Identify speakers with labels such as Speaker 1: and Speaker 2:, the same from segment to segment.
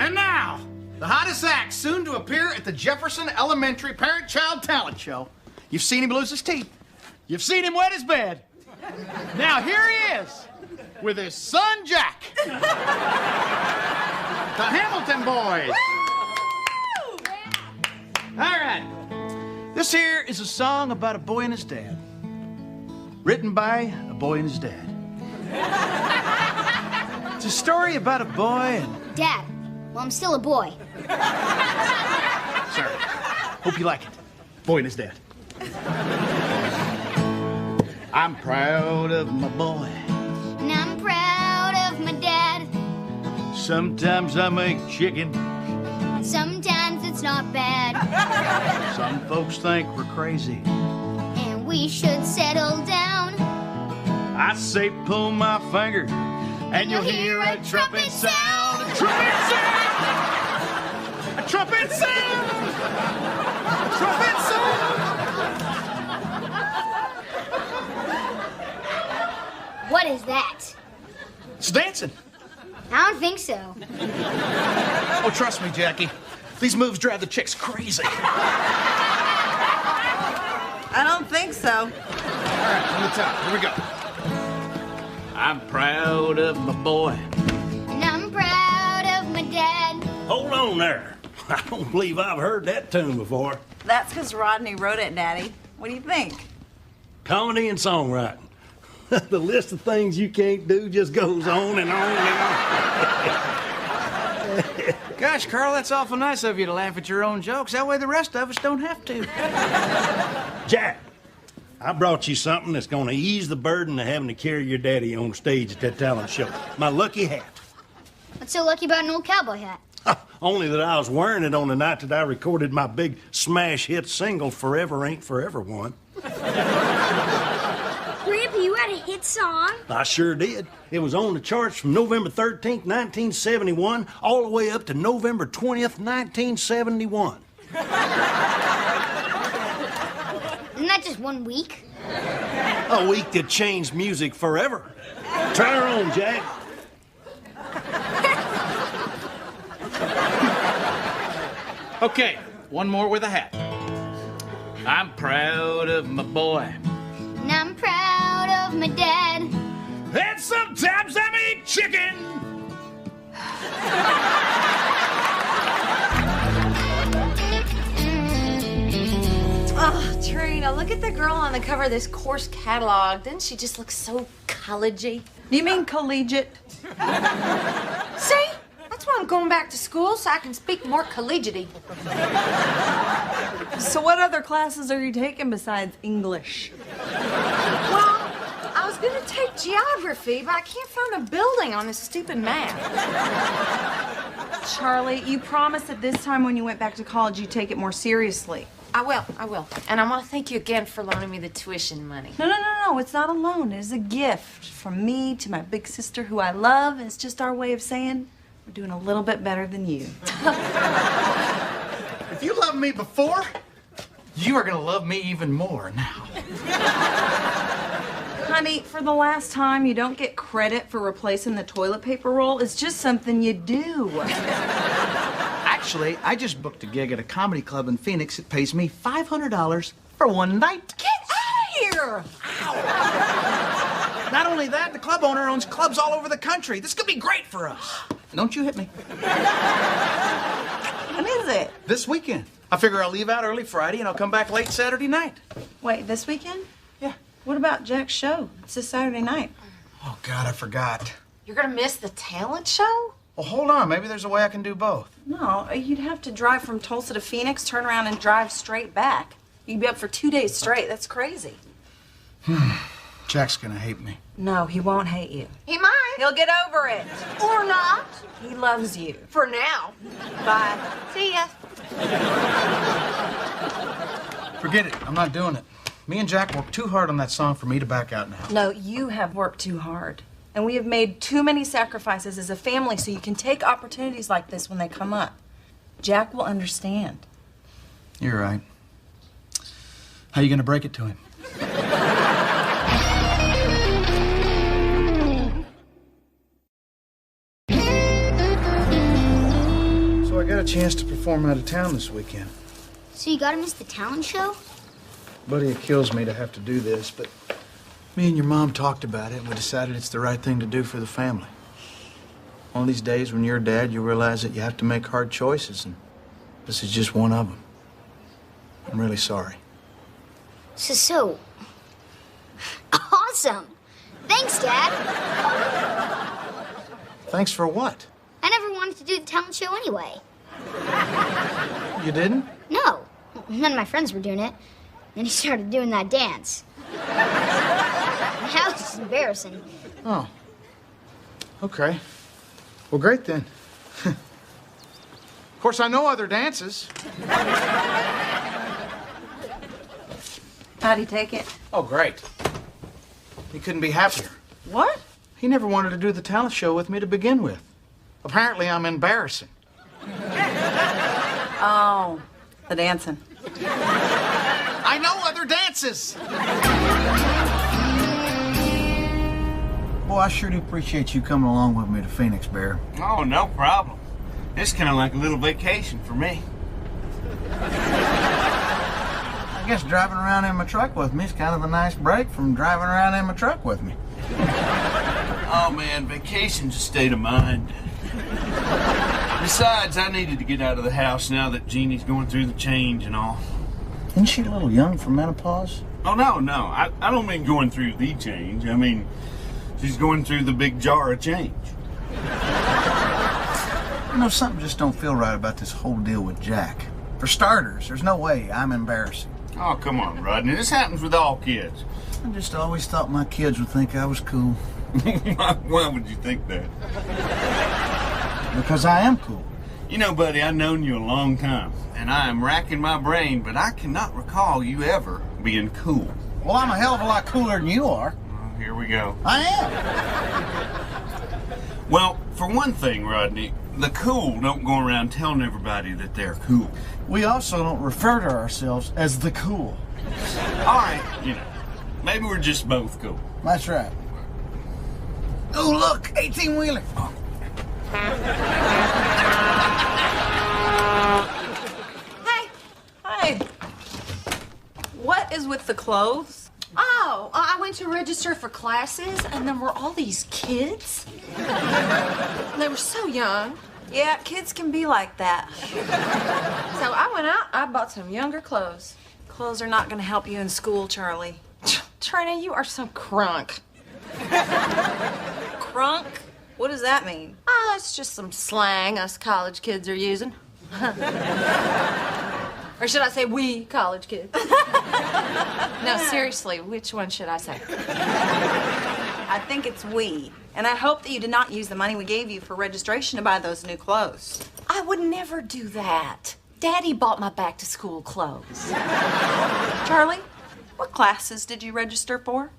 Speaker 1: And now, the hottest act soon to appear at the Jefferson Elementary Parent-Child Talent Show. You've seen him lose his teeth. You've seen him wet his bed. Now here he is with his son, Jack. The Hamilton Boys. All right. This here is a song about a boy and his dad. Written by a boy and his dad. It's a story about a boy and...
Speaker 2: Dad, well, I'm still a boy.
Speaker 1: Sorry. Hope you like it. Boy and his dad. I'm proud of my boy.
Speaker 2: And I'm proud of my dad.
Speaker 1: Sometimes I make chicken.
Speaker 2: Sometimes it's not bad.
Speaker 1: Some folks think we're crazy.
Speaker 2: And we should settle down.
Speaker 1: I say pull my finger, and you'll hear a trumpet sound. A trumpet sound! A trumpet sound! A trumpet sound!
Speaker 2: What is that?
Speaker 1: It's dancing.
Speaker 2: I don't think so.
Speaker 1: Oh, trust me, Jackie. These moves drive the chicks crazy.
Speaker 3: I don't think so.
Speaker 1: All right, from the top. Here we go. I'm proud of my boy.
Speaker 2: And I'm proud of my dad.
Speaker 4: Hold on there. I don't believe I've heard that tune before.
Speaker 3: That's because Rodney wrote it, Daddy. What do you think?
Speaker 4: Comedy and songwriting. The list of things you can't do just goes on and on and on.
Speaker 1: Gosh, Carl, that's awful nice of you to laugh at your own jokes. That way the rest of us don't have to.
Speaker 4: Jack, I brought you something that's going to ease the burden of having to carry your daddy on stage at that talent show. My lucky hat.
Speaker 2: What's so lucky about an old cowboy hat?
Speaker 4: Only that I was wearing it on the night that I recorded my big smash hit single, Forever Ain't Forever One.
Speaker 2: Grandpa, you had a hit song?
Speaker 4: I sure did. It was on the charts from November 13th, 1971, all the way up to November 20th, 1971.
Speaker 2: Isn't that just 1 week?
Speaker 4: A week that changed music forever. Try her on, Jack.
Speaker 1: Okay, one more with a hat. I'm proud of my boy.
Speaker 2: And I'm proud of my dad.
Speaker 1: And sometimes I eat chicken.
Speaker 5: Oh, Trina, look at the girl on the cover of this course catalog. Doesn't she just look so collegey?
Speaker 3: Do you mean collegiate?
Speaker 5: See? That's why I'm going back to school, so I can speak more collegiately.
Speaker 3: So what other classes are you taking besides English?
Speaker 5: Well, I was going to take geography, but I can't find a building on this stupid map.
Speaker 3: Charlie, you promised that this time when you went back to college you'd take it more seriously.
Speaker 5: I will. And I want to thank you again for loaning me the tuition money.
Speaker 3: No, it's not a loan. It is a gift from me to my big sister who I love. It's just our way of saying we're doing a little bit better than you.
Speaker 1: If you loved me before, you are going to love me even more now.
Speaker 3: Honey, for the last time, you don't get credit for replacing the toilet paper roll. It's just something you do.
Speaker 1: Actually, I just booked a gig at a comedy club in Phoenix. It pays me $500 for one night.
Speaker 3: Get out of here!
Speaker 1: Ow! Not only that, the club owner owns clubs all over the country. This could be great for us. Don't you hit me.
Speaker 3: When is it?
Speaker 1: This weekend. I figure I'll leave out early Friday and I'll come back late Saturday night.
Speaker 3: Wait, this weekend?
Speaker 1: Yeah.
Speaker 3: What about Jack's show? It's this Saturday night.
Speaker 1: Oh, God, I forgot.
Speaker 5: You're going to miss the talent show?
Speaker 1: Well, hold on. Maybe there's a way I can do both.
Speaker 3: No, you'd have to drive from Tulsa to Phoenix, turn around and drive straight back. You'd be up for 2 days straight. That's crazy.
Speaker 1: Jack's gonna hate me.
Speaker 3: No, he won't hate you.
Speaker 5: He might.
Speaker 3: He'll get over it.
Speaker 5: Or not.
Speaker 3: He loves you.
Speaker 5: For now.
Speaker 3: Bye.
Speaker 5: See ya.
Speaker 1: Forget it. I'm not doing it. Me and Jack worked too hard on that song for me to back out now.
Speaker 3: No, you have worked too hard. And we have made too many sacrifices as a family so you can take opportunities like this when they come up. Jack will understand.
Speaker 1: You're right. How you gonna break it to him? a chance to perform out of town this weekend.
Speaker 2: So you gotta miss the talent show?
Speaker 1: Buddy, it kills me to have to do this, but me and your mom talked about it and we decided it's the right thing to do for the family. One of these days when you're a dad, you realize that you have to make hard choices, and this is just one of them. I'm really sorry.
Speaker 2: This is so awesome. Thanks, Dad.
Speaker 1: Thanks for what?
Speaker 2: I never wanted to do the talent show anyway.
Speaker 1: You didn't?
Speaker 2: No. None of my friends were doing it. Then he started doing that dance. Now it's just embarrassing.
Speaker 1: Oh. Okay. Well, great then. Of course, I know other dances.
Speaker 3: How'd he take it?
Speaker 1: Oh, great. He couldn't be happier.
Speaker 3: What?
Speaker 1: He never wanted to do the talent show with me to begin with. Apparently, I'm embarrassing.
Speaker 3: Oh, the dancing.
Speaker 1: I know other dances. Boy, I sure do appreciate you coming along with me to Phoenix, Bear.
Speaker 4: Oh, no problem. It's kind of like a little vacation for me.
Speaker 1: I guess driving around in my truck with me is kind of a nice break from driving around in my truck with me.
Speaker 4: Oh, man, vacation's a state of mind. Besides, I needed to get out of the house now that Jeannie's going through the change and all.
Speaker 1: Isn't she a little young for menopause?
Speaker 4: Oh, no. I don't mean going through the change. I mean, she's going through the big jar of change.
Speaker 1: You know, something just don't feel right about this whole deal with Jack. For starters, there's no way I'm embarrassing.
Speaker 4: Oh, come on, Rodney. This happens with all kids.
Speaker 1: I just always thought my kids would think I was cool.
Speaker 4: Why would you think that?
Speaker 1: Because I am cool.
Speaker 4: You know, buddy, I've known you a long time, and I am racking my brain, but I cannot recall you ever being cool.
Speaker 1: Well, I'm a hell of a lot cooler than you are.
Speaker 4: Oh, here we go.
Speaker 1: I am.
Speaker 4: Well, for one thing, Rodney, the cool don't go around telling everybody that they're cool.
Speaker 1: We also don't refer to ourselves as the cool.
Speaker 4: All right, you know, maybe we're just both cool.
Speaker 1: That's right. Oh, look, 18-wheeler. Oh.
Speaker 3: Hey. Hi. What is with the clothes?
Speaker 5: Oh, I went to register for classes, and there were all these kids. They were so young.
Speaker 3: Yeah, kids can be like that.
Speaker 5: So I went out, I bought some younger clothes.
Speaker 3: Clothes are not going to help you in school, Charlie.
Speaker 5: Trina, you are so crunk.
Speaker 3: Crunk? What does that mean?
Speaker 5: Oh, that's just some slang us college kids are using. Or should I say we college kids? No, seriously, which one should I say?
Speaker 3: I think it's we. And I hope that you did not use the money we gave you for registration to buy those new clothes.
Speaker 5: I would never do that. Daddy bought my back-to-school clothes.
Speaker 3: Charlie, what classes did you register for?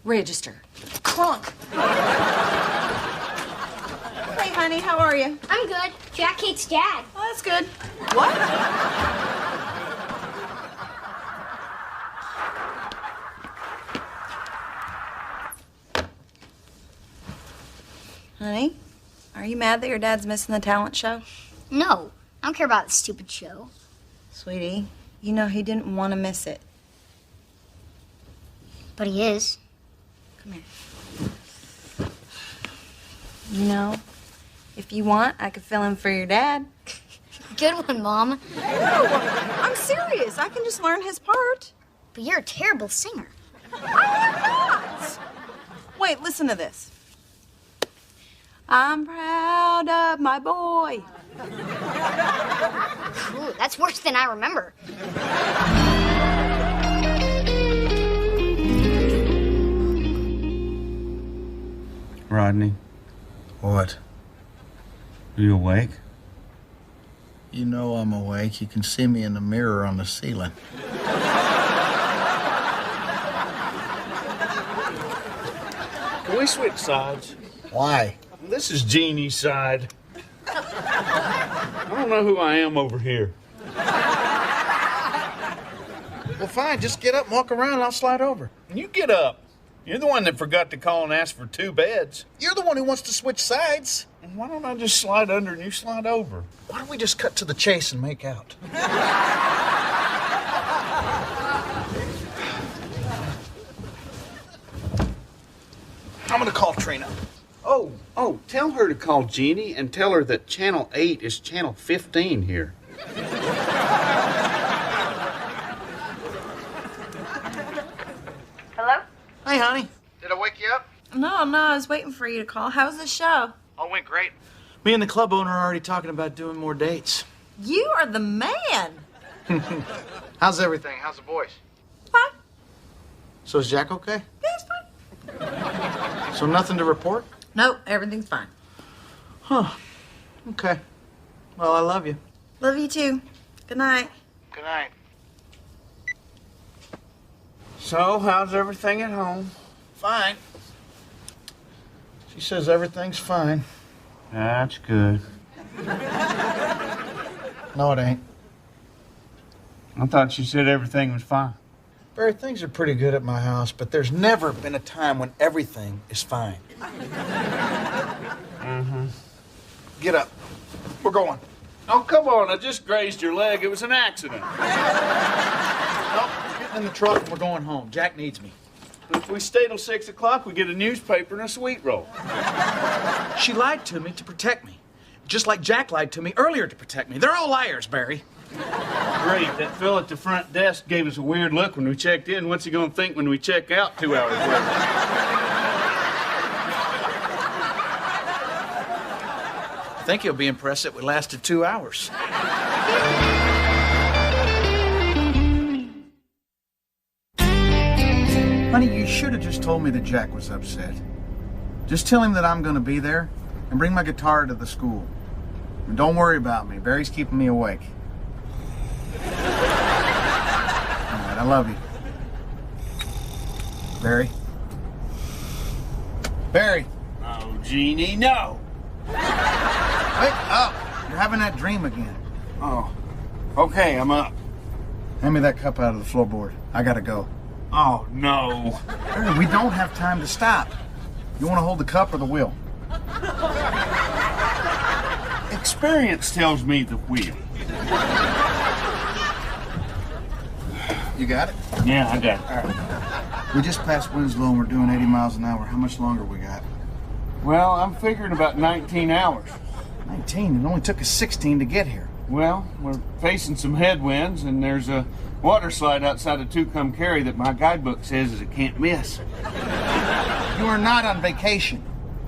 Speaker 5: Register. Crunk.
Speaker 3: Hey, honey, how are you?
Speaker 2: I'm good. Jack hates Dad.
Speaker 3: Oh, that's good. What? Honey, are you mad that your dad's missing the talent show?
Speaker 2: No, I don't care about the stupid show.
Speaker 3: Sweetie, you know he didn't want to miss it.
Speaker 2: But he is.
Speaker 3: Come here. You know, if you want, I could fill in for your dad.
Speaker 2: Good one, Mom.
Speaker 3: No, I'm serious. I can just learn his part.
Speaker 2: But you're a terrible singer.
Speaker 3: I'm not. Wait, listen to this. I'm proud of my boy.
Speaker 2: Ooh, that's worse than I remember.
Speaker 4: Rodney,
Speaker 1: What?
Speaker 4: are you awake?
Speaker 1: You know I'm awake. You can see me in the mirror on the ceiling.
Speaker 4: Can we switch sides?
Speaker 1: Why?
Speaker 4: This is Jeannie's side. I don't know who I am over here.
Speaker 1: Well, fine. Just get up and walk around and I'll slide over.
Speaker 4: You get up. You're the one that forgot to call and ask for 2 beds.
Speaker 1: You're the one who wants to switch sides.
Speaker 6: Why don't I just slide under and you slide over?
Speaker 1: Why don't we just cut to the chase and make out? I'm gonna call Trina.
Speaker 6: Oh, tell her to call Jeannie and tell her that Channel 8 is Channel 15 here.
Speaker 3: Hello?
Speaker 1: Hey, honey. Did I wake you up?
Speaker 3: No, I was waiting for you to call. How's the show?
Speaker 1: Oh, went great. Me and the club owner are already talking about doing more dates.
Speaker 3: You are the man.
Speaker 1: How's everything? How's the boys?
Speaker 3: Fine.
Speaker 1: So is Jack okay?
Speaker 3: Yeah, it's fine.
Speaker 1: So nothing to report?
Speaker 3: Nope, everything's fine.
Speaker 1: Huh. Okay. Well, I love you.
Speaker 3: Love you too. Good night.
Speaker 1: Good night.
Speaker 6: So, how's everything at home?
Speaker 1: Fine. She says everything's fine.
Speaker 6: That's good.
Speaker 1: No, it ain't.
Speaker 6: I thought you said everything was fine.
Speaker 1: Barry, things are pretty good at my house, but there's never been a time when everything is fine.
Speaker 6: Mm-hmm.
Speaker 1: Get up. We're going.
Speaker 6: Oh, come on. I just grazed your leg. It was an accident.
Speaker 1: Nope, we're getting in the truck and we're going home. Jack needs me.
Speaker 6: If we stay till 6 o'clock, we get a newspaper and a sweet roll.
Speaker 1: She lied to me to protect me. Just like Jack lied to me earlier to protect me. They're all liars, Barry.
Speaker 6: Great. That fellow at the front desk gave us a weird look when we checked in. What's he gonna think when we check out 2 hours later?
Speaker 1: I think he'll be impressed that we lasted 2 hours. Honey, you should have just told me that Jack was upset. Just tell him that I'm going to be there and bring my guitar to the school. And don't worry about me. Barry's keeping me awake. All right, I love you. Barry? Barry!
Speaker 6: Oh, Jeannie, no!
Speaker 1: Wake up! You're having that dream again.
Speaker 6: Oh, okay, I'm up.
Speaker 1: Hand me that cup out of the floorboard. I gotta go.
Speaker 6: Oh, no.
Speaker 1: Barry, we don't have time to stop. You want to hold the cup or the wheel?
Speaker 6: Experience tells me the wheel.
Speaker 1: You got it?
Speaker 6: Yeah, I got it.
Speaker 1: All right. We just passed Winslow and we're doing 80 miles an hour. How much longer we got?
Speaker 6: Well, I'm figuring about 19 hours.
Speaker 1: 19? It only took us 16 to get here.
Speaker 6: Well, we're facing some headwinds, and there's a water slide outside of Tucumcari that my guidebook says is a can't miss.
Speaker 1: You are not on vacation.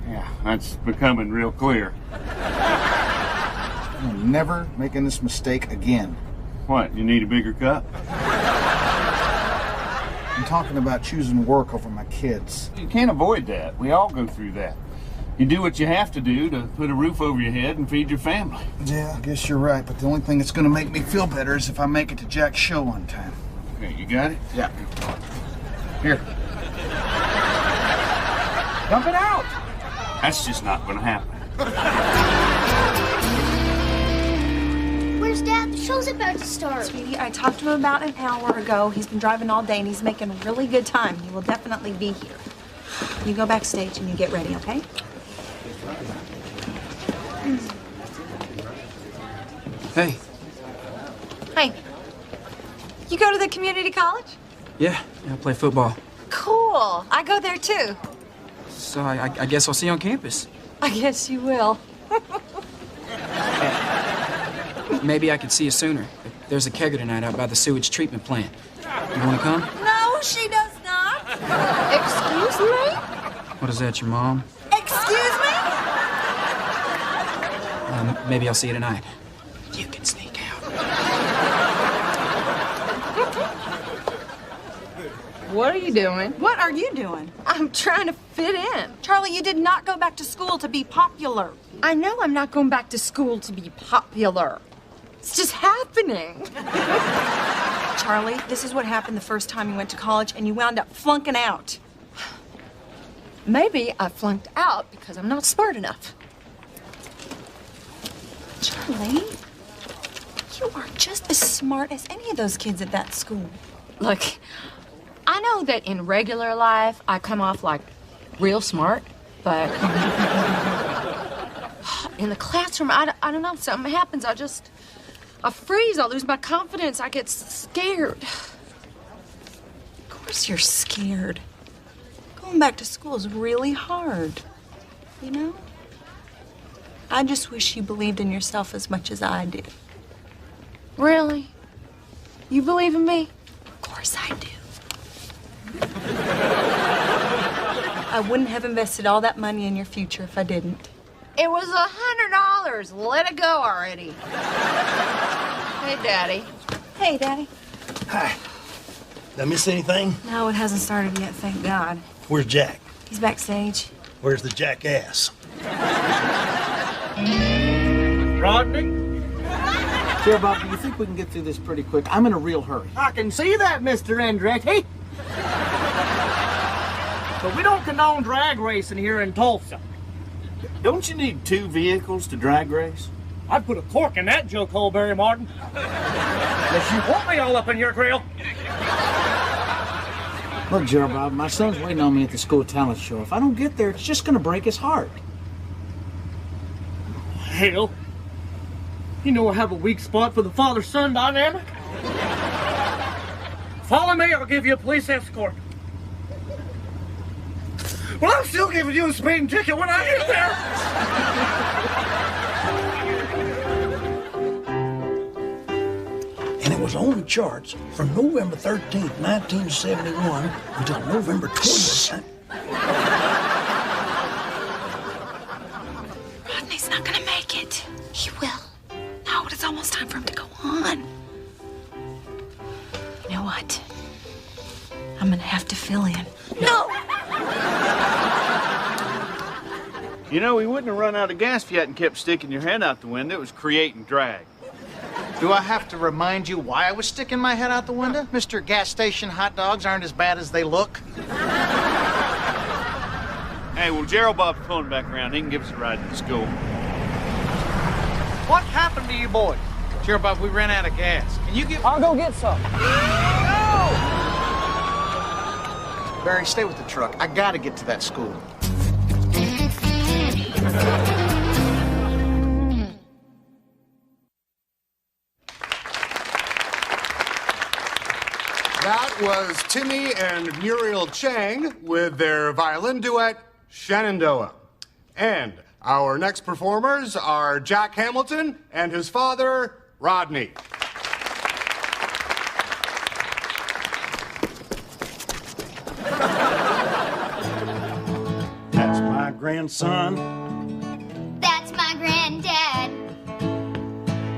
Speaker 6: Yeah, that's becoming real clear.
Speaker 1: I'm never making this mistake again.
Speaker 6: What, you need a bigger cup?
Speaker 1: I'm talking about choosing work over my kids.
Speaker 6: You can't avoid that. We all go through that. You do what you have to do to put a roof over your head and feed your family.
Speaker 1: Yeah, I guess you're right, but the only thing that's going to make me feel better is if I make it to Jack's show on time.
Speaker 6: Okay, you got it?
Speaker 1: Yeah. Here. Dump it out!
Speaker 6: That's just not going to happen.
Speaker 2: Where's Dad? The show's about to start.
Speaker 3: Sweetie, I talked to him about an hour ago. He's been driving all day and he's making a really good time. He will definitely be here. You go backstage and you get ready, okay?
Speaker 7: Hey.
Speaker 3: Hey. You go to the community college?
Speaker 7: Yeah, I play football.
Speaker 3: Cool. I go there too.
Speaker 7: So I guess I'll see you on campus.
Speaker 3: I guess you will.
Speaker 7: Maybe I could see you sooner. There's a kegger tonight out by the sewage treatment plant. You want to come?
Speaker 3: No, she does not.
Speaker 2: Excuse me?
Speaker 7: What is that, your mom?
Speaker 3: Excuse me?
Speaker 7: Maybe I'll see you tonight. You can sneak out.
Speaker 5: What are you doing?
Speaker 3: What are you doing?
Speaker 5: I'm trying to fit in.
Speaker 3: Charlie, you did not go back to school to be popular.
Speaker 5: I know I'm not going back to school to be popular. It's just happening.
Speaker 3: Charlie, this is what happened the first time you went to college and you wound up flunking out.
Speaker 5: Maybe I flunked out because I'm not smart enough.
Speaker 3: Charlie, you are just as smart as any of those kids at that school.
Speaker 5: Look, I know that in regular life I come off like real smart, but
Speaker 3: In the classroom, I don't know, something happens. I freeze. I lose my confidence. I get scared. Of course you're scared. Going back to school is really hard, you know? I just wish you believed in yourself as much as I did. Really? You believe in me? Of course I do. I wouldn't have invested all that money in your future if I didn't.
Speaker 5: It was $100. Let it go already. Hey, Daddy.
Speaker 3: Hey, Daddy.
Speaker 4: Hi. Did I miss anything?
Speaker 3: No, it hasn't started yet, thank God.
Speaker 4: Where's Jack?
Speaker 3: He's backstage.
Speaker 4: Where's the jackass?
Speaker 1: Rodney? Sure, Bob, do you think we can get through this pretty quick? I'm in a real hurry.
Speaker 8: I can see that, Mr. Andretti. But we don't condone drag racing here in Tulsa.
Speaker 6: Don't you need 2 vehicles to drag race?
Speaker 8: I'd put a cork in that joke hole, Barry Martin. Unless you want me all up in your grill.
Speaker 1: Look, Gerald Bob, my son's waiting on me at the school talent show. If I don't get there, it's just gonna break his heart.
Speaker 8: Hell, you know I have a weak spot for the father-son dynamic. Follow me, I'll give you a police escort. Well, I'm still giving you a speeding ticket when I get there.
Speaker 4: And it was on the charts from November 13th, 1971 until November 20th.
Speaker 3: Rodney's not gonna make it. He will. No, it's almost time for him to go on. You know what? I'm gonna have to fill in. No!
Speaker 6: You know, we wouldn't have run out of gas if you hadn't kept sticking your head out the window. It was creating drag.
Speaker 1: Do I have to remind you why I was sticking my head out the window? Mr. Gas Station hot dogs aren't as bad as they look.
Speaker 6: Hey, well, Gerald Bob's pulling back around. He can give us a ride to school.
Speaker 8: What happened to you boys?
Speaker 1: Gerald Bob, we ran out of gas. Can you get...
Speaker 8: I'll go get some.
Speaker 1: Barry, stay with the truck. I gotta get to that school.
Speaker 9: That was Timmy and Muriel Chang with their violin duet, Shenandoah. And our next performers are Jack Hamilton and his father, Rodney.
Speaker 4: That's my grandson.
Speaker 2: That's my granddad.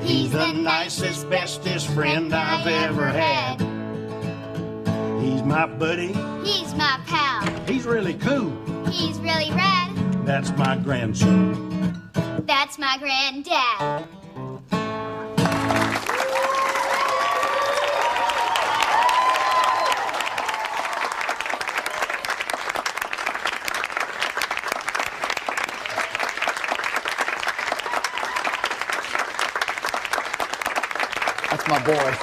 Speaker 4: He's the nicest, bestest friend I've ever had. He's my buddy.
Speaker 2: He's my pal.
Speaker 4: He's really cool.
Speaker 2: He's really rad.
Speaker 4: That's my grandson.
Speaker 2: That's my granddad.
Speaker 1: That's my boy.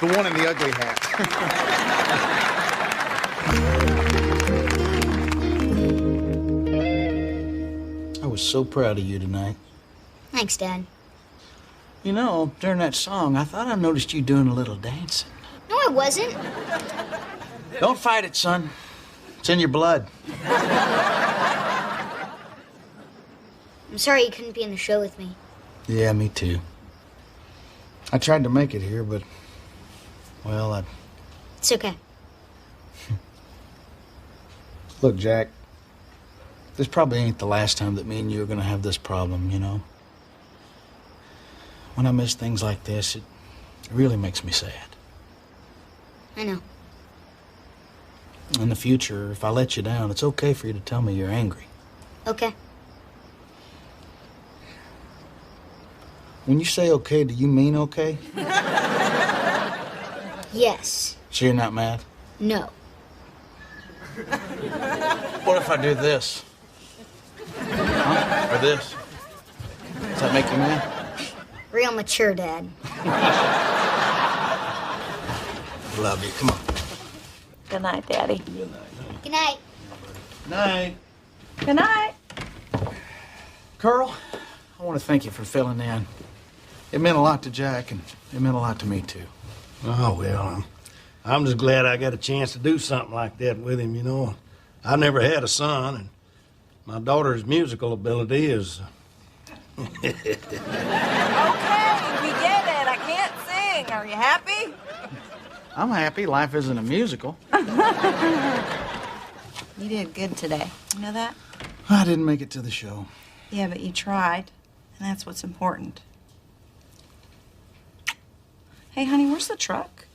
Speaker 1: The one in the ugly hat.
Speaker 10: I was so proud of you tonight.
Speaker 2: Thanks, Dad.
Speaker 10: You know, during that song, I thought I noticed you doing a little dancing.
Speaker 2: No, I wasn't.
Speaker 10: Don't fight it, son. It's in your blood.
Speaker 2: I'm sorry you couldn't be in the show with me.
Speaker 10: Yeah, me too. I tried to make it here, but, well,
Speaker 2: It's okay.
Speaker 10: Look, Jack, this probably ain't the last time that me and you are gonna have this problem, you know? When I miss things like this, it really makes me sad.
Speaker 2: I know.
Speaker 10: In the future, if I let you down, it's okay for you to tell me you're angry.
Speaker 2: Okay.
Speaker 10: When you say okay, do you mean okay?
Speaker 2: Yes.
Speaker 10: So you're not mad?
Speaker 2: No.
Speaker 10: What if I do this? Huh? Or this? Does that make you mad?
Speaker 2: Real mature, Dad.
Speaker 10: Love you. Come on.
Speaker 3: Good night, Daddy.
Speaker 2: Good night.
Speaker 10: Night.
Speaker 3: Good night.
Speaker 10: Carl, I want to thank you for filling in. It meant a lot to Jack, and it meant a lot to me, too.
Speaker 4: Oh, well, I'm just glad I got a chance to do something like that with him, you know. I never had a son, and my daughter's musical ability is...
Speaker 11: Okay, we get it. I can't sing. Are you happy?
Speaker 10: I'm happy life isn't a musical.
Speaker 11: You did good today. You know that?
Speaker 10: I didn't make it to the show.
Speaker 11: Yeah, but you tried, and that's what's important. Hey, honey, where's the truck?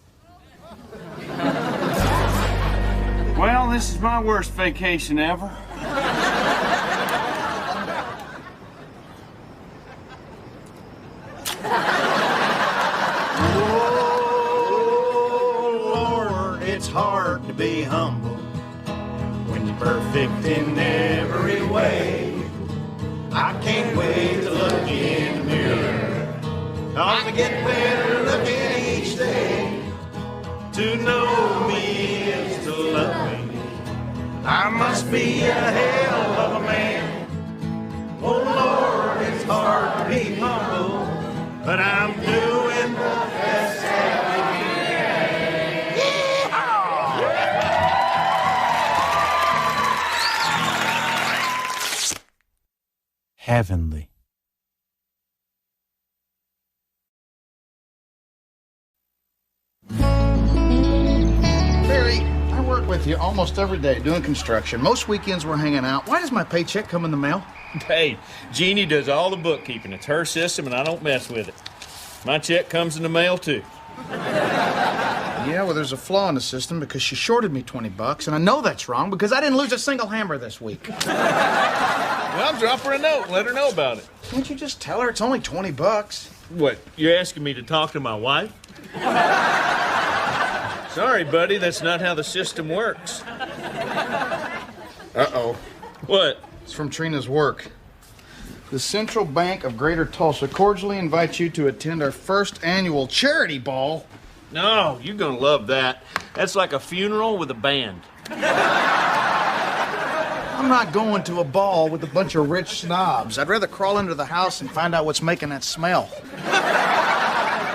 Speaker 6: Well, this is my worst vacation ever.
Speaker 4: It's hard to be humble when you're perfect in every way. I can't wait to look in the mirror, to get better looking each day. To know me is to love me. I must be a hell of a man. Oh Lord, it's hard to be humble, but I'm doing the best that I can.
Speaker 10: Heavenly. Barry, I work with you almost every day doing construction. Most weekends we're hanging out. Why does my paycheck come in the mail?
Speaker 6: Hey, Jeannie does all the bookkeeping. It's her system, and I don't mess with it. My check comes in the mail, too.
Speaker 10: Yeah, well, there's a flaw in the system because she shorted me $20, and I know that's wrong because I didn't lose a single hammer this week.
Speaker 6: Well, drop her a note and let her know about it.
Speaker 10: Can't you just tell her it's only $20?
Speaker 6: What, you're asking me to talk to my wife? Sorry, buddy, that's not how the system works.
Speaker 10: Uh-oh.
Speaker 6: What?
Speaker 10: It's from Trina's work. The Central Bank of Greater Tulsa cordially invites you to attend our first annual charity ball.
Speaker 6: No, you're gonna love that. That's like a funeral with a band.
Speaker 10: I'm not going to a ball with a bunch of rich snobs. I'd rather crawl into the house and find out what's making that smell.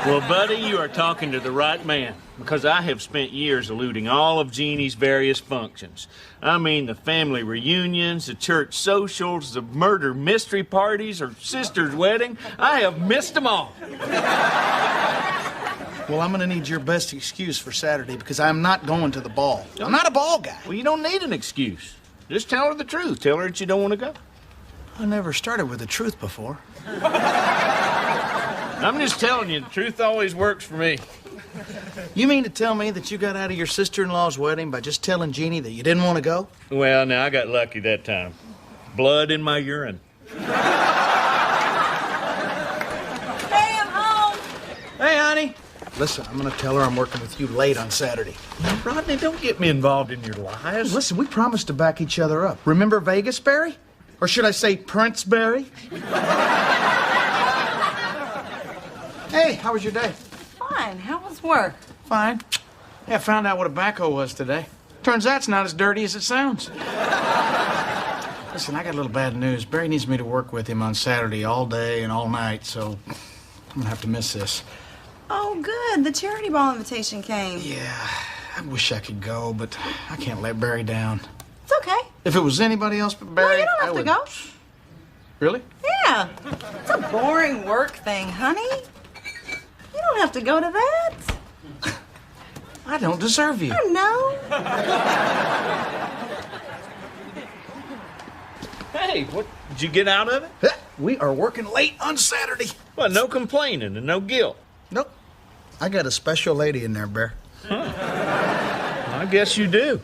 Speaker 6: Well, buddy, you are talking to the right man, because I have spent years eluding all of Jeannie's various functions. I mean, the family reunions, the church socials, the murder mystery parties, her sister's wedding. I have missed them all.
Speaker 10: Well, I'm going to need your best excuse for Saturday because I'm not going to the ball. I'm not a ball guy.
Speaker 6: Well, you don't need an excuse. Just tell her the truth. Tell her that you don't want to go.
Speaker 10: I never started with the truth before.
Speaker 6: I'm just telling you, the truth always works for me.
Speaker 10: You mean to tell me that you got out of your sister-in-law's wedding by just telling Jeannie that you didn't want to go?
Speaker 6: Well, now, I got lucky that time. Blood in my urine.
Speaker 11: Hey, I'm home.
Speaker 10: Hey, honey. Listen, I'm going to tell her I'm working with you late on Saturday.
Speaker 6: Now, Rodney, don't get me involved in your lives.
Speaker 10: Listen, we promised to back each other up. Remember Vegas, Barry? Or should I say Prince Barry? Hey, how was your day?
Speaker 11: Fine. How was work?
Speaker 10: Fine. Yeah, I found out what a backhoe was today. Turns out it's not as dirty as it sounds. Listen, I got a little bad news. Barry needs me to work with him on Saturday all day and all night, so I'm going to have to miss this.
Speaker 11: Oh, good. The charity ball invitation came.
Speaker 10: Yeah, I wish I could go, but I can't let Barry down.
Speaker 11: It's okay.
Speaker 10: If it was anybody else but Barry,
Speaker 11: Well, you don't have to go.
Speaker 10: Really?
Speaker 11: Yeah. It's a boring work thing, honey. You don't have to go to that.
Speaker 10: I don't deserve you.
Speaker 11: I know.
Speaker 6: Hey, what did you get out of it?
Speaker 10: We are working late on Saturday.
Speaker 6: Well, no complaining and no guilt.
Speaker 10: Nope. I got a special lady in there, Bear.
Speaker 6: Huh. I guess you do.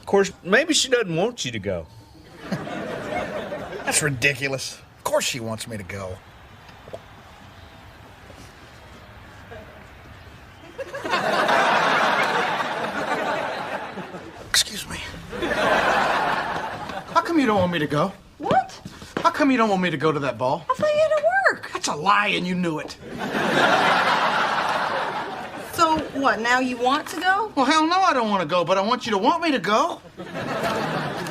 Speaker 6: Of course, maybe she doesn't want you to go.
Speaker 10: That's ridiculous. Of course she wants me to go. Excuse me. How come you don't want me to go?
Speaker 11: What?
Speaker 10: How come you don't want me to go to that ball?
Speaker 11: I thought you had to work.
Speaker 10: That's a lie and you knew it.
Speaker 11: So What, now you want to go?
Speaker 10: Well, hell no, I don't want to go, but I want you to want me to go.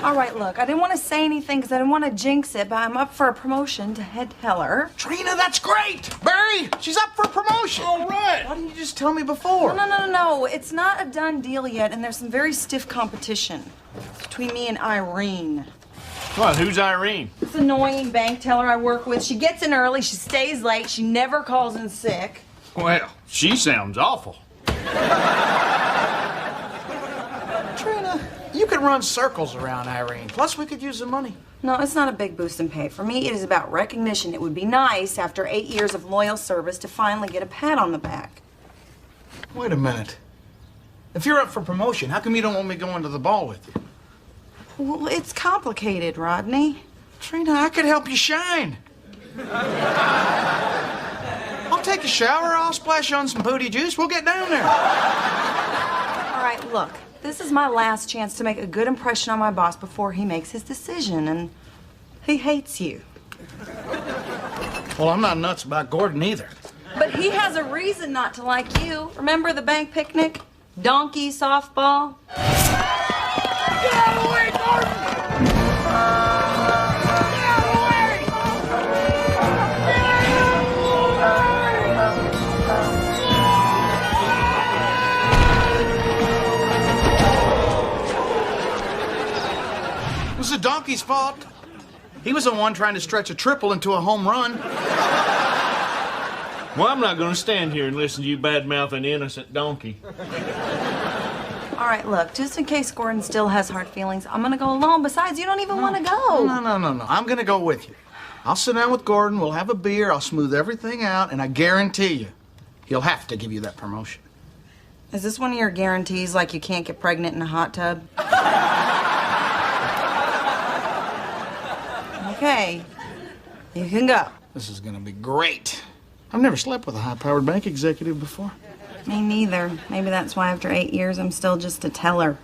Speaker 11: All right, look, I didn't want to say anything because I didn't want to jinx it, but I'm up for a promotion to head teller.
Speaker 10: Trina, that's great. Barry, she's up for a promotion.
Speaker 1: All right.
Speaker 10: Why didn't you just tell me before?
Speaker 11: No. It's not a done deal yet, and there's some very stiff competition between me and Irene.
Speaker 6: Well, who's Irene?
Speaker 11: This annoying bank teller I work with. She gets in early, she stays late, she never calls in sick.
Speaker 6: Well, she sounds awful.
Speaker 10: Trina, you could run circles around Irene. Plus, we could use the money.
Speaker 11: No, it's not a big boost in pay. For me, it is about recognition. It would be nice, after 8 years of loyal service, to finally get a pat on the back.
Speaker 10: Wait a minute. If you're up for promotion, how come you don't want me going to the ball with you?
Speaker 11: Well, it's complicated, Rodney.
Speaker 10: Trina, I could help you shine. I'll take a shower, I'll splash on some booty juice, we'll get down there.
Speaker 11: All right, look, this is my last chance to make a good impression on my boss before he makes his decision, and he hates you.
Speaker 10: Well, I'm not nuts about Gordon either.
Speaker 11: But he has a reason not to like you. Remember the bank picnic? Donkey softball?
Speaker 1: Get out of the way, Gordon!
Speaker 10: It was the donkey's fault. He was the one trying to stretch a triple into a home run.
Speaker 6: Well, I'm not going to stand here and listen to you badmouth an innocent donkey.
Speaker 11: All right, look, just in case Gordon still has hard feelings, I'm gonna go alone. Besides, you don't even want to go.
Speaker 10: No. I'm gonna go with you. I'll sit down with Gordon, we'll have a beer, I'll smooth everything out, and I guarantee you, he'll have to give you that promotion.
Speaker 11: Is this one of your guarantees, like you can't get pregnant in a hot tub? Okay, you can go.
Speaker 10: This is gonna be great. I've never slept with a high-powered bank executive before.
Speaker 11: Me neither. Maybe that's why after 8 years, I'm still just a teller.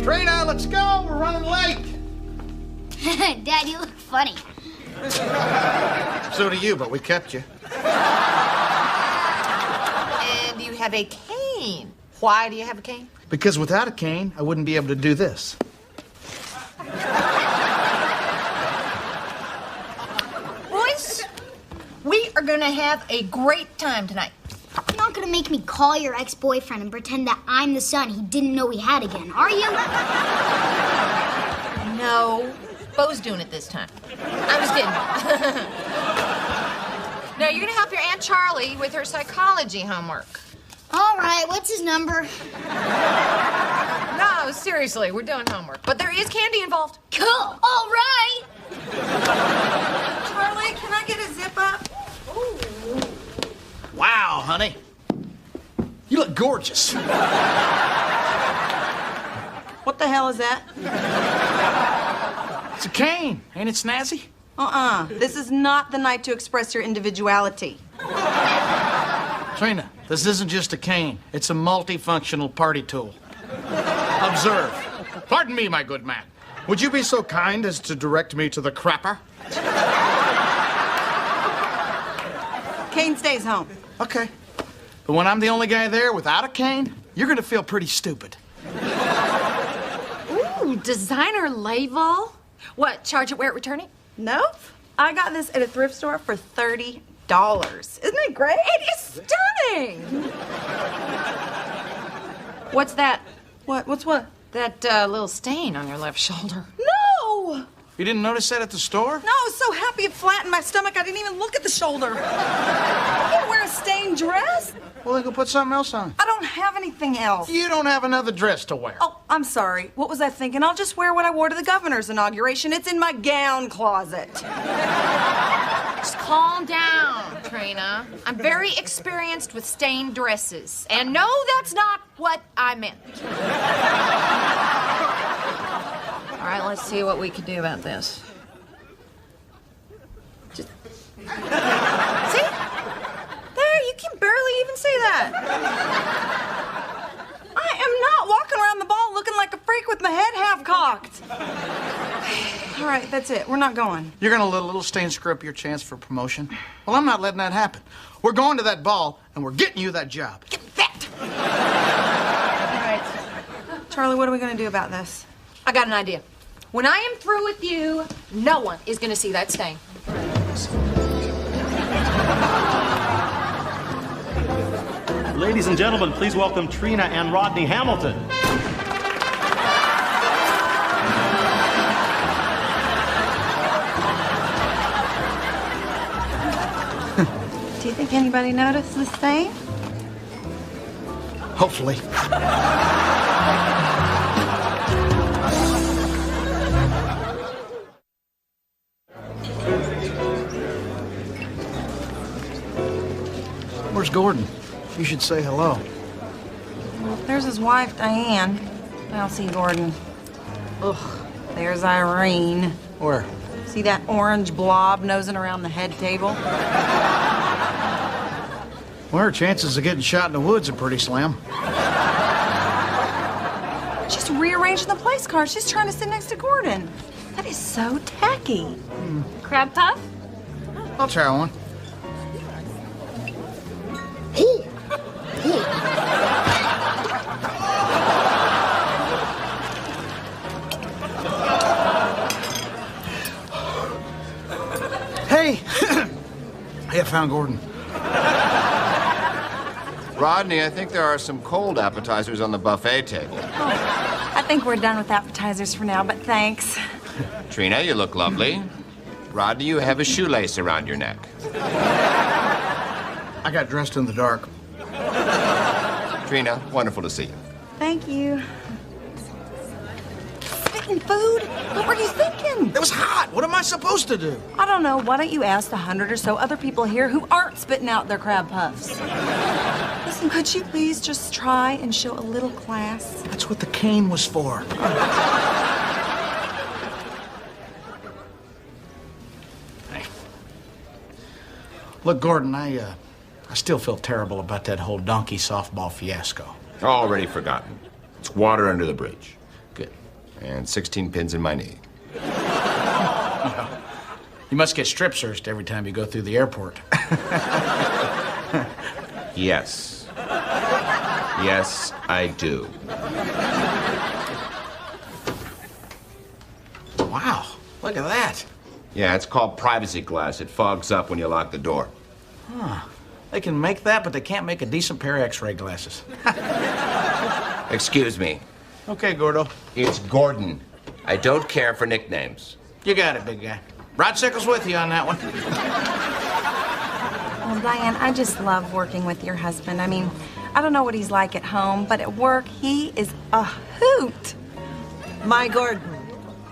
Speaker 10: Trina, let's go. We're running late.
Speaker 2: Dad, you look funny.
Speaker 10: So do you, but we kept you.
Speaker 5: And you have a cane. Why do you have a cane?
Speaker 10: Because without a cane, I wouldn't be able to do this.
Speaker 5: Boys, we are gonna have a great time tonight.
Speaker 2: You're not gonna make me call your ex-boyfriend and pretend that I'm the son he didn't know he had again, are you?
Speaker 5: No, Bo's doing it this time. I was kidding. Now, you're gonna help your Aunt Charlie with her psychology homework.
Speaker 2: All right, what's his number?
Speaker 5: No, seriously, we're doing homework. But there is candy involved.
Speaker 2: Cool, all right.
Speaker 11: Charlie, can I get a zip up?
Speaker 10: Wow, honey. You look gorgeous.
Speaker 11: What the hell is that?
Speaker 10: It's a cane. Ain't it snazzy?
Speaker 11: This is not the night to express your individuality.
Speaker 10: Trina, this isn't just a cane. It's a multifunctional party tool. Observe. Pardon me, my good man. Would you be so kind as to direct me to the crapper?
Speaker 11: Cane stays home.
Speaker 10: Okay. But when I'm the only guy there without a cane, you're gonna feel pretty stupid.
Speaker 5: Ooh, designer label. What, charge it where it returning?
Speaker 11: Nope. I got this at a thrift store for $30. Isn't it great?
Speaker 5: It is stunning. What's that?
Speaker 11: What's what?
Speaker 5: That little stain on your left shoulder.
Speaker 11: No!
Speaker 10: You didn't notice that at the store?
Speaker 11: No, I was so happy it flattened my stomach, I didn't even look at the shoulder. I can't wear a stained dress.
Speaker 10: Well, then go put something else on.
Speaker 11: I don't have anything else.
Speaker 10: You don't have another dress to wear.
Speaker 11: Oh, I'm sorry. What was I thinking? I'll just wear what I wore to the governor's inauguration. It's in my gown closet.
Speaker 5: Just calm down, Trina. I'm very experienced with stained dresses. And no, that's not what I meant. All right, let's see what we can do about this. Just... See? There, you can barely even see that.
Speaker 11: I am not walking around the ball looking like a freak with my head half cocked. All right, that's it. We're not going.
Speaker 10: You're gonna let a little stain screw up your chance for promotion? Well, I'm not letting that happen. We're going to that ball, and we're getting you that job.
Speaker 11: Get that! All right. Charlie, what are we gonna do about this?
Speaker 5: I got an idea. When I am through with you, no one is going to see that stain.
Speaker 12: Ladies and gentlemen, please welcome Trina and Rodney Hamilton.
Speaker 11: Do you think anybody noticed the stain?
Speaker 10: Hopefully. Where's Gordon? You should say hello.
Speaker 11: Well, there's his wife, Diane. I don't see Gordon. Ugh, there's Irene.
Speaker 10: Where?
Speaker 11: See that orange blob nosing around the head table?
Speaker 10: Well, her chances of getting shot in the woods are pretty slim.
Speaker 11: She's rearranging the place cards. She's trying to sit next to Gordon. That is so tacky.
Speaker 2: Crab puff?
Speaker 10: I'll try one. Hey! Hey, I found Gordon.
Speaker 13: Rodney, I think there are some cold appetizers on the buffet table.
Speaker 11: Oh, I think we're done with appetizers for now, but thanks.
Speaker 13: Trina, you look lovely. Rodney, you have a shoelace around your neck.
Speaker 10: I got dressed in the dark.
Speaker 13: Trina, wonderful to see you.
Speaker 11: Thank you. Spitting food? What were you thinking?
Speaker 10: It was hot. What am I supposed to do?
Speaker 11: I don't know. Why don't you ask the 100 or so other people here who aren't spitting out their crab puffs? Listen, could you please just try and show a little class?
Speaker 10: That's what the cane was for. Hey. Look, Gordon, I still feel terrible about that whole donkey softball fiasco.
Speaker 13: Already forgotten. It's water under the bridge.
Speaker 10: Good.
Speaker 13: And 16 pins in my knee.
Speaker 10: You must get strip searched every time you go through the airport.
Speaker 13: Yes. Yes, I do.
Speaker 10: Wow, look at that.
Speaker 13: Yeah, it's called privacy glass. It fogs up when you lock the door.
Speaker 10: Huh. They can make that, but they can't make a decent pair of X-ray glasses.
Speaker 13: Excuse me.
Speaker 10: Okay, Gordo.
Speaker 13: It's Gordon. I don't care for nicknames.
Speaker 10: You got it, big guy. Rod Sickles with you on that one.
Speaker 11: Well, Diane, I just love working with your husband. I mean, I don't know what he's like at home, but at work, he is a hoot.
Speaker 14: My Gordon,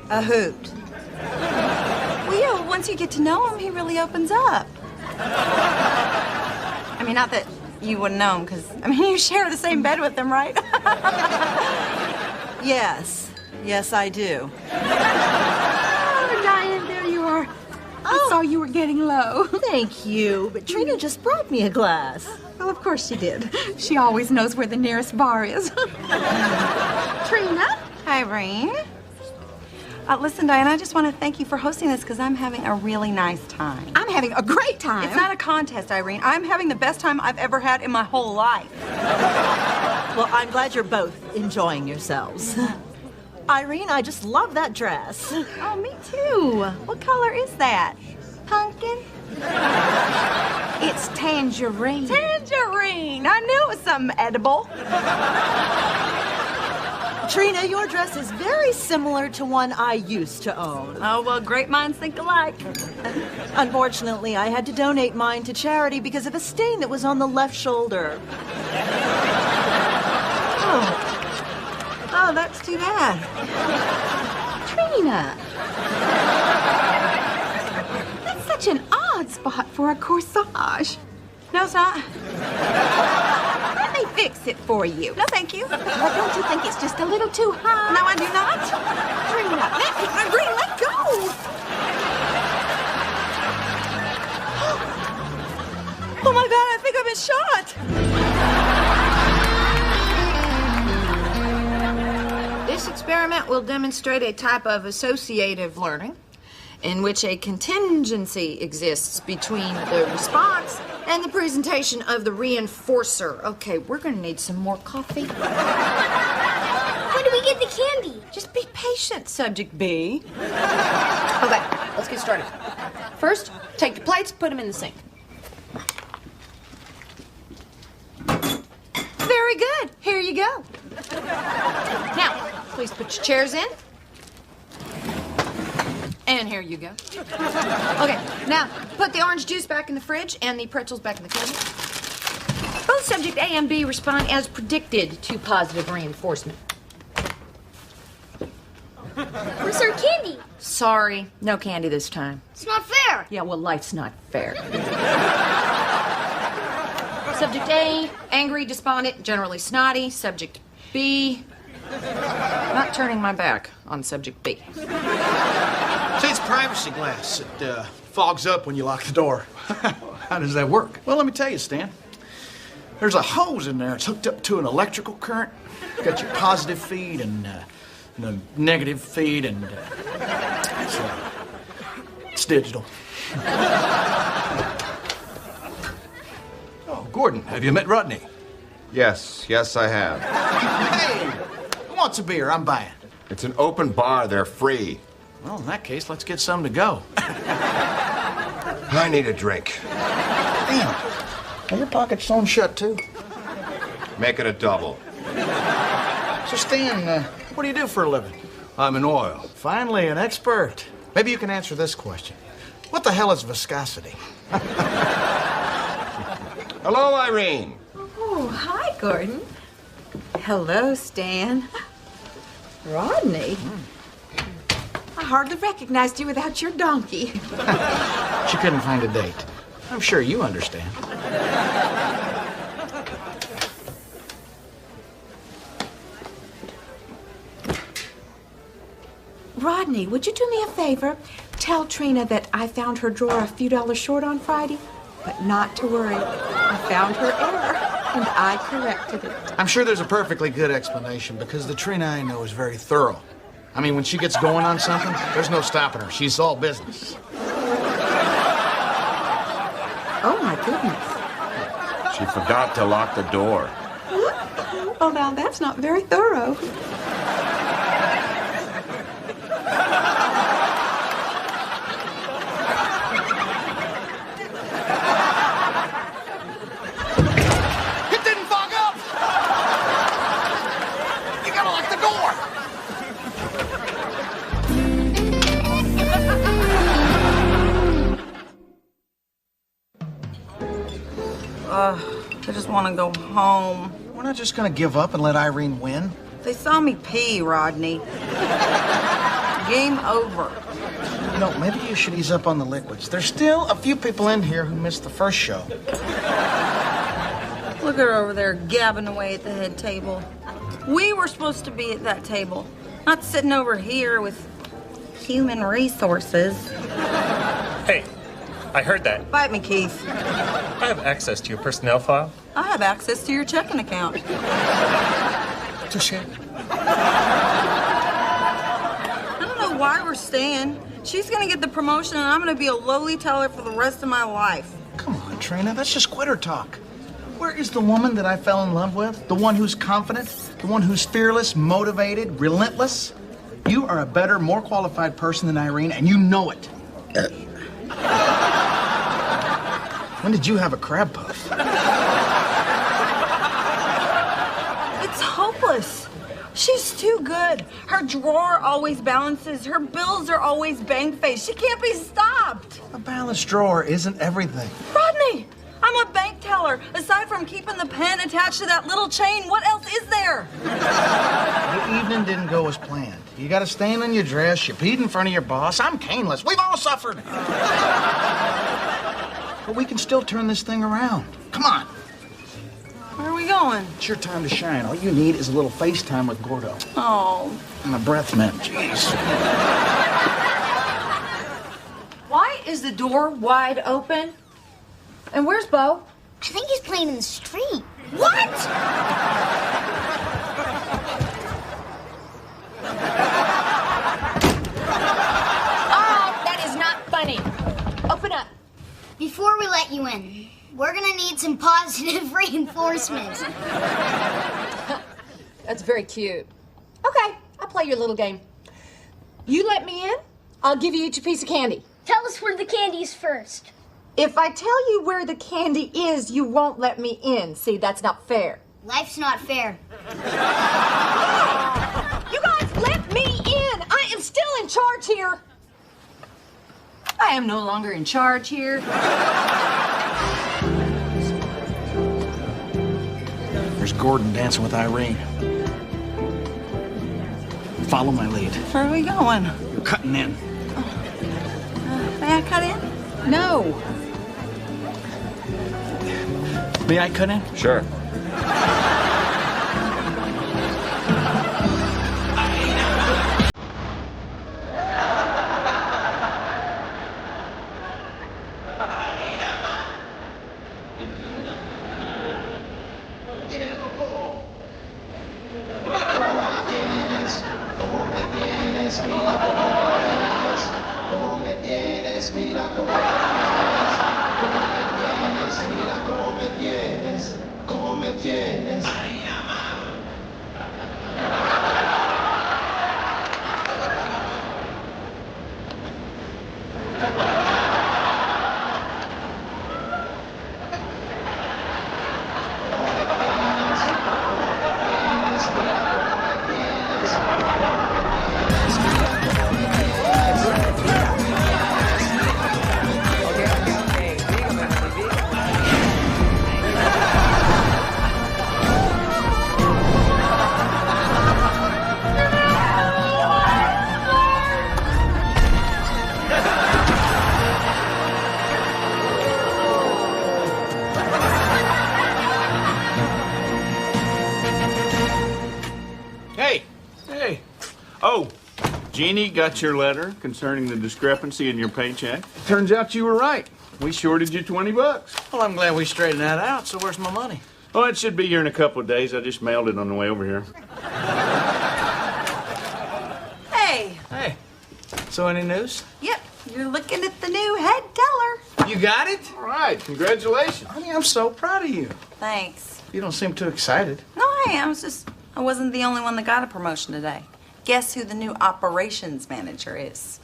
Speaker 14: a hoot.
Speaker 11: Well, yeah, once you get to know him, he really opens up. I mean, not that you wouldn't know him, because, I mean, you share the same bed with him, right?
Speaker 14: Yes. Yes, I do.
Speaker 15: Oh, Diane, there you are. I saw you were getting low.
Speaker 14: Thank you, but Trina just brought me a glass.
Speaker 15: Well, of course she did. She always knows where the nearest bar is. Trina?
Speaker 11: Irene? Listen, Diane, I just want to thank you for hosting this because I'm having a really nice time.
Speaker 15: I'm having a great time.
Speaker 11: It's not a contest, Irene. I'm having the best time I've ever had in my whole life.
Speaker 14: Well, I'm glad you're both enjoying yourselves. Irene, I just love that dress.
Speaker 11: Oh, me too. What color is that? Pumpkin?
Speaker 15: It's tangerine.
Speaker 11: Tangerine! I knew it was something edible.
Speaker 14: Trina, your dress is very similar to one I used to own.
Speaker 11: Oh, well, great minds think alike.
Speaker 14: Unfortunately, I had to donate mine to charity because of a stain that was on the left shoulder.
Speaker 11: Oh, that's too bad.
Speaker 15: Trina. That's such an odd spot for a corsage.
Speaker 11: No, it's not.
Speaker 15: Let me fix it for you.
Speaker 11: No, thank you.
Speaker 15: Well, don't you think it's just a little too high?
Speaker 11: No, I do not.
Speaker 15: Trina,
Speaker 11: Irene, let go. Oh, my God, I think I've been shot.
Speaker 5: This experiment will demonstrate a type of associative learning in which a contingency exists between the response and the presentation of the reinforcer. Okay, we're gonna need some more coffee.
Speaker 2: When do we get the candy?
Speaker 5: Just be patient, subject B. Okay, let's get started. First, take your plates, put them in the sink. Very good. Here you go. Now, please put your chairs in. And here you go. Okay, now put the orange juice back in the fridge and the pretzels back in the cabinet. Both subject A and B respond as predicted to positive reinforcement.
Speaker 2: Where's our candy?
Speaker 5: Sorry, no candy this time.
Speaker 2: It's not fair.
Speaker 5: Yeah, well, life's not fair. Subject A, angry, despondent, generally snotty. Subject B, not turning my back on subject B.
Speaker 1: See, it's privacy glass. It fogs up when you lock the door. How does that work? Well, let me tell you, Stan. There's a hose in there. It's hooked up to an electrical current. Got your positive feed and the negative feed, and it's digital.
Speaker 16: Oh, Gordon, have you met Rodney?
Speaker 13: Yes, I have.
Speaker 1: Hey, who wants a beer? I'm buying.
Speaker 13: It's an open bar. They're free.
Speaker 1: Well, in that case, let's get some to go.
Speaker 13: I need a drink.
Speaker 1: Damn. Are your pockets sewn shut, too?
Speaker 13: Make it a double.
Speaker 1: So, Stan, what do you do for a living?
Speaker 16: I'm in oil.
Speaker 1: Finally, an expert. Maybe you can answer this question. What the hell is viscosity?
Speaker 13: Hello, Irene.
Speaker 15: Oh, hi, Gordon. Hello, Stan. Rodney. I hardly recognized you without your donkey.
Speaker 1: She couldn't find a date. I'm sure you understand.
Speaker 15: Rodney, would you do me a favor? Tell Trina that I found her drawer a few dollars short on Friday, but not to worry. I found her error, and I corrected it.
Speaker 1: I'm sure there's a perfectly good explanation because the Trina I know is very thorough. I mean, when she gets going on something, there's no stopping her. She's all business.
Speaker 15: Oh, my goodness.
Speaker 13: She forgot to lock the door.
Speaker 15: Oh, now that's not very thorough.
Speaker 1: It didn't fog up! You gotta lock the door!
Speaker 11: I just want to go home.
Speaker 1: We're not just gonna give up and let Irene win.
Speaker 11: They saw me pee, Rodney. Game over.
Speaker 1: No, maybe you should ease up on the liquids. There's still a few people in here who missed the first show.
Speaker 11: Look at her over there gabbing away at the head table. We were supposed to be at that table, not sitting over here with human resources.
Speaker 17: Hey, I heard that.
Speaker 11: Bite me, Keith.
Speaker 17: I have access to your personnel file.
Speaker 11: I have access to your checking account.
Speaker 17: Touche.
Speaker 11: I don't know why we're staying. She's gonna get the promotion and I'm gonna be a lowly teller for the rest of my life.
Speaker 1: Come on, Trina, that's just quitter talk. Where is the woman that I fell in love with? The one who's confident? The one who's fearless, motivated, relentless? You are a better, more qualified person than Irene, and you know it. When did you have a crab puff?
Speaker 11: It's hopeless. She's too good. Her drawer always balances. Her bills are always bang-faced. She can't be stopped.
Speaker 1: A balanced drawer isn't everything.
Speaker 11: Rodney, I'm a bank teller. Aside from keeping the pen attached to that little chain, what else is there?
Speaker 1: The evening didn't go as planned. You got a stain on your dress, you peed in front of your boss. I'm caneless. We've all suffered. But we can still turn this thing around. Come on.
Speaker 11: Where are we going?
Speaker 1: It's your time to shine. All you need is a little FaceTime with Gordo.
Speaker 11: Oh.
Speaker 1: And a breath mint. Jeez.
Speaker 5: Why is the door wide open? And where's Bo?
Speaker 2: I think he's playing in the street.
Speaker 5: What? Oh, that is
Speaker 2: before we let you in, we're gonna need some positive reinforcement.
Speaker 5: That's very cute. Okay, I'll play your little game. You let me in, I'll give you each a piece of candy.
Speaker 2: Tell us where the candy is first.
Speaker 5: If I tell you where the candy is, you won't let me in. See, that's not fair.
Speaker 2: Life's not fair.
Speaker 5: You guys, let me in! I am still in charge here. I am no longer in charge here.
Speaker 10: There's Gordon dancing with Irene. Follow my lead.
Speaker 11: Where are we going?
Speaker 10: You're cutting in.
Speaker 11: May I cut in?
Speaker 5: No.
Speaker 10: May I cut in?
Speaker 13: Sure.
Speaker 6: Oh, Jeannie got your letter concerning the discrepancy in your paycheck.
Speaker 10: Turns out you were right.
Speaker 6: We shorted you $20.
Speaker 10: Well, I'm glad we straightened that out, so where's my money?
Speaker 6: Oh, it should be here in a couple of days. I just mailed it on the way over here.
Speaker 11: Hey.
Speaker 10: Hey. So any news?
Speaker 11: Yep. You're looking at the new head teller.
Speaker 10: You got it?
Speaker 6: All right. Congratulations.
Speaker 10: Honey, I'm so proud of you.
Speaker 11: Thanks.
Speaker 10: You don't seem too excited.
Speaker 11: No, I am. I wasn't the only one that got a promotion today. Guess who the new operations manager is?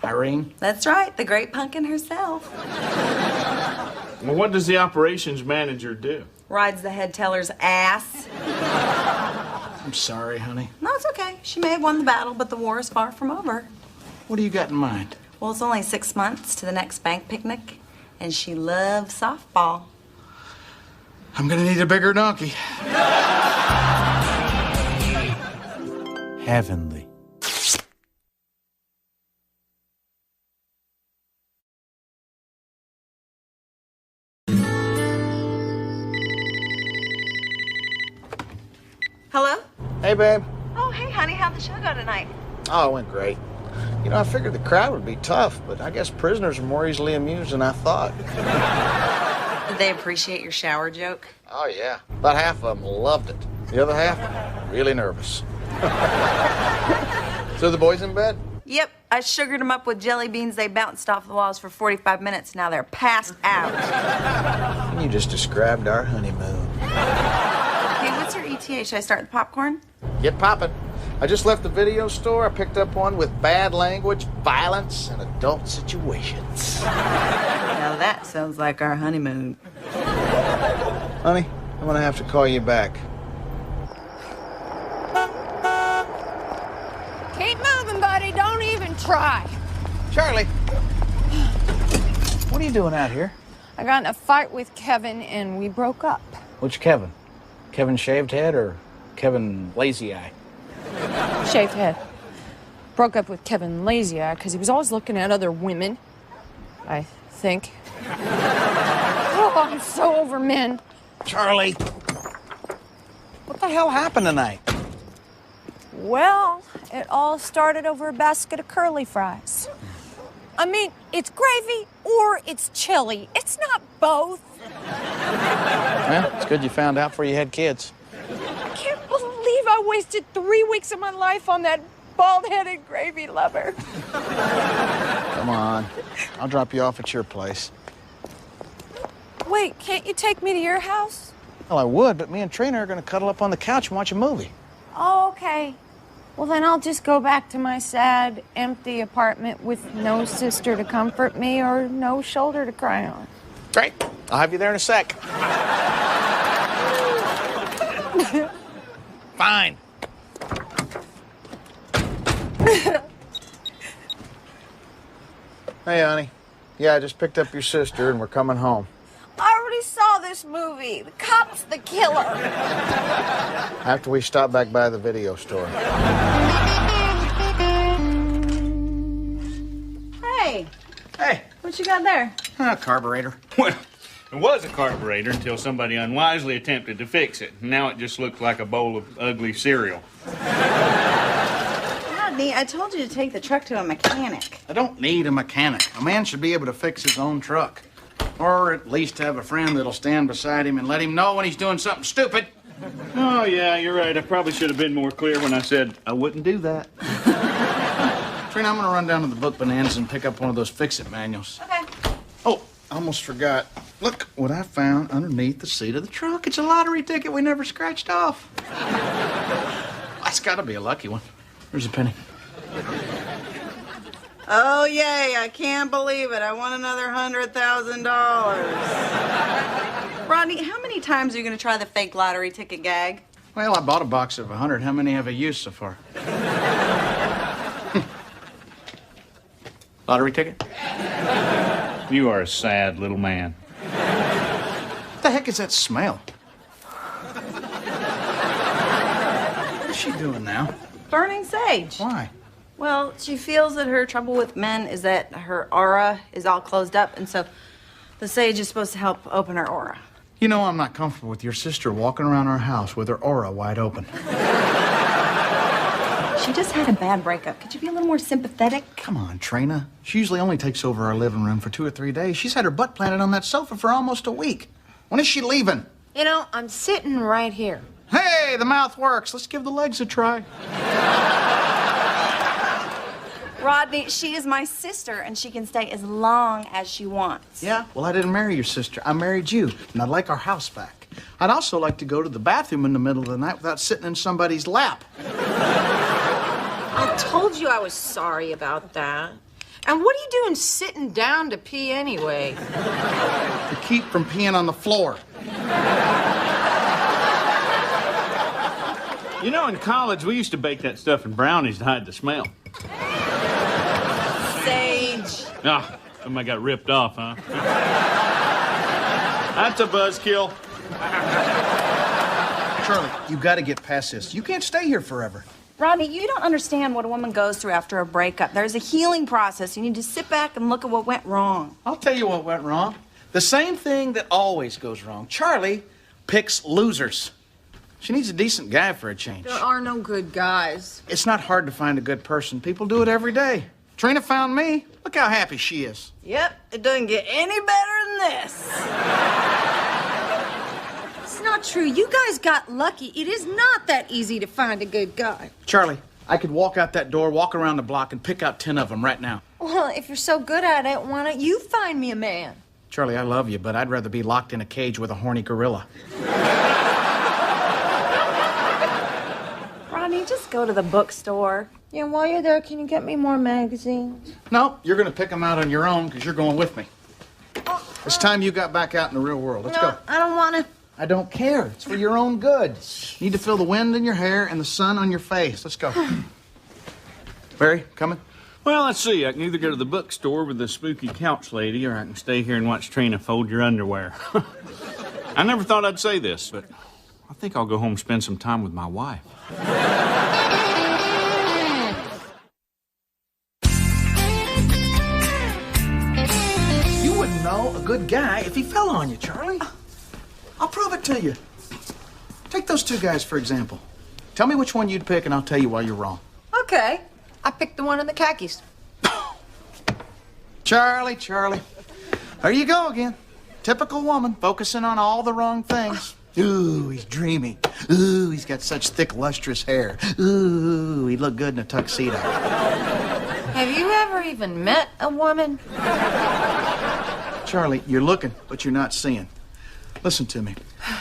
Speaker 10: Irene?
Speaker 11: That's right, the great pumpkin herself.
Speaker 6: Well, what does the operations manager do?
Speaker 11: Rides the head teller's ass.
Speaker 10: I'm sorry, honey.
Speaker 11: No, it's okay. She may have won the battle, but the war is far from over.
Speaker 10: What do you got in mind?
Speaker 11: Well, it's only 6 months to the next bank picnic, and she loves softball.
Speaker 10: I'm gonna need a bigger donkey.
Speaker 18: Heavenly.
Speaker 11: Hello?
Speaker 19: Hey, babe.
Speaker 11: Oh, hey, honey. How'd the show go tonight?
Speaker 19: Oh, it went great. You know, I figured the crowd would be tough, but I guess prisoners are more easily amused than I thought.
Speaker 11: Did they appreciate your shower joke?
Speaker 19: Oh, yeah. About half of them loved it. The other half, really nervous. So the boys in bed?
Speaker 11: Yep. I sugared them up with jelly beans. They bounced off the walls for 45 minutes. Now they're passed out.
Speaker 19: You just described our honeymoon.
Speaker 11: Hey, what's your ETA? Should I start the popcorn?
Speaker 19: Get poppin'. I just left the video store. I picked up one with bad language, violence, and adult situations.
Speaker 11: Now that sounds like our honeymoon.
Speaker 19: Honey, I'm gonna have to call you back.
Speaker 3: Keep moving, buddy. Don't even try.
Speaker 10: Charlie. What are you doing out here?
Speaker 3: I got in a fight with Kevin and we broke up.
Speaker 10: Which Kevin? Kevin Shaved Head or Kevin Lazy Eye?
Speaker 3: Shaved head. Broke up with Kevin Lazy Eye because he was always looking at other women, I think. Oh, I'm so over men.
Speaker 10: Charlie. What the hell happened tonight?
Speaker 3: Well, it all started over a basket of curly fries. I mean, it's gravy or it's chili. It's not both.
Speaker 10: Well, it's good you found out before you had kids.
Speaker 3: I can't believe I wasted 3 weeks of my life on that bald-headed gravy lover.
Speaker 19: Come on. I'll drop you off at your place.
Speaker 3: Wait, can't you take me to your house?
Speaker 10: Well, I would, but me and Trina are going to cuddle up on the couch and watch a movie.
Speaker 3: Oh, okay. Well, then I'll just go back to my sad, empty apartment with no sister to comfort me or no shoulder to cry on.
Speaker 10: Great. I'll have you there in a sec. Fine. Hey, honey. Yeah, I just picked up your sister and we're coming home.
Speaker 3: I already saw this movie. The cop's the killer.
Speaker 10: After we stop back by the video store.
Speaker 11: Hey.
Speaker 10: Hey.
Speaker 11: What you got there?
Speaker 10: Carburetor.
Speaker 6: Well, it was a carburetor until somebody unwisely attempted to fix it. Now it just looks like a bowl of ugly cereal.
Speaker 11: Rodney, I told you to take the truck to a mechanic.
Speaker 10: I don't need a mechanic. A man should be able to fix his own truck. Or at least have a friend that'll stand beside him and let him know when he's doing something stupid.
Speaker 6: Oh, yeah, you're right. I probably should have been more clear when I said I wouldn't do that.
Speaker 10: Trina, I'm going to run down to the book bonanza and pick up one of those fix-it manuals.
Speaker 11: Okay.
Speaker 10: Oh, I almost forgot. Look what I found underneath the seat of the truck. It's a lottery ticket we never scratched off. That's got to be a lucky one. Here's a penny.
Speaker 11: Oh, yay. I can't believe it. I won another $100,000. Rodney, how many times are you going to try the fake lottery ticket gag?
Speaker 10: Well, I bought a box of 100. How many have I used so far? Lottery ticket?
Speaker 6: You are a sad little man.
Speaker 10: What the heck is that smell? What's she doing now?
Speaker 11: Burning sage.
Speaker 10: Why?
Speaker 11: Well, she feels that her trouble with men is that her aura is all closed up, and so the sage is supposed to help open her aura.
Speaker 10: You know, I'm not comfortable with your sister walking around our house with her aura wide open.
Speaker 11: She just had a bad breakup. Could you be a little more sympathetic?
Speaker 10: Come on, Trina. She usually only takes over our living room for 2 or 3 days. She's had her butt planted on that sofa for almost a week. When is she leaving?
Speaker 3: You know, I'm sitting right here.
Speaker 10: Hey, the mouth works. Let's give the legs a try.
Speaker 11: Rodney, she is my sister, and she can stay as long as she wants.
Speaker 10: Yeah? Well, I didn't marry your sister. I married you, and I'd like our house back. I'd also like to go to the bathroom in the middle of the night without sitting in somebody's lap.
Speaker 3: I told you I was sorry about that. And what are you doing sitting down to pee anyway?
Speaker 10: To keep from peeing on the floor.
Speaker 6: You know, in college, we used to bake that stuff in brownies to hide the smell.
Speaker 11: Sage.
Speaker 6: Ah, somebody got ripped off, huh? That's a buzzkill.
Speaker 10: Charlie, you got to get past this. You can't stay here forever.
Speaker 11: Rodney, you don't understand what a woman goes through after a breakup. There's a healing process. You need to sit back and look at what went wrong.
Speaker 10: I'll tell you what went wrong. The same thing that always goes wrong. Charlie picks losers. She needs a decent guy for a change.
Speaker 3: There are no good guys.
Speaker 10: It's not hard to find a good person. People do it every day. Trina found me. Look how happy she is.
Speaker 11: Yep, it doesn't get any better than this.
Speaker 3: It's not true. You guys got lucky. It is not that easy to find a good guy.
Speaker 10: Charlie, I could walk out that door, walk around the block, and pick out 10 of them right now.
Speaker 3: Well, if you're so good at it, why don't you find me a man?
Speaker 10: Charlie, I love you, but I'd rather be locked in a cage with a horny gorilla.
Speaker 11: Rodney, just go to the bookstore.
Speaker 3: Yeah, while you're there, can you get me more magazines?
Speaker 10: No, you're going to pick them out on your own because you're going with me. It's time you got back out in the real world. Let's go.
Speaker 3: I don't want to.
Speaker 10: I don't care. It's for your own good. You need to feel the wind in your hair and the sun on your face. Let's go. Barry, coming?
Speaker 6: Well, let's see. I can either go to the bookstore with the spooky couch lady, or I can stay here and watch Trina fold your underwear. I never thought I'd say this, but I think I'll go home and spend some time with my wife.
Speaker 10: You wouldn't know a good guy if he fell on you, Charlie. I'll prove it to you. Take those 2 guys, for example. Tell me which one you'd pick, and I'll tell you why you're wrong.
Speaker 3: Okay. I picked the one in the khakis.
Speaker 10: Charlie. There you go again. Typical woman, focusing on all the wrong things. Ooh, he's dreamy. Ooh, he's got such thick, lustrous hair. Ooh, he'd look good in a tuxedo.
Speaker 3: Have you ever even met a woman?
Speaker 10: Charlie, you're looking, but you're not seeing. Listen to me.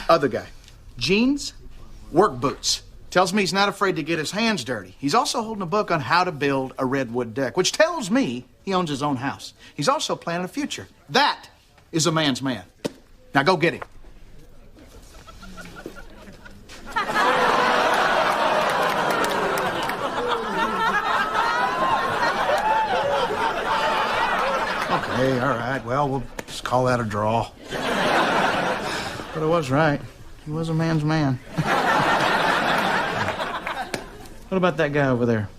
Speaker 10: Other guy. Jeans, work boots. Tells me he's not afraid to get his hands dirty. He's also holding a book on how to build a redwood deck, which tells me he owns his own house. He's also planning a future. That is a man's man. Now go get him. Okay, all right. Well, we'll just call that a draw. But I was right. He was a man's man. What about that guy over there?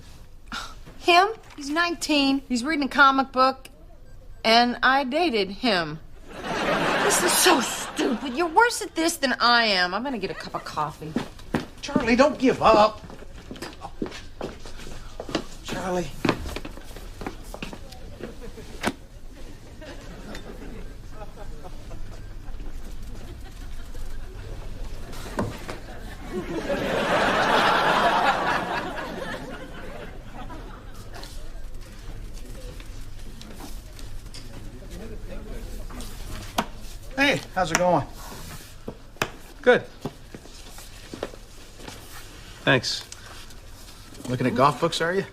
Speaker 5: Him? He's 19. He's reading a comic book, and I dated him. This is so stupid. You're worse at this than I am. I'm gonna get a cup of coffee.
Speaker 10: Charlie, don't give up. Charlie. Hey, how's it going?
Speaker 12: Good. Thanks.
Speaker 10: Looking at golf books, are you?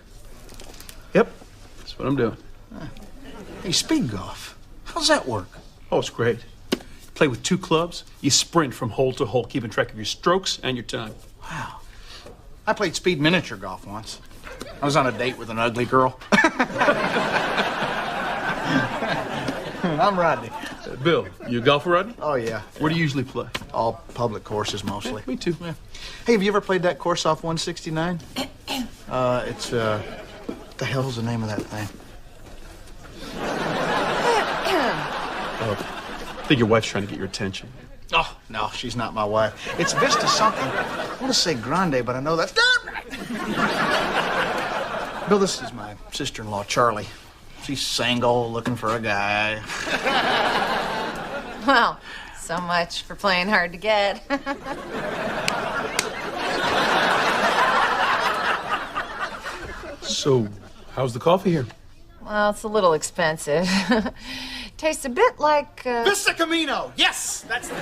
Speaker 12: Yep, that's what I'm doing.
Speaker 10: Hey, speed golf. How's that work?
Speaker 12: Oh, it's great. You play with 2 clubs, you sprint from hole to hole, keeping track of your strokes and your time.
Speaker 10: Wow. I played speed miniature golf once. I was on a date with an ugly girl. I'm Rodney.
Speaker 12: Bill, you a golfer, Rodney?
Speaker 10: Oh, yeah.
Speaker 12: Where do you usually play?
Speaker 10: All public courses, mostly.
Speaker 12: Yeah, me too.
Speaker 10: Yeah. Hey, have you ever played that course off 169? What the hell's the name of that thing?
Speaker 12: I think your wife's trying to get your attention.
Speaker 10: Oh, no, she's not my wife. It's Vista something. I want to say Grande, but I know that's not right. Bill, this is my sister-in-law, Charlie. She's single, looking for a guy.
Speaker 5: Well, so much for playing hard to get.
Speaker 12: So, how's the coffee here?
Speaker 5: Well, it's a little expensive. Tastes a bit like,
Speaker 1: Vista Camino! Yes! That's the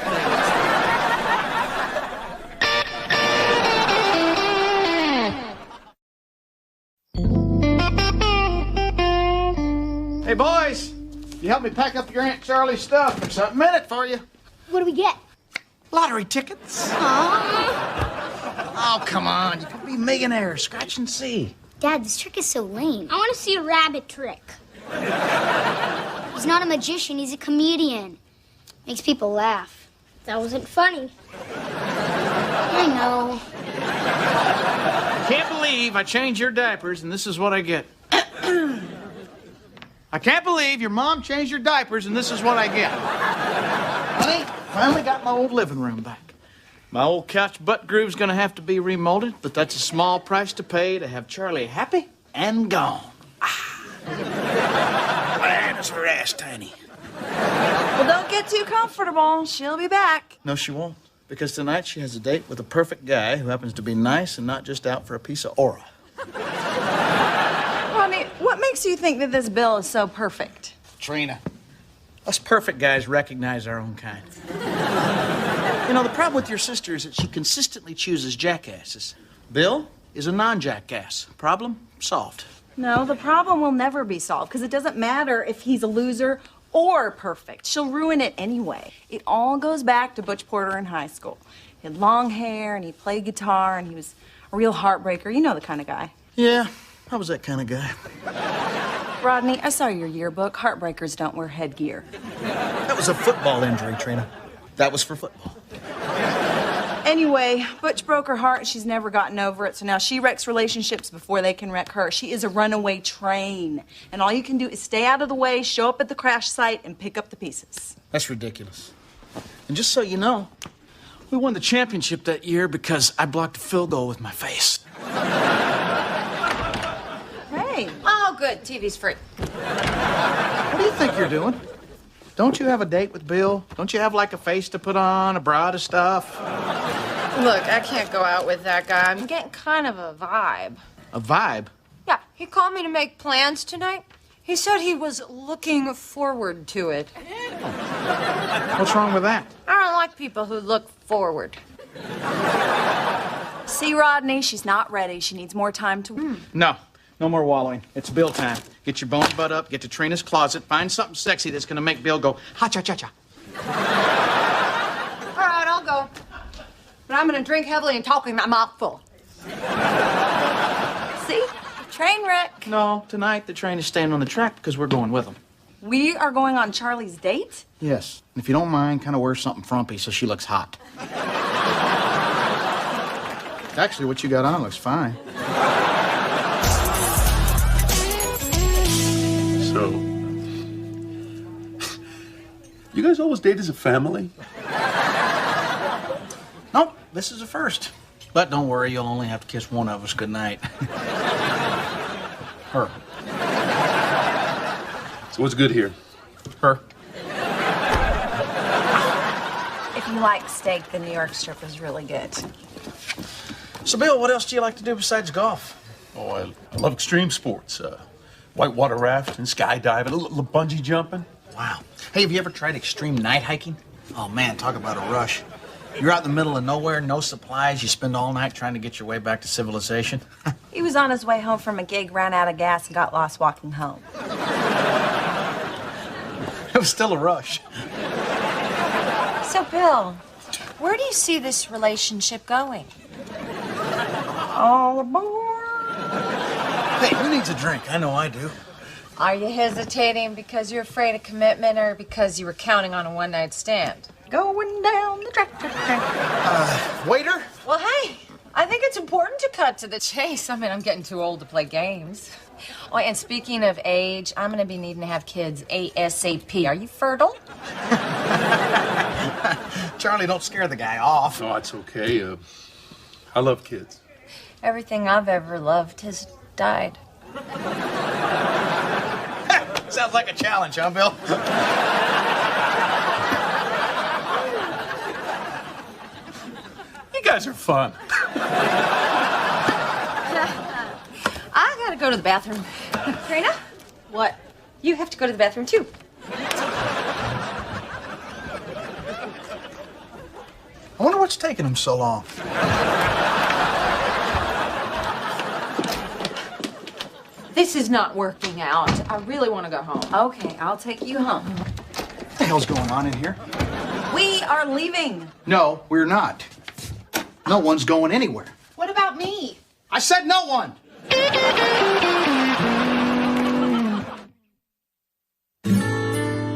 Speaker 1: Hey, boys! You help me pack up your Aunt Charlie's stuff. There's something in it for you.
Speaker 2: What do we get?
Speaker 10: Lottery tickets. Oh, come on. You could be millionaires. Scratch and see.
Speaker 2: Dad, this trick is so lame. I want to see a rabbit trick. He's not a magician, he's a comedian. Makes people laugh. That wasn't funny. I know.
Speaker 10: Can't believe I changed your diapers and this is what I get. I can't believe your mom changed your diapers and this is what I get. Honey, finally got my old living room back. My old couch butt groove's gonna have to be remolded, but that's a small price to pay to have Charlie happy and gone. Man, is her ass tiny.
Speaker 11: Well, don't get too comfortable. She'll be back.
Speaker 10: No, she won't. Because tonight she has a date with a perfect guy who happens to be nice and not just out for a piece of aura.
Speaker 11: Rodney, what makes you think that this bill is so perfect?
Speaker 10: Trina, us perfect guys recognize our own kind. You know, the problem with your sister is that she consistently chooses jackasses. Bill is a non-jackass. Problem solved.
Speaker 11: No, the problem will never be solved because it doesn't matter if he's a loser or perfect. She'll ruin it anyway. It all goes back to Butch Porter in high school. He had long hair and he played guitar and he was a real heartbreaker. You know the kind of guy.
Speaker 10: Yeah, I was that kind of guy.
Speaker 11: Rodney, I saw your yearbook. Heartbreakers don't wear headgear.
Speaker 10: That was a football injury, Trina. That was for football.
Speaker 11: Anyway, Butch broke her heart. She's never gotten over it, so now she wrecks relationships before they can wreck her. She is a runaway train, and all you can do is stay out of the way, show up at the crash site, and pick up the pieces.
Speaker 10: That's ridiculous. And just so you know, we won the championship that year because I blocked a field goal with my face.
Speaker 11: Hey.
Speaker 5: Oh, good. TV's free.
Speaker 10: What do you think you're doing? Don't you have a date with Bill? Don't you have, like, a face to put on, a bra to stuff?
Speaker 5: Look, I can't go out with that guy. I'm getting kind of a vibe.
Speaker 10: A vibe?
Speaker 5: Yeah, he called me to make plans tonight. He said he was looking forward to it.
Speaker 10: What's wrong with that?
Speaker 5: I don't like people who look forward.
Speaker 11: See, Rodney, she's not ready. She needs more time to...
Speaker 10: No more wallowing. It's Bill time. Get your bone butt up, get to Trina's closet, find something sexy that's gonna make Bill go ha-cha-cha-cha.
Speaker 5: All right, I'll go. But I'm gonna drink heavily and talk in my mouth full.
Speaker 11: See? Train wreck.
Speaker 10: No, tonight the train is staying on the track because we're going with them.
Speaker 11: We are going on Charlie's date?
Speaker 10: Yes. And if you don't mind, kind of wear something frumpy so she looks hot. Actually, what you got on looks fine.
Speaker 12: So, you guys always date as a family?
Speaker 10: Nope, this is a first. But don't worry, you'll only have to kiss one of us goodnight. Her.
Speaker 12: So what's good here?
Speaker 10: Her.
Speaker 11: If you like steak, the New York strip is really good.
Speaker 10: So, Bill, what else do you like to do besides golf?
Speaker 12: Oh, I love extreme sports. Whitewater rafting, skydiving, a little bungee jumping.
Speaker 10: Wow. Hey, have you ever tried extreme night hiking? Oh, man, talk about a rush. You're out in the middle of nowhere, no supplies. You spend all night trying to get your way back to civilization.
Speaker 11: He was on his way home from a gig, ran out of gas, and got lost walking home.
Speaker 10: It was still a rush.
Speaker 5: So, Bill, where do you see this relationship going?
Speaker 11: All aboard.
Speaker 10: Hey, who needs a drink? I know I do.
Speaker 5: Are you hesitating because you're afraid of commitment or because you were counting on a one-night stand?
Speaker 11: Going down the track.
Speaker 10: Waiter?
Speaker 5: Well, hey, I think it's important to cut to the chase. I mean, I'm getting too old to play games. Oh, and speaking of age, I'm going to be needing to have kids ASAP. Are you fertile?
Speaker 10: Charlie, don't scare the guy off.
Speaker 12: Oh, it's okay. I love kids.
Speaker 5: Everything I've ever loved has died.
Speaker 10: Sounds like a challenge, huh, Bill?
Speaker 12: You guys are fun.
Speaker 5: I gotta go to the bathroom. Trina? What? You have to go to the bathroom, too.
Speaker 10: I wonder what's taking him so long.
Speaker 5: This is not working out. I really want to go home.
Speaker 11: Okay, I'll take you home.
Speaker 10: What the hell's going on in here?
Speaker 11: We are leaving.
Speaker 10: No, we're not. No one's going anywhere.
Speaker 5: What about me?
Speaker 10: I said no one!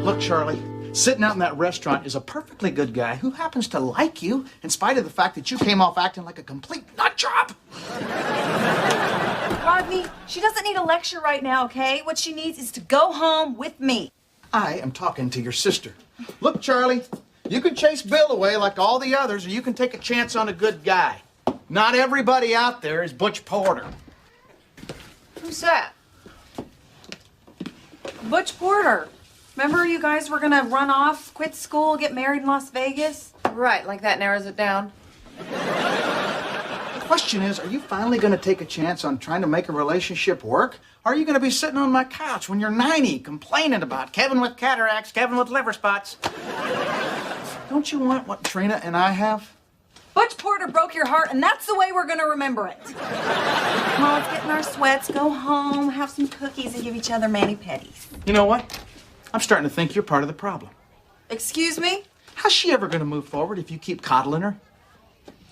Speaker 10: Look, Charlie, sitting out in that restaurant is a perfectly good guy who happens to like you in spite of the fact that you came off acting like a complete nut job.
Speaker 11: Rodney, she doesn't need a lecture right now, okay? What she needs is to go home with me.
Speaker 10: I am talking to your sister. Look, Charlie, you can chase Bill away like all the others, or you can take a chance on a good guy. Not everybody out there is Butch Porter.
Speaker 5: Who's that?
Speaker 11: Butch Porter. Remember you guys were gonna run off, quit school, get married in Las Vegas?
Speaker 5: Right, like that narrows it down.
Speaker 10: The question is, are you finally going to take a chance on trying to make a relationship work? Or are you going to be sitting on my couch when you're 90 complaining about Kevin with cataracts, Kevin with liver spots? Don't you want what Trina and I have?
Speaker 11: Butch Porter broke your heart, and that's the way we're gonna remember it. Come on, let's get in our sweats, go home, have some cookies, and give each other mani-pedis.
Speaker 10: You know what? I'm starting to think you're part of the problem.
Speaker 11: Excuse me?
Speaker 10: How's she ever going to move forward if you keep coddling her?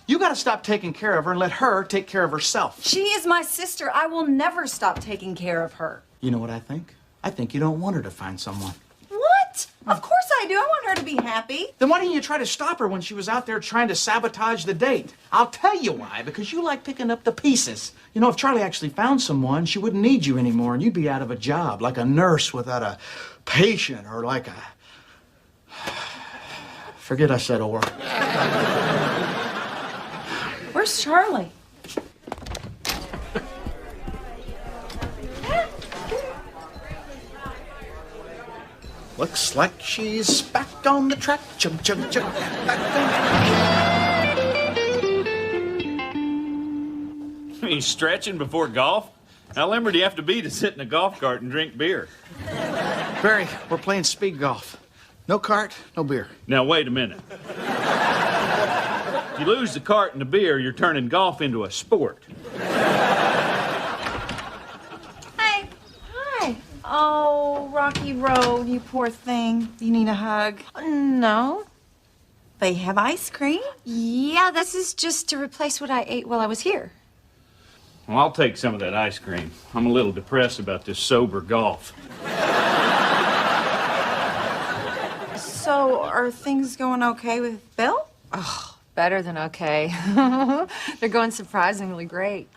Speaker 10: You got to stop taking care of her and let her take care of herself.
Speaker 11: She is my sister. I will never stop taking care of her.
Speaker 10: You know what I think? I think you don't want her to find someone.
Speaker 11: What? Of course I do. I want her to be happy.
Speaker 10: Then why didn't you try to stop her when she was out there trying to sabotage the date? I'll tell you why. Because you like picking up the pieces. You know, if Charlie actually found someone, she wouldn't need you anymore and you'd be out of a job, like a nurse without a patient, or like a... Forget I said or.
Speaker 11: Where's Charlie?
Speaker 10: Looks like she's back on the track. Chug, chug, chug.
Speaker 6: You stretching before golf? How limber do you have to be to sit in a golf cart and drink beer?
Speaker 10: Barry, we're playing speed golf. No cart, no beer.
Speaker 6: Now, wait a minute. If you lose the carton of beer, you're turning golf into a sport.
Speaker 11: Hi. Hi. Oh, Rocky Road, you poor thing. You need a hug?
Speaker 5: No.
Speaker 11: They have ice cream?
Speaker 3: Yeah, this is just to replace what I ate while I was here.
Speaker 6: Well, I'll take some of that ice cream. I'm a little depressed about this sober golf.
Speaker 11: So, are things going okay with Bill?
Speaker 5: Oh, better than okay. They're going surprisingly great.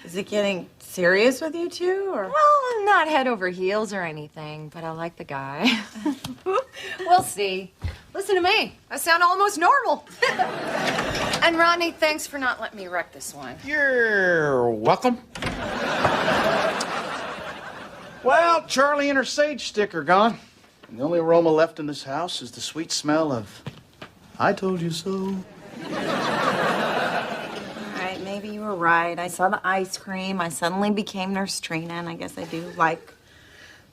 Speaker 11: Is it getting serious with you two, or?
Speaker 5: Well, not head over heels or anything, but I like the guy. We'll see. Listen to me. I sound almost normal. And Rodney, thanks for not letting me wreck this one.
Speaker 10: You're welcome. Well, Charlie and her sage stick are gone. And the only aroma left in this house is the sweet smell of I told you so.
Speaker 11: All right, maybe you were right. I saw the ice cream. I suddenly became Nurse Trina, and I guess I do like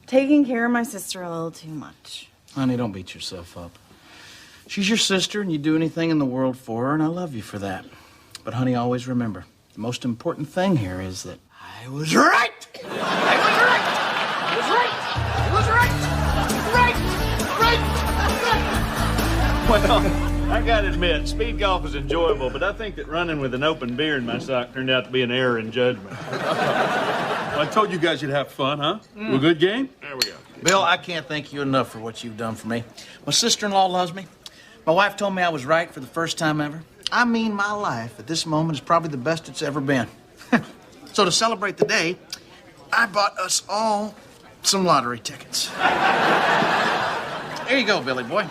Speaker 11: taking care of my sister a little too much.
Speaker 10: Honey, don't beat yourself up. She's your sister, and you'd do anything in the world for her, and I love you for that. But, honey, always remember, the most important thing here is that I was right! I was right! I was right! I was right!
Speaker 6: Well, I gotta admit, speed golf is enjoyable, but I think that running with an open beer in my sock turned out to be an error in judgment.
Speaker 12: Well, I told you guys you'd have fun, huh? A good game?
Speaker 6: There we go.
Speaker 10: Bill, I can't thank you enough for what you've done for me. My sister-in-law loves me. My wife told me I was right for the first time ever. I mean, my life at this moment is probably the best it's ever been. So to celebrate the day, I bought us all some lottery tickets. There you go, Billy boy.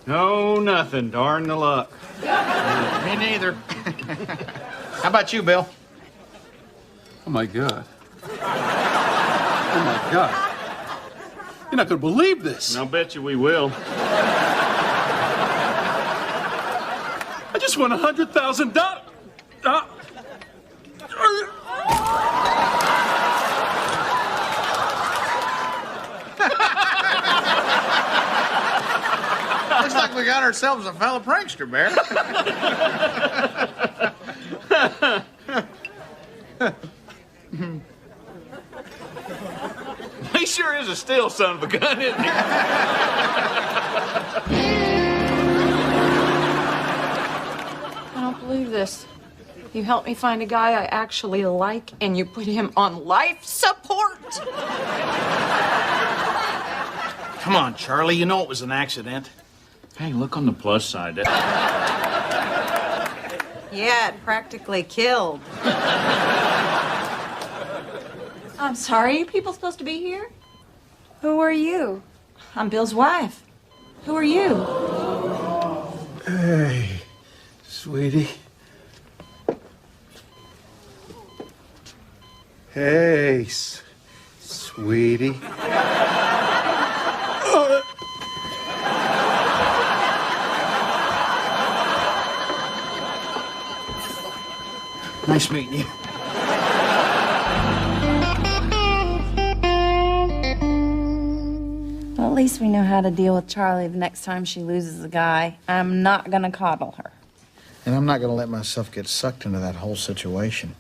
Speaker 6: No, nothing. Darn the luck.
Speaker 10: Me neither. How about you, Bill?
Speaker 12: Oh, my God. Oh, my God. You're not going to believe this.
Speaker 6: I'll bet you we will.
Speaker 12: I just won $100,000.
Speaker 10: Looks like we got ourselves a fellow prankster, Bear.
Speaker 6: He sure is a still son of a gun, isn't he?
Speaker 5: I don't believe this. You helped me find a guy I actually like, and you put him on life support.
Speaker 10: Come on, Charlie. You know it was an accident.
Speaker 6: Hey, look on the plus side.
Speaker 11: Yeah, it practically killed.
Speaker 3: I'm sorry, you people supposed to be here? Who are you?
Speaker 11: I'm Bill's wife. Who are you?
Speaker 16: Hey, sweetie. Hey, sweetie.
Speaker 10: Nice meeting you.
Speaker 11: Well, at least we know how to deal with Charlie the next time she loses a guy. I'm not gonna coddle her.
Speaker 10: And I'm not going to let myself get sucked into that whole situation.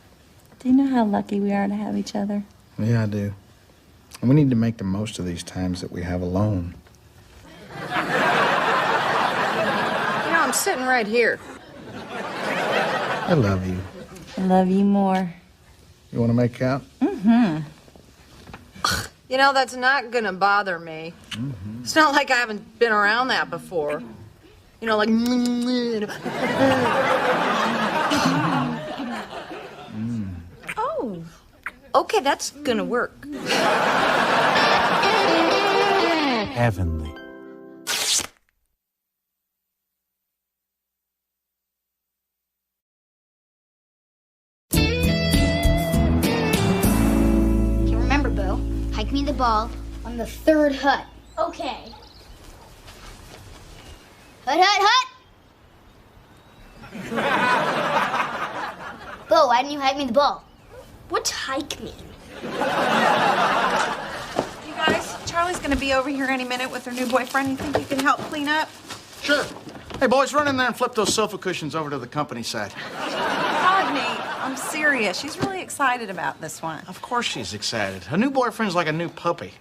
Speaker 11: Do you know how lucky we are to have each other?
Speaker 10: Yeah, I do. And we need to make the most of these times that we have alone.
Speaker 5: You know, I'm sitting right here.
Speaker 10: I love you.
Speaker 11: I love you more.
Speaker 10: You want to make out?
Speaker 11: Mm-hmm.
Speaker 5: You know, that's not gonna bother me. It's not like I haven't been around that before. You know, like... Oh, okay, that's gonna work.
Speaker 16: Heavenly.
Speaker 2: Okay, remember, Bo, hike me the ball on the third hut. Okay. Hut, hut, hut! Bo, why didn't you hike me the ball? What's hike mean?
Speaker 11: You guys, Charlie's gonna be over here any minute with her new boyfriend. You think you can help clean up?
Speaker 10: Sure. Hey, boys, run in there and flip those sofa cushions over to the company side.
Speaker 11: Rodney, I'm serious. She's really excited about this one.
Speaker 10: Of course she's excited. A new boyfriend's like a new puppy.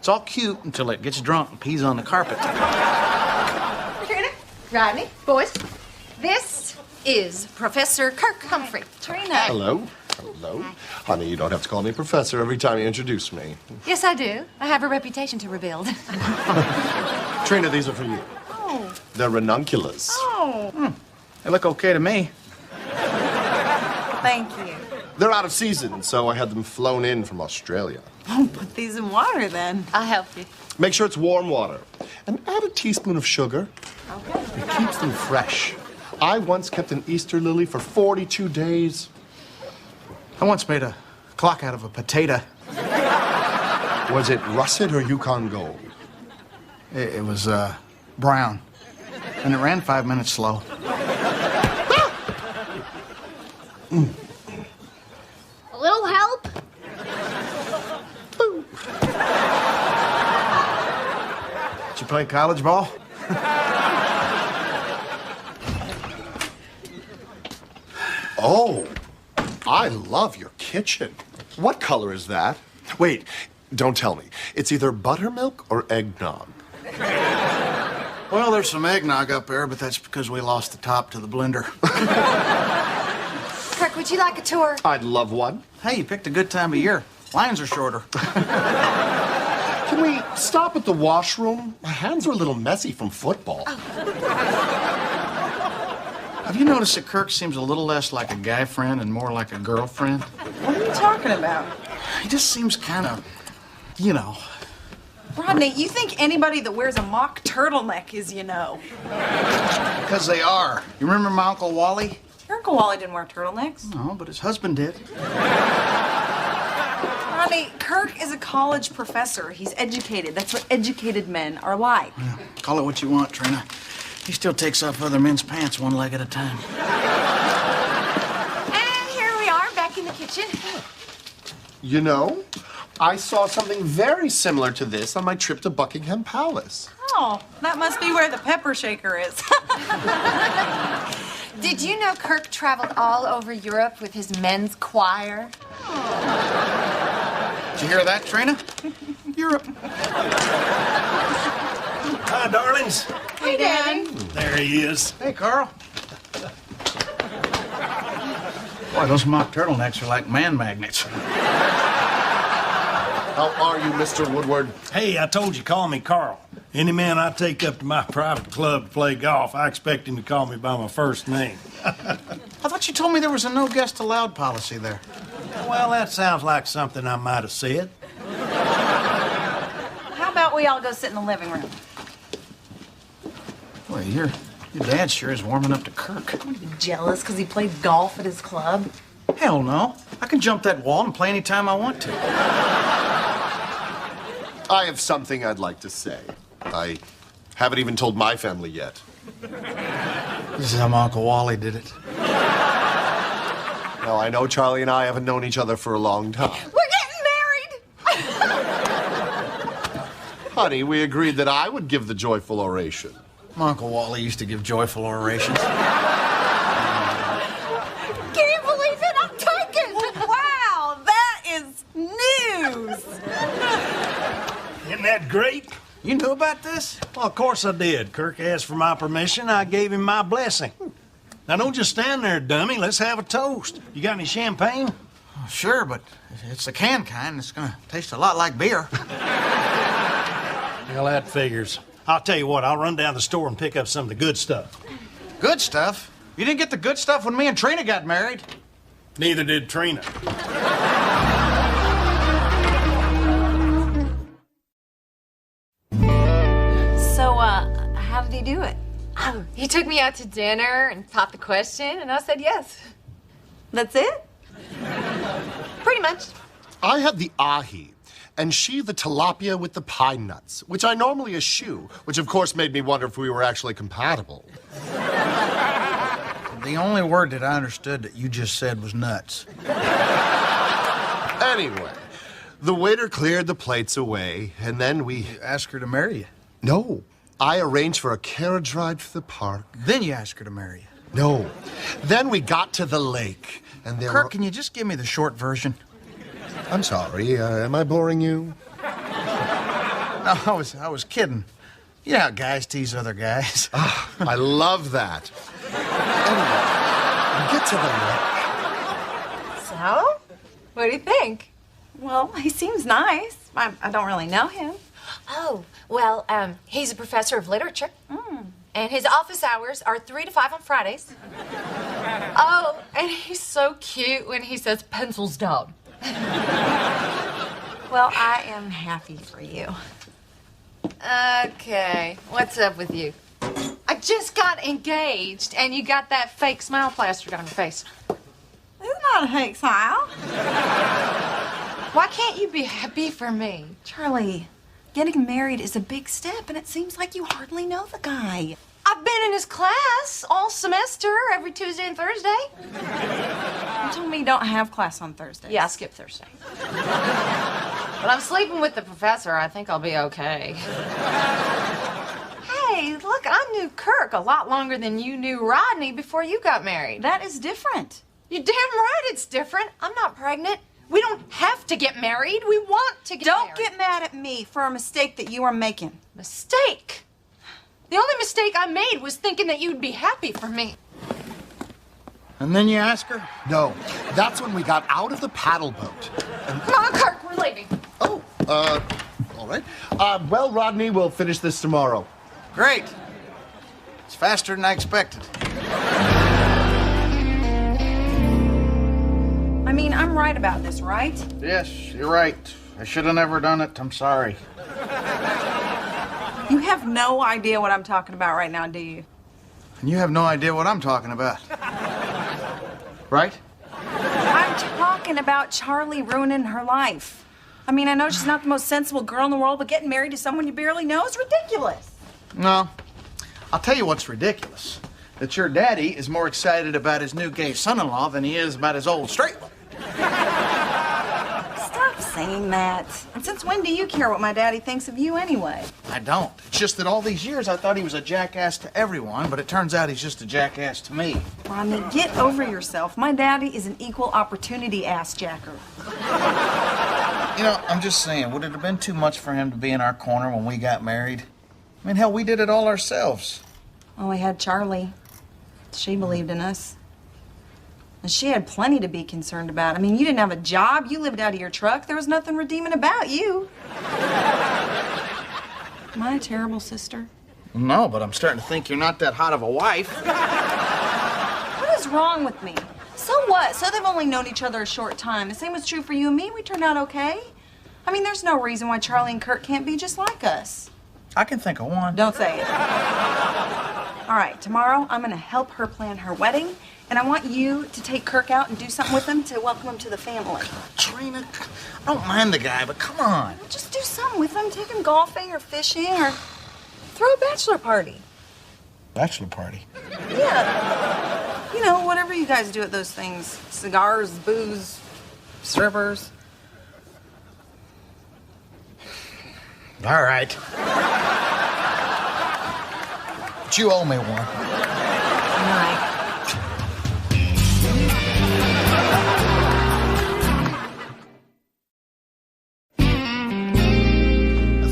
Speaker 10: It's all cute until it gets drunk and pees on the carpet.
Speaker 5: Trina, Rodney, boys, this is Professor Kirk Humphrey.
Speaker 11: Trina.
Speaker 18: Hello. Hello. Honey, you don't have to call me professor every time you introduce me.
Speaker 5: Yes, I do. I have a reputation to rebuild.
Speaker 18: Trina, these are for you.
Speaker 11: Oh.
Speaker 18: They're ranunculus.
Speaker 11: Oh.
Speaker 10: They look okay to me.
Speaker 11: Thank you.
Speaker 18: They're out of season, so I had them flown in from Australia.
Speaker 11: Oh, put these in water then.
Speaker 5: I'll help you.
Speaker 18: Make sure it's warm water. And add a teaspoon of sugar.
Speaker 11: Okay.
Speaker 18: It keeps them fresh. I once kept an Easter lily for 42 days.
Speaker 10: I once made a clock out of a potato.
Speaker 18: Was it russet or Yukon Gold?
Speaker 10: It was, brown. And it ran 5 minutes slow.
Speaker 2: A little help?
Speaker 10: Did you play college ball?
Speaker 18: Oh, I love your kitchen. What color is that? Wait, don't tell me. It's either buttermilk or eggnog.
Speaker 10: Well, there's some eggnog up there, but that's because we lost the top to the blender.
Speaker 5: Kirk, would you like a tour?
Speaker 18: I'd love one.
Speaker 10: Hey, you picked a good time of year. Lines are shorter.
Speaker 18: Can we stop at the washroom? My hands are a little messy from football.
Speaker 10: Have you noticed that Kirk seems a little less like a guy friend and more like a girlfriend?
Speaker 11: What are you talking about?
Speaker 10: He just seems kind of, you know.
Speaker 11: Rodney, you think anybody that wears a mock turtleneck is, you know?
Speaker 10: Because they are. You remember my Uncle Wally?
Speaker 11: Your Uncle Wally didn't wear turtlenecks.
Speaker 10: No, but his husband did.
Speaker 11: Rodney, Kirk is a college professor. He's educated. That's what educated men are like.
Speaker 10: Yeah, call it what you want, Trina. He still takes off other men's pants one leg at a time.
Speaker 5: And here we are, back in the kitchen.
Speaker 18: You know, I saw something very similar to this on my trip to Buckingham Palace.
Speaker 11: Oh, that must be where the pepper shaker is.
Speaker 5: Did you know Kirk traveled all over Europe with his men's choir?
Speaker 10: Did you hear that, Trina? Europe.
Speaker 20: Hi, darlings.
Speaker 5: Hey, Daddy.
Speaker 20: There he is.
Speaker 10: Hey, Carl. Boy, those mock turtlenecks are like man magnets.
Speaker 18: How are you, Mr. Woodward?
Speaker 20: Hey, I told you, call me Carl. Any man I take up to my private club to play golf, I expect him to call me by my first name.
Speaker 10: I thought you told me there was a no guest allowed policy there.
Speaker 20: Well, that sounds like something I might have said.
Speaker 11: How about we all go sit in the living room?
Speaker 10: Boy, your dad sure is warming up to Kirk.
Speaker 11: Are you jealous because he played golf at his club?
Speaker 10: Hell no. I can jump that wall and play any time I want to.
Speaker 18: I have something I'd like to say. I haven't even told my family yet.
Speaker 10: This is how my Uncle Wally did it.
Speaker 18: Now, I know Charlie and I haven't known each other for a long time.
Speaker 5: We're getting married!
Speaker 18: Honey, we agreed that I would give the joyful oration.
Speaker 10: My Uncle Wally used to give joyful orations.
Speaker 5: Can you believe it? I'm taken!
Speaker 11: Wow, that is news!
Speaker 20: Isn't that great?
Speaker 10: You knew about this?
Speaker 20: Well, of course I did. Kirk asked for my permission. I gave him my blessing. Now, don't just stand there, dummy. Let's have a toast. You got any champagne?
Speaker 10: Oh, sure, but it's the canned kind. It's going to taste a lot like beer.
Speaker 20: Well, that figures. I'll tell you what, I'll run down the store and pick up some of the good stuff.
Speaker 10: Good stuff? You didn't get the good stuff when me and Trina got married.
Speaker 20: Neither did Trina.
Speaker 11: So, how did he do it?
Speaker 5: Oh, he took me out to dinner and popped the question, and I said yes.
Speaker 11: That's it?
Speaker 5: Pretty much.
Speaker 18: I had the ahi, and she the tilapia with the pine nuts, which I normally eschew, which of course made me wonder if we were actually compatible.
Speaker 10: The only word that I understood that you just said was nuts.
Speaker 18: Anyway, the waiter cleared the plates away, and then we...
Speaker 10: asked her to marry you?
Speaker 18: No. I arranged for a carriage ride to the park.
Speaker 10: Then you asked her to marry you.
Speaker 18: No. Then we got to the lake, and there
Speaker 10: Kirk, can you just give me the short version?
Speaker 18: I'm sorry. Am I boring you?
Speaker 10: No, I was kidding. You know how guys tease other guys.
Speaker 18: I love that. Anyway, we get to the lake.
Speaker 11: So? What do you think? Well, he seems nice. I don't really know him.
Speaker 21: Oh, well, he's a professor of literature. And his office hours are 3 to 5 on Fridays. Oh, and he's so cute when he says pencils down.
Speaker 11: Well, I am happy for you.
Speaker 5: Okay, what's up with you? I just got engaged, and you got that fake smile plastered on your face.
Speaker 11: It's not a fake smile.
Speaker 5: Why can't you be happy for me?
Speaker 11: Charlie, getting married is a big step, and it seems like you hardly know the guy.
Speaker 5: I've been in his class all semester, every Tuesday and Thursday.
Speaker 11: You told me you don't have class on Thursdays.
Speaker 5: Yeah, I skip Thursday. But I'm sleeping with the professor. I think I'll be okay. Hey, look, I knew Kirk a lot longer than you knew Rodney before you got married.
Speaker 11: That is different.
Speaker 5: You're damn right it's different. I'm not pregnant. We don't have to get married. We want to get married.
Speaker 11: Don't get mad at me for a mistake that you are making.
Speaker 5: Mistake? The only mistake I made was thinking that you'd be happy for me.
Speaker 10: And then you ask her?
Speaker 18: No, that's when we got out of the paddle boat.
Speaker 5: Come on, Kirk, we're leaving.
Speaker 18: All right. Well, Rodney, we'll finish this tomorrow.
Speaker 10: Great. It's faster than I expected.
Speaker 11: I mean, I'm right about this, right?
Speaker 10: Yes, you're right. I should have never done it. I'm sorry.
Speaker 11: You have no idea what I'm talking about right now, do you?
Speaker 10: And you have no idea what I'm talking about. Right?
Speaker 11: I'm talking about Charlie ruining her life. I mean, I know she's not the most sensible girl in the world, but getting married to someone you barely know is ridiculous.
Speaker 10: No. I'll tell you what's ridiculous. That your daddy is more excited about his new gay son-in-law than he is about his old straight one.
Speaker 11: Stop saying that. And since when do you care what my daddy thinks of you anyway?
Speaker 10: I don't. It's just that all these years I thought he was a jackass to everyone, but it turns out he's just a jackass to me.
Speaker 11: Rodney, get over yourself. My daddy is an equal opportunity ass-jacker.
Speaker 10: You know, I'm just saying, would it have been too much for him to be in our corner when we got married? I mean, hell, we did it all ourselves.
Speaker 11: Well, we had Charlie. She believed in us. And she had plenty to be concerned about. I mean, you didn't have a job. You lived out of your truck. There was nothing redeeming about you. Am I a terrible sister?
Speaker 10: No, but I'm starting to think you're not that hot of a wife.
Speaker 11: What is wrong with me? So what? So they've only known each other a short time. The same was true for you and me. We turned out okay. I mean, there's no reason why Charlie and Kirk can't be just like us.
Speaker 10: I can think of one.
Speaker 11: Don't say it. All right, tomorrow I'm going to help her plan her wedding, and I want you to take Kirk out and do something with him to welcome him to the family.
Speaker 10: Trina, I don't mind the guy, but come on.
Speaker 11: Just do something with him. Take him golfing or fishing or throw a bachelor party.
Speaker 10: Bachelor party?
Speaker 11: Yeah. You know, whatever you guys do at those things. Cigars, booze, strippers.
Speaker 10: All right. But you owe me one.
Speaker 11: All right.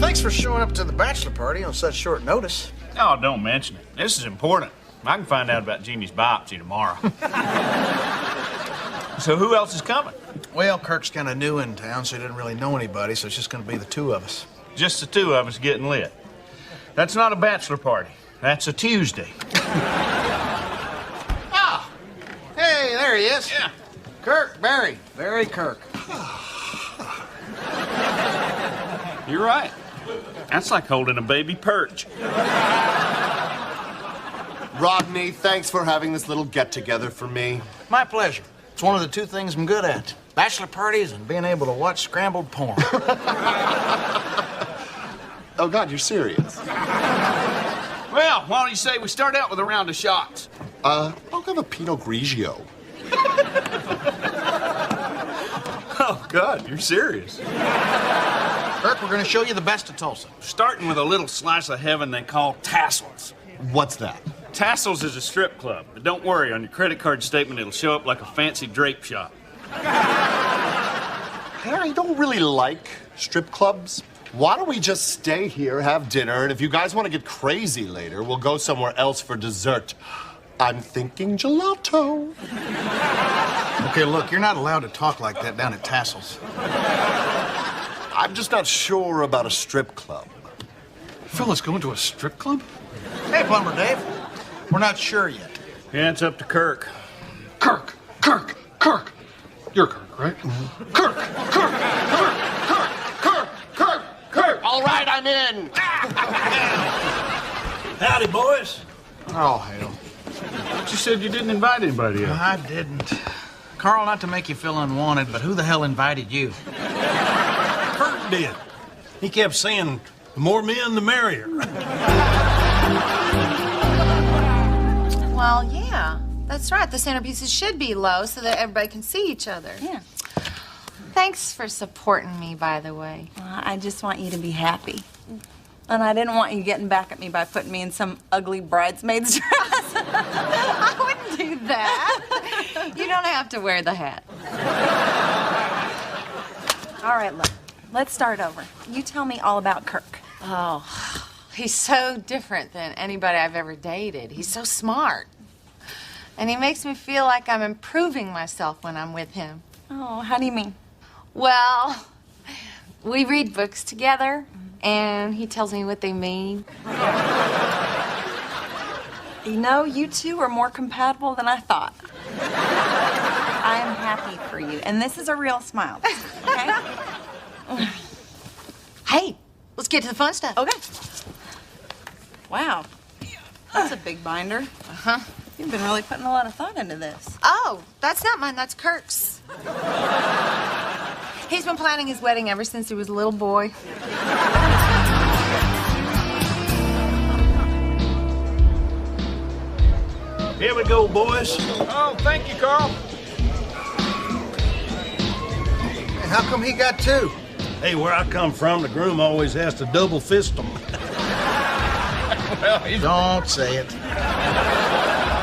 Speaker 10: Thanks for showing up to the bachelor party on such short notice.
Speaker 6: Oh, don't mention it. This is important. I can find out about Jeannie's biopsy tomorrow. So who else is coming?
Speaker 10: Well, Kirk's kind of new in town, so he didn't really know anybody, so it's just going to be the two of us.
Speaker 6: Just the two of us getting lit. That's not a bachelor party. That's a Tuesday.
Speaker 10: Ah! Hey, there he is.
Speaker 6: Yeah.
Speaker 10: Kirk, Barry. Barry Kirk.
Speaker 6: You're right. That's like holding a baby perch.
Speaker 18: Rodney, thanks for having this little get-together for me.
Speaker 10: My pleasure. It's one of the two things I'm good at. Bachelor parties and being able to watch scrambled porn.
Speaker 18: Oh, God, you're serious?
Speaker 6: Well, why don't you say we start out with a round of shots?
Speaker 18: I'll have a Pinot Grigio.
Speaker 6: Oh, God, you're serious.
Speaker 10: Kirk, we're going to show you the best of Tulsa.
Speaker 6: Starting with a little slice of heaven they call Tassels.
Speaker 18: What's that?
Speaker 6: Tassels is a strip club, but don't worry, on your credit card statement it'll show up like a fancy drape shop.
Speaker 18: Hey, I don't really like strip clubs. Why don't we just stay here, have dinner, and if you guys want to get crazy later, we'll go somewhere else for dessert. I'm thinking gelato.
Speaker 10: Okay, look, you're not allowed to talk like that down at Tassel's.
Speaker 18: I'm just not sure about a strip club.
Speaker 10: Fellas going to a strip club? Hey, Plumber Dave. We're not sure yet.
Speaker 6: Yeah, it's up to Kirk.
Speaker 12: Kirk! You're Kirk, right?
Speaker 18: Kirk! All right, I'm in.
Speaker 20: Howdy, boys.
Speaker 10: Oh, hell.
Speaker 6: But you said you didn't invite anybody else.
Speaker 10: I didn't. Carl, not to make you feel unwanted, but who the hell invited you?
Speaker 20: Kurt did. He kept saying, the more men, the merrier.
Speaker 5: Well, yeah, that's right. The centerpieces should be low so that everybody can see each other.
Speaker 11: Yeah.
Speaker 5: Thanks for supporting me, by the way.
Speaker 11: I just want you to be happy. And I didn't want you getting back at me by putting me in some ugly bridesmaid's dress.
Speaker 5: I wouldn't do that. You don't have to wear the hat.
Speaker 11: All right, look, let's start over. You tell me all about Kirk.
Speaker 5: Oh, he's so different than anybody I've ever dated. He's so smart. And he makes me feel like I'm improving myself when I'm with him.
Speaker 11: Oh, how do you mean?
Speaker 5: Well, we read books together, and he tells me what they mean.
Speaker 11: You know, you two are more compatible than I thought. I am happy for you, and this is a real smile, okay?
Speaker 5: Hey, let's get to the fun stuff.
Speaker 11: Okay. Wow. That's a big binder.
Speaker 5: Uh-huh.
Speaker 11: You've been really putting a lot of thought into this.
Speaker 5: Oh, that's not mine, that's Kirk's. He's been planning his wedding ever since he was a little boy.
Speaker 20: Here we go, boys.
Speaker 6: Oh, thank you, Carl.
Speaker 10: Hey, how come he got two?
Speaker 20: Hey, where I come from, the groom always has to double fist them.
Speaker 10: Well, don't say it.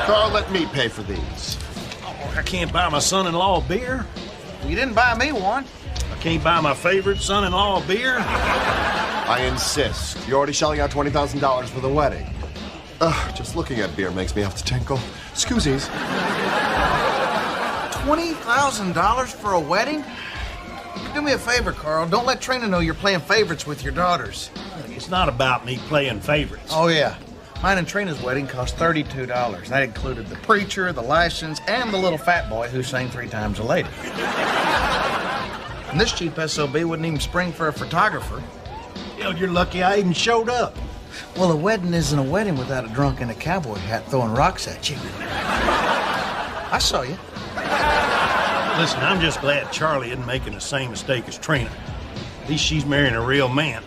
Speaker 18: Carl, let me pay for these.
Speaker 20: Oh, I can't buy my son-in-law a beer.
Speaker 10: You didn't buy me one.
Speaker 20: I can't buy my favorite son-in-law a beer.
Speaker 18: I insist. You're already shelling out $20,000 for the wedding. Ugh, just looking at beer makes me have to tinkle. Excusez.
Speaker 10: $20,000 for a wedding? Do me a favor, Carl. Don't let Trina know you're playing favorites with your daughters.
Speaker 20: It's not about me playing favorites.
Speaker 10: Oh, yeah. Mine and Trina's wedding cost $32. That included the preacher, the license, and the little fat boy who sang 3 times a lady. And this cheap SOB wouldn't even spring for a photographer.
Speaker 20: Hell, you're lucky I even showed up.
Speaker 10: Well, a wedding isn't a wedding without a drunk in a cowboy hat throwing rocks at you. I saw you.
Speaker 20: Listen, I'm just glad Charlie isn't making the same mistake as Trina. At least she's marrying a real man.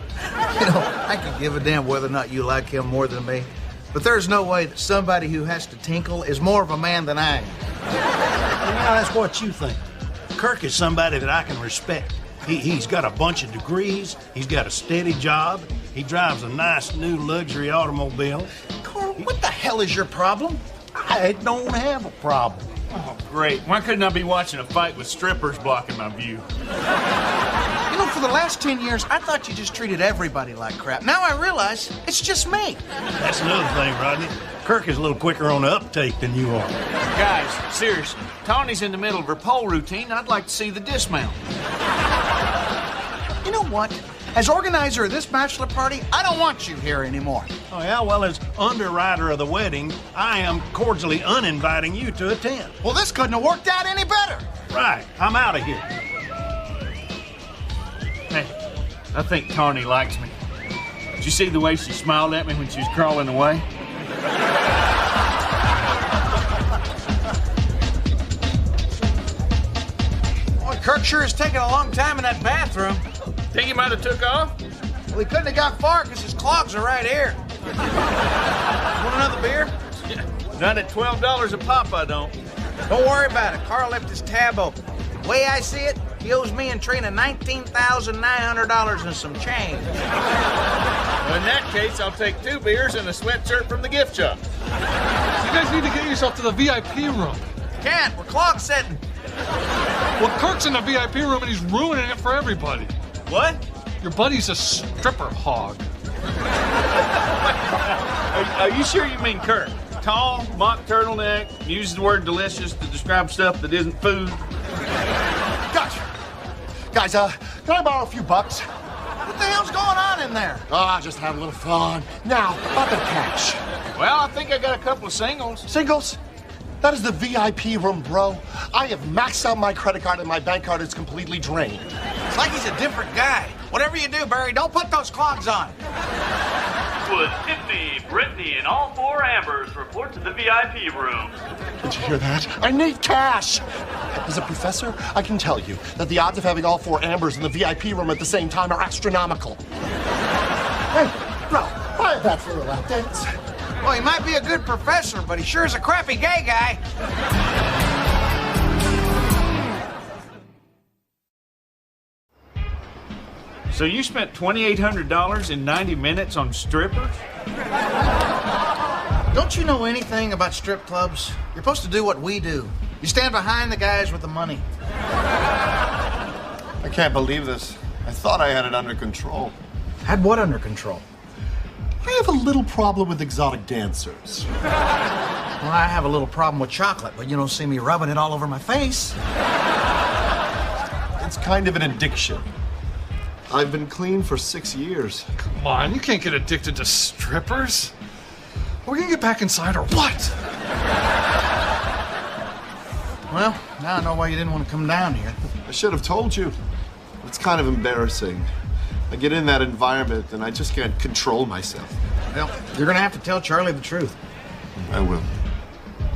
Speaker 10: You know, I could give a damn whether or not you like him more than me. But there's no way that somebody who has to tinkle is more of a man than I am.
Speaker 20: Well, that's what you think. Kirk is somebody that I can respect. He's got a bunch of degrees. He's got a steady job. He drives a nice new luxury automobile.
Speaker 10: Carl, what the hell is your problem?
Speaker 20: I don't have a problem.
Speaker 6: Oh, great. Why couldn't I be watching a fight with strippers blocking my view?
Speaker 10: You know, for the last 10 years, I thought you just treated everybody like crap. Now I realize it's just me.
Speaker 20: That's another thing, Rodney. Kirk is a little quicker on the uptake than you are.
Speaker 6: Guys, seriously, Tawny's in the middle of her pole routine. I'd like to see the dismount.
Speaker 10: You know what? As organizer of this bachelor party, I don't want you here anymore.
Speaker 20: Oh, yeah? Well, as underwriter of the wedding, I am cordially uninviting you to attend.
Speaker 10: Well, this couldn't have worked out any better.
Speaker 20: Right. I'm out of here.
Speaker 6: Hey, I think Tawny likes me. Did you see the way she smiled at me when she was crawling away?
Speaker 10: Boy, Kirk sure is taking a long time in that bathroom.
Speaker 6: Think he might have took off?
Speaker 10: Well, he couldn't have got far because his clogs are right here. Want another beer?
Speaker 6: Not at $12 a pop, I don't.
Speaker 10: Don't worry about it. Carl left his tab open. The way I see it, He owes me and Trina $19,900 and some change.
Speaker 6: Well, in that case, I'll take 2 beers and a sweatshirt from the gift shop.
Speaker 12: You guys need to get yourself to the VIP room.
Speaker 10: Can't. We're clog setting.
Speaker 12: Well, Kirk's in the VIP room and he's ruining it for everybody.
Speaker 6: What?
Speaker 12: Your buddy's a stripper hog.
Speaker 6: Are you sure you mean Kirk? Tall, mock turtleneck, uses the word delicious to describe stuff that isn't food.
Speaker 18: Guys, can I borrow a few bucks?
Speaker 10: What the hell's going on in there?
Speaker 18: Ah, just have a little fun. Now, about the cash.
Speaker 6: Well, I think I got a couple of singles.
Speaker 18: Singles? That is the VIP room, bro. I have maxed out my credit card and my bank card is completely drained.
Speaker 10: It's like he's a different guy. Whatever you do, Barry, don't put those clogs on.
Speaker 7: Would Tiffany, Brittany, and all 4 Ambers report to the VIP room?
Speaker 18: Did you hear that? I need cash! As a professor, I can tell you that the odds of having all 4 Ambers in the VIP room at the same time are astronomical. Hey, bro, buy a bet for a lap dance.
Speaker 10: Well, he might be a good professor, but he sure is a crappy gay guy.
Speaker 6: So you spent $2,800 in 90 minutes on strippers?
Speaker 10: Don't you know anything about strip clubs? You're supposed to do what we do. You stand behind the guys with the money.
Speaker 18: I can't believe this. I thought I had it under control.
Speaker 10: Had what under control?
Speaker 18: I have a little problem with exotic dancers.
Speaker 10: Well, I have a little problem with chocolate, but you don't see me rubbing it all over my face.
Speaker 18: It's kind of an addiction. I've been clean for 6 years.
Speaker 12: Come on, you can't get addicted to strippers. We're gonna get back inside or what?
Speaker 10: Well, now I know why you didn't want to come down here.
Speaker 18: I should have told you. It's kind of embarrassing. I get in that environment and I just can't control myself.
Speaker 10: Well, you're gonna have to tell Charlie the truth.
Speaker 18: I will.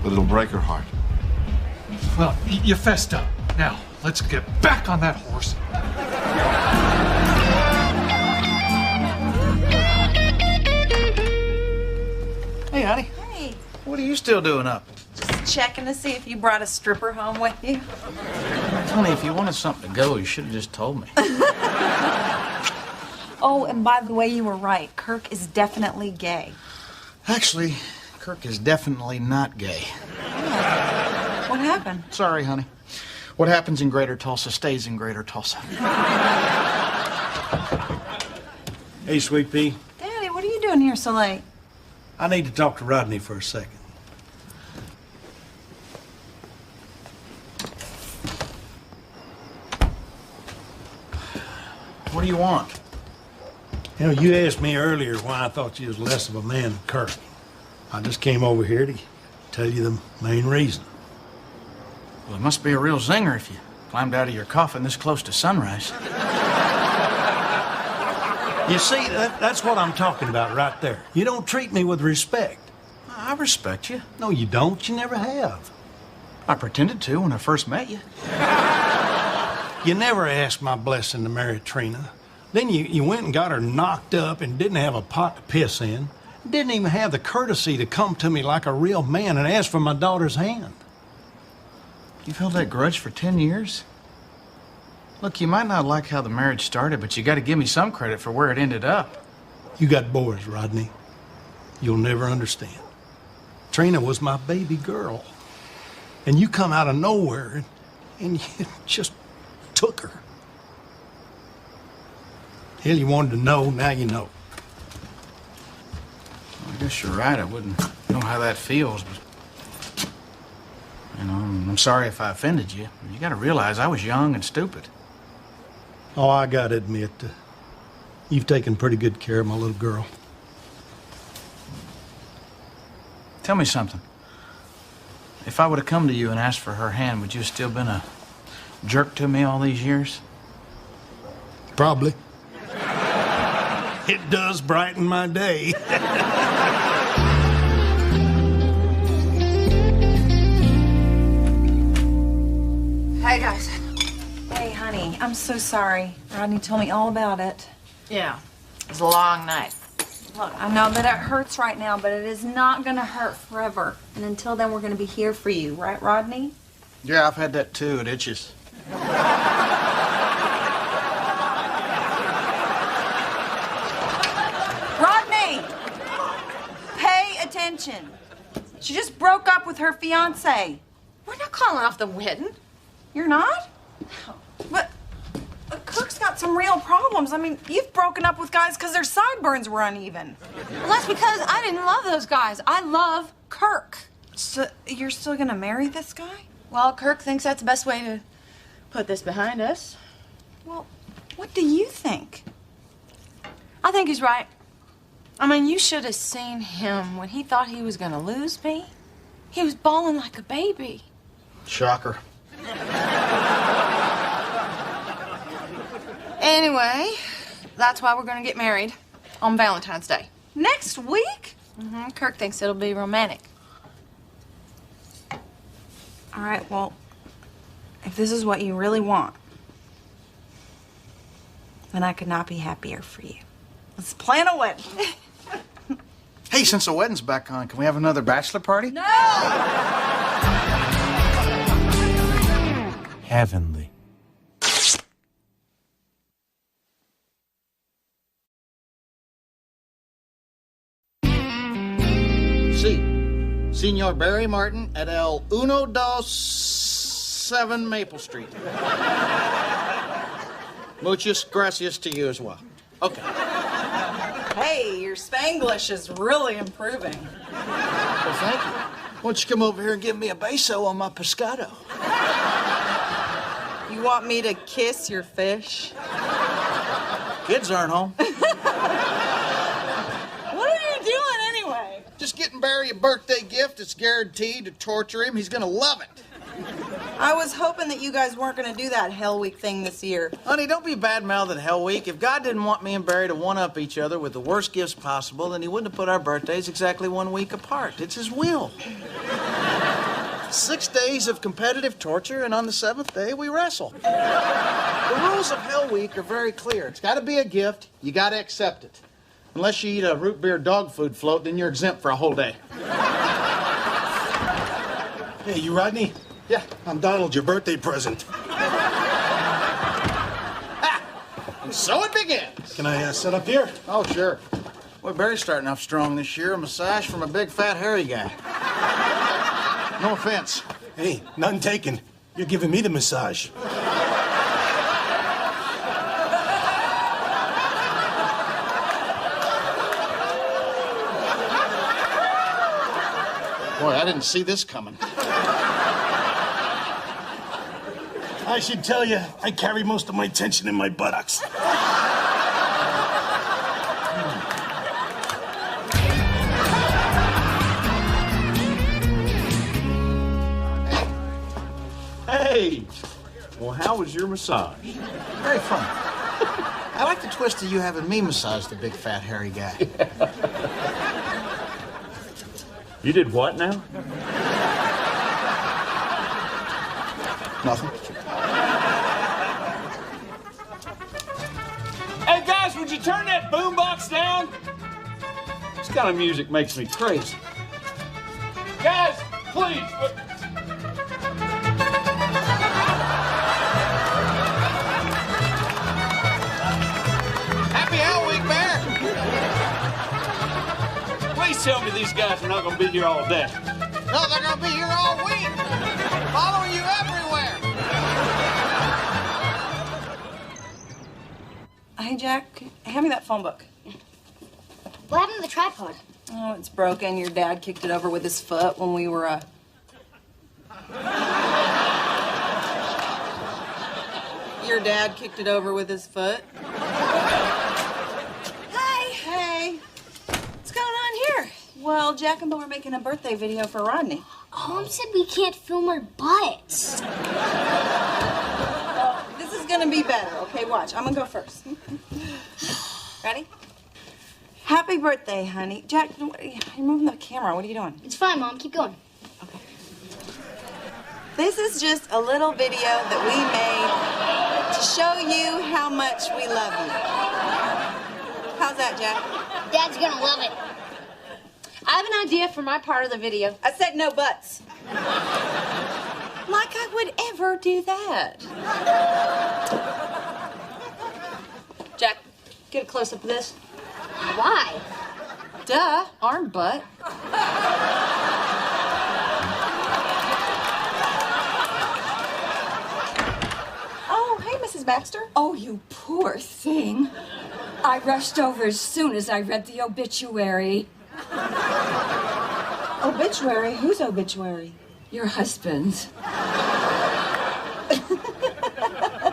Speaker 18: But it'll break her heart.
Speaker 12: Well, you fessed up. Now, let's get back on that horse.
Speaker 10: Hey, honey.
Speaker 11: Hey.
Speaker 10: What are you still doing up?
Speaker 11: Just checking to see if you brought a stripper home with you.
Speaker 10: Honey, if you wanted something to go, you should have just told me.
Speaker 11: Oh, and by the way, you were right. Kirk is definitely gay.
Speaker 10: Actually, Kirk is definitely not gay.
Speaker 11: What happened?
Speaker 10: Sorry, honey. What happens in Greater Tulsa stays in Greater Tulsa.
Speaker 20: Hey, Sweet Pea.
Speaker 11: Daddy, what are you doing here so late?
Speaker 20: I need to talk to Rodney for a second.
Speaker 10: What do you want?
Speaker 20: You know, you asked me earlier why I thought you was less of a man than Kirk. I just came over here to tell you the main reason.
Speaker 10: Well, it must be a real zinger if you climbed out of your coffin this close to sunrise.
Speaker 20: You see, that's what I'm talking about right there. You don't treat me with respect.
Speaker 10: I respect you.
Speaker 20: No, you don't. You never have.
Speaker 10: I pretended to when I first met you.
Speaker 20: You never asked my blessing to marry Trina. Then you went and got her knocked up and didn't have a pot to piss in. Didn't even have the courtesy to come to me like a real man and ask for my daughter's hand.
Speaker 10: You've held that grudge for 10 years? Look, you might not like how the marriage started, but you got to give me some credit for where it ended up.
Speaker 20: You got boys, Rodney. You'll never understand. Trina was my baby girl. And you come out of nowhere and you just took her. Hell, you wanted to know, now you know.
Speaker 10: Well, I guess you're right. I wouldn't know how that feels, but... You know, I'm sorry if I offended you. You got to realize I was young and stupid.
Speaker 20: Oh, I got to admit, you've taken pretty good care of my little girl.
Speaker 10: Tell me something. If I would have come to you and asked for her hand, would you have still been a jerk to me all these years?
Speaker 20: Probably. It does brighten my day.
Speaker 21: Hey, guys.
Speaker 11: Hey, honey, I'm so sorry. Rodney told me all about it.
Speaker 21: Yeah, it was a long night.
Speaker 11: Look, I know that it hurts right now, but it is not gonna hurt forever. And until then, we're gonna be here for you, right, Rodney?
Speaker 10: Yeah, I've had that too. It itches.
Speaker 11: attention. She just broke up with her fiance.
Speaker 5: We're not calling off the wedding.
Speaker 11: You're not? But Kirk's got some real problems. I mean, you've broken up with guys because their sideburns were uneven.
Speaker 5: Well, that's because I didn't love those guys. I love Kirk.
Speaker 11: So you're still gonna marry this guy?
Speaker 5: Well, Kirk thinks that's the best way to put this behind us.
Speaker 11: Well, what do you think?
Speaker 5: I think he's right. I mean, you should have seen him when he thought he was gonna lose me. He was bawling like a baby.
Speaker 1: Shocker.
Speaker 5: Anyway, that's why we're gonna get married on Valentine's Day.
Speaker 11: Next week?
Speaker 5: Mm-hmm. Kirk thinks it'll be romantic.
Speaker 11: All right, well, if this is what you really want, then I could not be happier for you. Let's plan a wedding.
Speaker 10: Hey, since the wedding's back on, can we have another bachelor party?
Speaker 11: No!
Speaker 16: Heavenly.
Speaker 10: Senor Barry Martin at El 127 Maple Street. Muchas gracias to you as well. Okay.
Speaker 11: Hey, your Spanglish is really improving.
Speaker 10: Well, thank you. Why don't you come over here and give me a beso on my pescado?
Speaker 11: You want me to kiss your fish?
Speaker 10: Kids aren't home.
Speaker 11: What are you doing anyway?
Speaker 10: Just getting Barry a birthday gift that's guaranteed to torture him. He's gonna love it.
Speaker 11: I was hoping that you guys weren't going to do that Hell Week thing this year.
Speaker 10: Honey, don't be bad-mouthed at Hell Week. If God didn't want me and Barry to one-up each other with the worst gifts possible, then he wouldn't have put our birthdays exactly 1 week apart. It's his will. 6 days of competitive torture, and on the 7th day, we wrestle. The rules of Hell Week are very clear. It's got to be a gift. You got to accept it. Unless you eat a root beer dog food float, then you're exempt for a whole day.
Speaker 20: Hey, you Rodney?
Speaker 10: Yeah.
Speaker 20: I'm Donald, your birthday present.
Speaker 10: And so it begins.
Speaker 20: Can I sit up here?
Speaker 10: Oh, sure. Boy, Barry's starting off strong this year. A massage from a big, fat, hairy guy. No offense.
Speaker 20: Hey, none taken. You're giving me the massage.
Speaker 10: Boy, I didn't see this coming.
Speaker 20: I should tell you, I carry most of my tension in my buttocks.
Speaker 6: Hey! Well, how was your massage?
Speaker 10: Very fun. I like the twist of you having me massage the big, fat, hairy guy.
Speaker 6: You did what now?
Speaker 10: Nothing.
Speaker 6: Hey, guys, would you turn that boombox down? This kind of music makes me crazy. Guys, please.
Speaker 10: Happy Hell Week, Bear!
Speaker 6: Please tell me these guys are not going to be here all day.
Speaker 10: No, they're going to be here all week. Following you everywhere.
Speaker 11: Hey, Jack, hand me that phone book.
Speaker 2: What happened to the tripod?
Speaker 11: Oh, it's broken. Your dad kicked it over with his foot when we were, Your dad kicked it over with his foot?
Speaker 2: Hi.
Speaker 11: Hey. What's going on here? Well, Jack and Bill are making a birthday video for Rodney.
Speaker 2: Mom said we can't film our butts.
Speaker 11: This is gonna be better, okay? Watch. I'm gonna go first. Ready? Happy birthday, honey. Jack, you're moving the camera. What are you doing?
Speaker 2: It's fine, Mom. Keep going.
Speaker 11: Okay. This is just a little video that we made to show you how much we love you. How's that, Jack?
Speaker 2: Dad's gonna love it.
Speaker 5: I have an idea for my part of the video.
Speaker 11: I said no buts.
Speaker 5: Like I would ever do that. Jack, get a close-up of this.
Speaker 2: Why?
Speaker 3: Duh, arm butt.
Speaker 11: Oh, hey, Mrs. Baxter.
Speaker 8: Oh, you poor thing. I rushed over as soon as I read the obituary.
Speaker 11: Obituary? Whose obituary?
Speaker 8: Your husband's.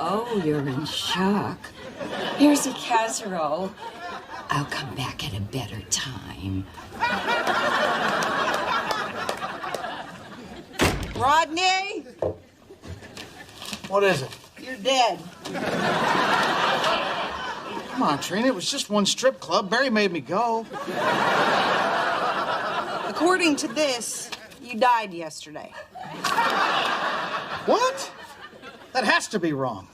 Speaker 8: Oh, you're in shock. Here's a casserole. I'll come back at a better time.
Speaker 14: Rodney?
Speaker 10: What is it?
Speaker 14: You're dead.
Speaker 10: Come on, Trina. It was just one strip club. Barry made me go.
Speaker 11: According to this, you died yesterday.
Speaker 10: What? That has to be wrong.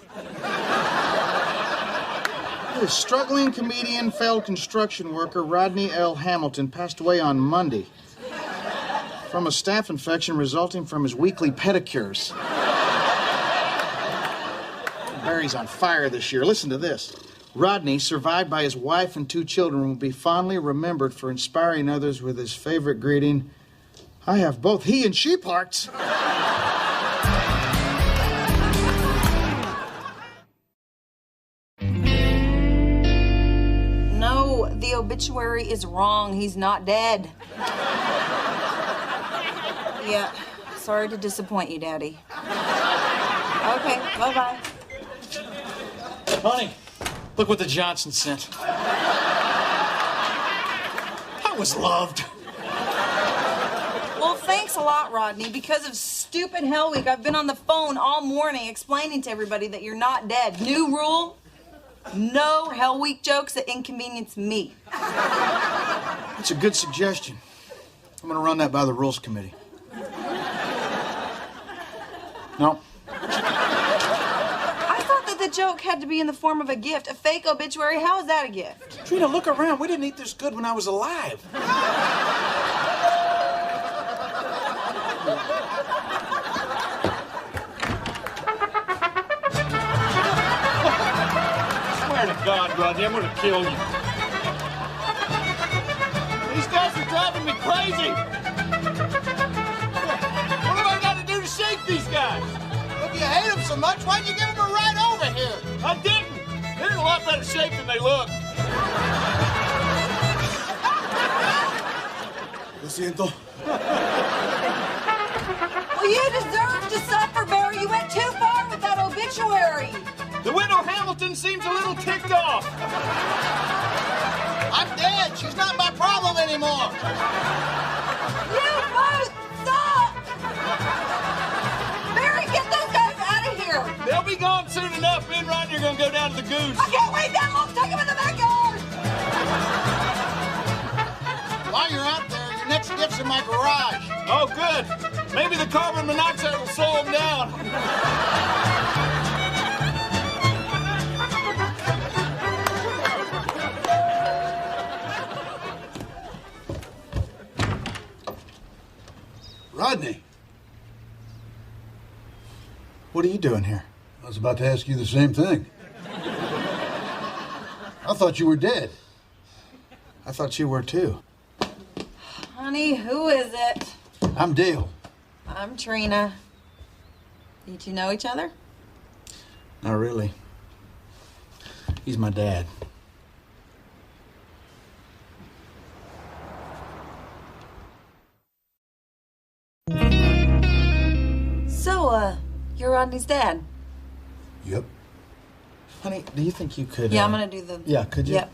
Speaker 10: The struggling comedian, failed construction worker Rodney L. Hamilton passed away on Monday from a staph infection resulting from his weekly pedicures. Barry's on fire this year. Listen to this. Rodney, survived by his wife and 2 children, will be fondly remembered for inspiring others with his favorite greeting, "I have both he and she parts."
Speaker 11: No, the obituary is wrong. He's not dead. Yeah, sorry to disappoint you, Daddy. Okay, bye-bye.
Speaker 10: Honey, look what the Johnson sent. I was loved.
Speaker 11: Well, thanks a lot, Rodney. Because of stupid Hell Week, I've been on the phone all morning explaining to everybody that you're not dead. New rule, no Hell Week jokes that inconvenience me.
Speaker 10: That's a good suggestion. I'm going to run that by the Rules Committee. No.
Speaker 11: I thought that the joke had to be in the form of a gift. A fake obituary, how is that a gift?
Speaker 10: Trina, look around. We didn't eat this good when I was alive.
Speaker 6: Swear to God, Rodney, I'm gonna kill you. These guys are driving me crazy. What have I got to do to shake these guys?
Speaker 10: If you hate them so much, why'd you give them a ride over here?
Speaker 6: I didn't. They're in a lot better shape than they look.
Speaker 10: Lo siento.
Speaker 11: Well, you deserve to suffer, Barry. You went too far with that obituary.
Speaker 6: The widow Hamilton seems a little ticked off.
Speaker 10: I'm dead. She's not my problem anymore.
Speaker 11: You both suck! Barry, get those guys out of here!
Speaker 6: They'll be gone soon enough. Me and Rodney are gonna go down to the Goose.
Speaker 11: I can't wait that long. Take them in the backyard!
Speaker 10: While you're out there, your next gift's in my garage.
Speaker 6: Oh, good. Maybe the carbon monoxide will slow them down.
Speaker 12: Rodney,
Speaker 10: What are you doing here?
Speaker 12: I was about to ask you the same thing. I thought you were dead.
Speaker 10: I thought you were too.
Speaker 11: Honey, who is it?
Speaker 12: I'm Dale.
Speaker 11: I'm Trina. You two know each other?
Speaker 10: Not really. He's my dad.
Speaker 11: So, you're Rodney's dad?
Speaker 12: Yep.
Speaker 10: Honey, do you think you could...
Speaker 11: Yeah, I'm gonna do the...
Speaker 10: Yeah, could you?
Speaker 11: Yep.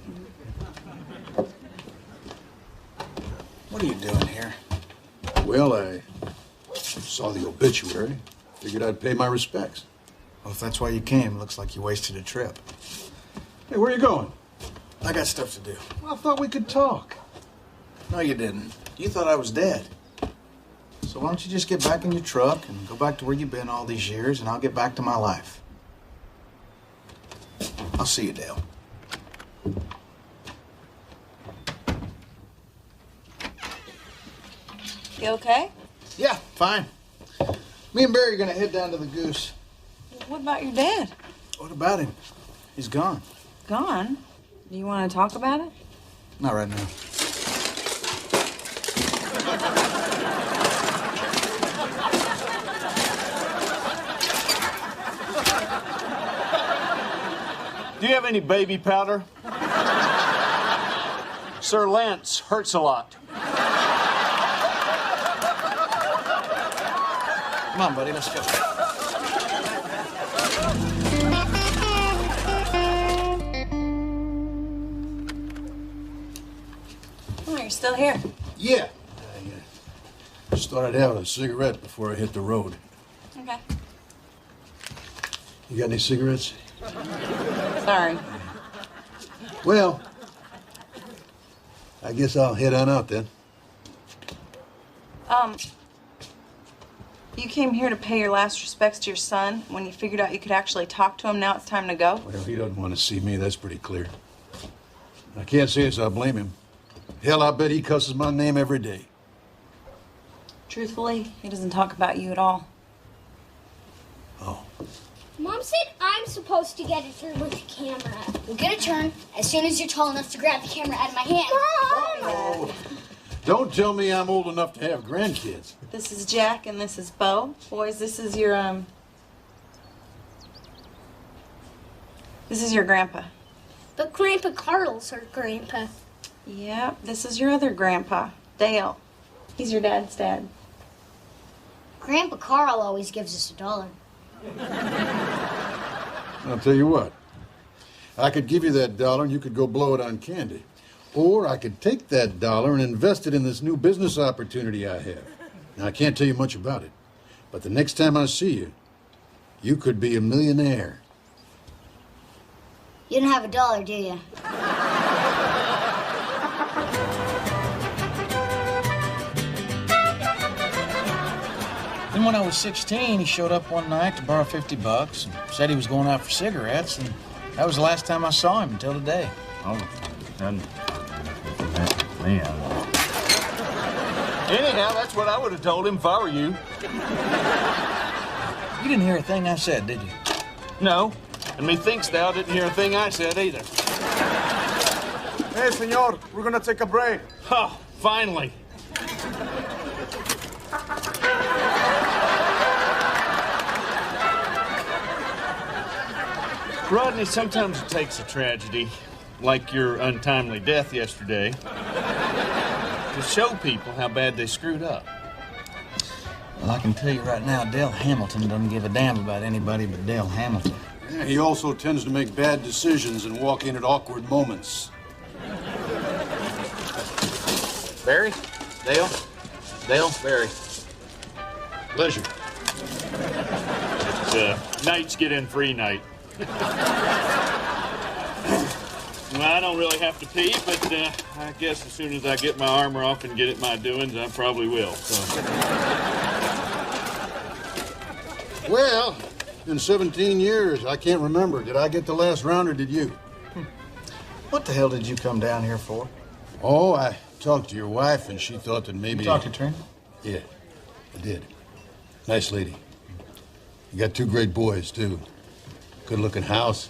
Speaker 10: What are you doing here?
Speaker 12: Well, I saw the obituary. Figured I'd pay my respects.
Speaker 10: Well, if that's why you came, looks like you wasted a trip.
Speaker 12: Hey, where are you going?
Speaker 10: I got stuff to do.
Speaker 12: Well, I thought we could talk.
Speaker 10: No, you didn't. You thought I was dead. So why don't you just get back in your truck and go back to where you've been all these years, and I'll get back to my life. I'll see you, Dale.
Speaker 11: You okay?
Speaker 10: Yeah, fine. Me and Barry are gonna head down to the Goose.
Speaker 11: What about your dad?
Speaker 10: What about him? He's gone.
Speaker 11: Gone? Do you want to talk about it?
Speaker 10: Not right now.
Speaker 6: Do you have any baby powder? Sir Lance hurts a lot.
Speaker 1: Come on, buddy, let's go.
Speaker 11: Oh, you're still here.
Speaker 12: Yeah. I just thought I'd have a cigarette before I hit the road.
Speaker 11: Okay.
Speaker 12: You got any cigarettes?
Speaker 11: Sorry.
Speaker 12: Well, I guess I'll head on out then.
Speaker 11: You came here to pay your last respects to your son. When you figured out you could actually talk to him, now it's time to go.
Speaker 12: Well, he doesn't want to see me, that's pretty clear. I can't say as I blame him. Hell, I bet he cusses my name every day.
Speaker 11: Truthfully, he doesn't talk about you at all.
Speaker 2: Mom said I'm supposed to get it through with the camera. You'll get a turn as soon as you're tall enough to grab the camera out of my hand.
Speaker 12: Oh, don't tell me I'm old enough to have grandkids.
Speaker 11: This is Jack and this is Bo. Boys, this is your, this is your grandpa.
Speaker 2: But Grandpa Carl's her grandpa.
Speaker 11: Yeah, this is your other grandpa, Dale. He's your dad's dad.
Speaker 2: Grandpa Carl always gives us $1.
Speaker 12: I'll tell you what. I could give you that $1 and you could go blow it on candy. Or I could take that $1 and invest it in this new business opportunity I have. Now, I can't tell you much about it, but the next time I see you, you could be a millionaire.
Speaker 2: You don't have $1, do you?
Speaker 1: Then when I was 16, he showed up one night to borrow $50 and said he was going out for cigarettes, and that was the last time I saw him until today.
Speaker 6: Oh, and anyhow, that's what I would have told him if I were you.
Speaker 1: You didn't hear a thing I said, did you?
Speaker 6: No, and methinks thou didn't hear a thing I said either.
Speaker 9: Hey, senor, we're gonna take a break.
Speaker 6: Oh, finally. Rodney, sometimes it takes a tragedy, like your untimely death yesterday, to show people how bad they screwed up.
Speaker 1: Well, I can tell you right now, Dale Hamilton doesn't give a damn about anybody but Dale Hamilton.
Speaker 12: Yeah, he also tends to make bad decisions and walk in at awkward moments.
Speaker 10: Barry? Dale? Dale? Barry.
Speaker 12: Pleasure.
Speaker 6: It's nights get in free night. Well, I don't really have to pee, but I guess as soon as I get my armor off and get at my doings, I probably will. So.
Speaker 12: Well, in 17 years, I can't remember. Did I get the last round or did you?
Speaker 1: What the hell did you come down here for?
Speaker 12: Oh, I talked to your wife and she thought that maybe...
Speaker 1: You talked to Trina?
Speaker 12: Yeah, I did. Nice lady. You got 2 great boys, too. Good-looking house.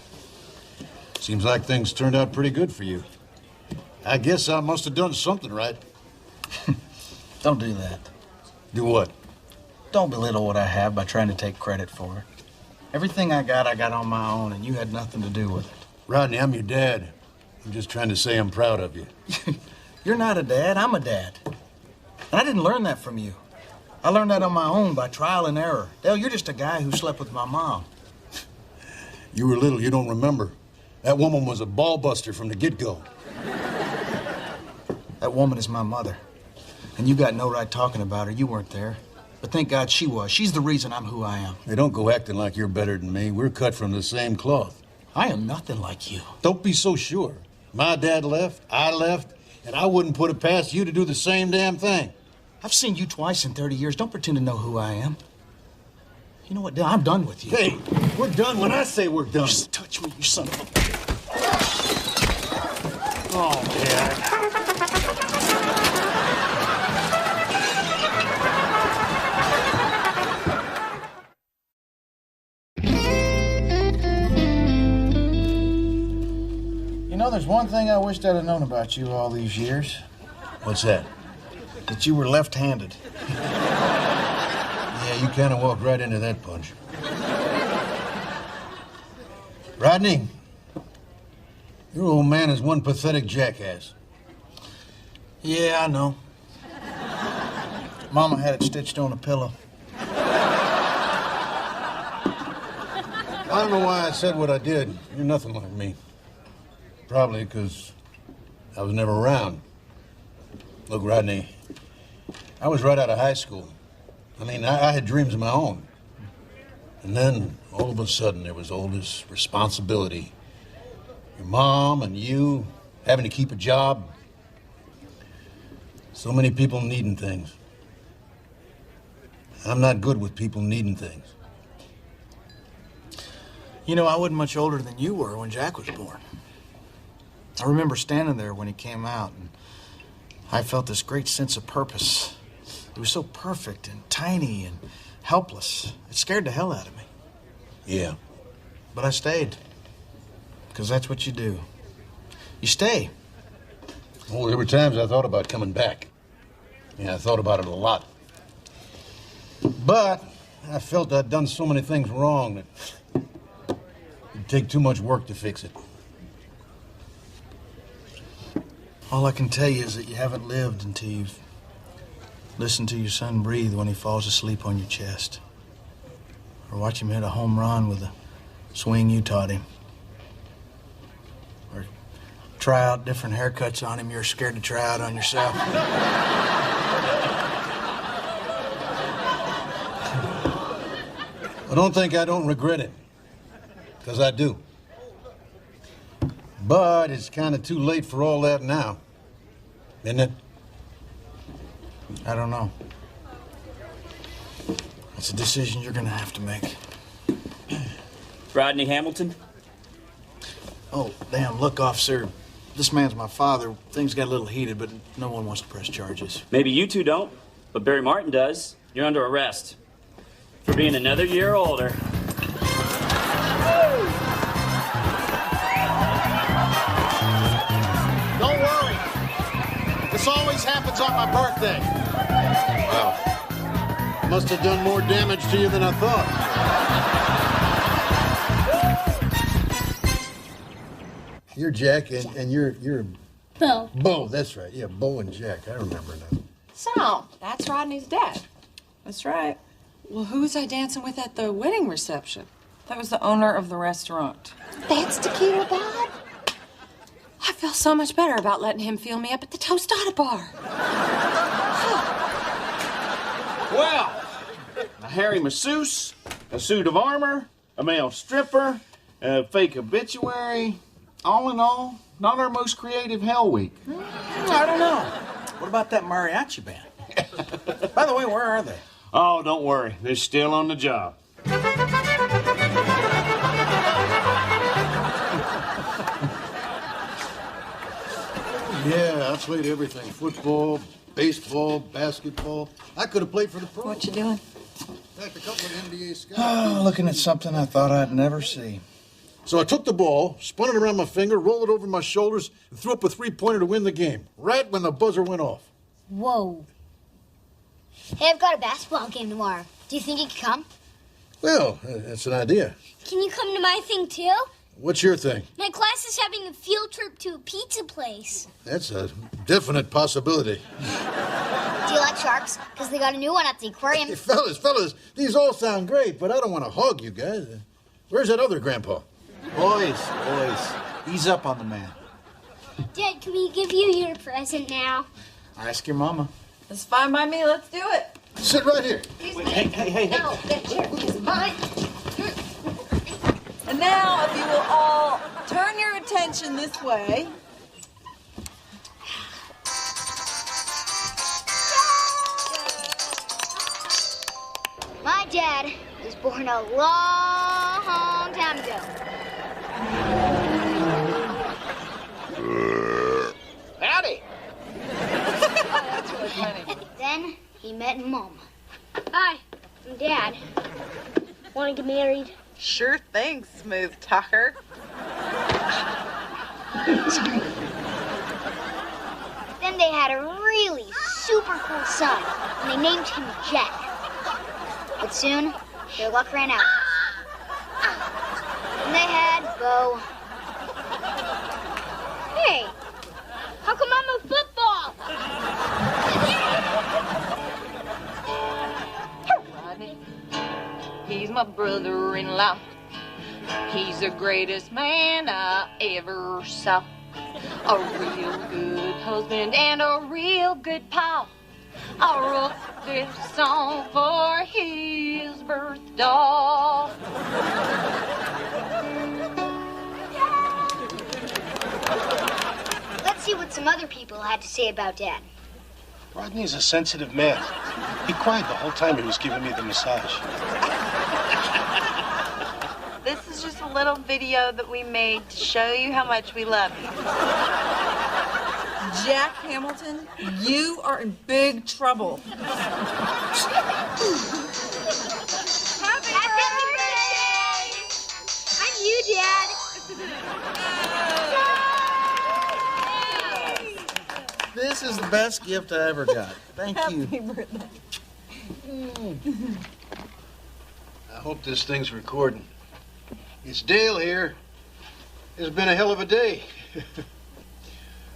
Speaker 12: Seems like things turned out pretty good for you. I guess I must have done something right.
Speaker 1: Don't do that.
Speaker 12: Do what?
Speaker 1: Don't belittle what I have by trying to take credit for it. Everything I got on my own, and you had nothing to do with it.
Speaker 12: Rodney, I'm your dad. I'm just trying to say I'm proud of you.
Speaker 1: You're not a dad, I'm a dad. And I didn't learn that from you. I learned that on my own by trial and error. Dale, you're just a guy who slept with my mom.
Speaker 12: You were little, you don't remember. That woman was a ball buster from the get-go.
Speaker 1: That woman is my mother. And you got no right talking about her. You weren't there. But thank God she was. She's the reason I'm who I am.
Speaker 12: Hey, don't go acting like you're better than me. We're cut from the same cloth.
Speaker 1: I am nothing like you.
Speaker 12: Don't be so sure. My dad left, I left, and I wouldn't put it past you to do the same damn thing.
Speaker 1: I've seen you twice in 30 years. Don't pretend to know who I am. You know what, Dale? I'm done with you.
Speaker 12: Hey, we're done when I say we're done.
Speaker 1: Just touch me, you son of a...
Speaker 6: Oh, Dad.
Speaker 1: You know, there's one thing I wished I'd have known about you all these years.
Speaker 12: What's that?
Speaker 1: That you were left-handed.
Speaker 12: Yeah, you kind of walked right into that punch. Rodney, Your old man is one pathetic jackass.
Speaker 10: Yeah, I know. Mama had it stitched on a pillow.
Speaker 12: I don't know why I said what I did. You're nothing like me. Probably because I was never around. Look, Rodney, I was right out of high school. I mean, I had dreams of my own. And then, all of a sudden, there was all this responsibility. Your mom and you having to keep a job. So many people needing things. I'm not good with people needing things.
Speaker 10: You know, I wasn't much older than you were when Jack was born. I remember standing there when he came out, and I felt this great sense of purpose. It was so perfect and tiny and helpless. It scared the hell out of me.
Speaker 12: Yeah.
Speaker 10: But I stayed. Because that's what you do. You stay.
Speaker 12: Oh, there were times I thought about coming back. Yeah, I thought about it a lot. But I felt I'd done so many things wrong that it'd take too much work to fix it.
Speaker 10: All I can tell you is that you haven't lived until you've listened to your son breathe when he falls asleep on your chest. Or watch him hit a home run with a swing you taught him. Or try out different haircuts on him you're scared to try out on yourself.
Speaker 12: I don't think I don't regret it. Because I do. But it's kind of too late for all that now. Isn't it?
Speaker 10: I don't know. It's a decision you're going to have to make.
Speaker 4: Rodney Hamilton?
Speaker 10: Oh, damn, look, officer. This man's my father. Things got a little heated, but no one wants to press charges.
Speaker 4: Maybe you two don't, but Barry Martin does. You're under arrest for being another year older.
Speaker 10: Don't worry. This always happens on my birthday.
Speaker 12: Wow. Must have done more damage to you than I thought. You're Jack, and you're
Speaker 21: Bo.
Speaker 12: Bo, that's right. Yeah, Bo and Jack. I remember now.
Speaker 21: So, that's Rodney's dad.
Speaker 3: That's right. Well, who was I dancing with at the wedding reception? That was the owner of the restaurant.
Speaker 21: That's Tequila Bob? I feel so much better about letting him feel me up at the Tostada bar.
Speaker 6: Well, a hairy masseuse, a suit of armor, a male stripper, a fake obituary. All in all, not our most creative Hell Week.
Speaker 10: I don't know. What about that mariachi band? By the way, where are they?
Speaker 6: Oh, don't worry. They're still on the job.
Speaker 12: Yeah, I played everything. Football, baseball, basketball. I could have played for the pros.
Speaker 3: What you doing?
Speaker 12: Back a couple of NBA scouts.
Speaker 10: Oh, looking at something I thought I'd never see.
Speaker 12: So I took the ball, spun it around my finger, rolled it over my shoulders, and threw up a three-pointer to win the game, right when the buzzer went off.
Speaker 2: Whoa. Hey, I've got a basketball game tomorrow. Do you think you could come?
Speaker 12: Well, that's an idea.
Speaker 2: Can you come to my thing, too?
Speaker 12: What's your thing?
Speaker 2: My class is having a field trip to a pizza place.
Speaker 12: That's a definite possibility.
Speaker 2: Do you like sharks? Because they got a new one at the aquarium.
Speaker 12: Hey, fellas, these all sound great, but I don't want to hog you guys. Where's that other grandpa?
Speaker 10: Boys, ease up on the man.
Speaker 2: Dad, can we give you your present now?
Speaker 10: Ask your mama.
Speaker 3: It's fine by me. Let's do it.
Speaker 12: Sit right here.
Speaker 10: Hey.
Speaker 2: No, that chair is mine.
Speaker 11: And now, if you will all turn your attention this way.
Speaker 2: My dad was born a long time ago.
Speaker 1: Howdy.
Speaker 3: That's really funny.
Speaker 2: Then he met Mom. Hi, I'm Dad. Want to get married?
Speaker 11: Sure thing, smooth talker.
Speaker 2: Sorry. Then they had a really super cool son, and they named him Jack. But soon, their luck ran out. And they had Bo. Hey, how come I'm a football?
Speaker 21: Rodney, he's my brother-in-law. He's the greatest man I ever saw. A real good husband and a real good pal. I wrote this song for his birthday.
Speaker 2: Let's see what some other people had to say about Dad.
Speaker 20: Rodney's a sensitive man. He cried the whole time he was giving me the massage.
Speaker 11: This is just a little video that we made to show you how much we love you. Jack Hamilton, you are in big trouble.
Speaker 2: Happy birthday! I'm you, Dad.
Speaker 10: This is the best gift I ever got. Thank you.
Speaker 11: Happy birthday.
Speaker 12: I hope this thing's recording. It's Dale here. It's been a hell of a day.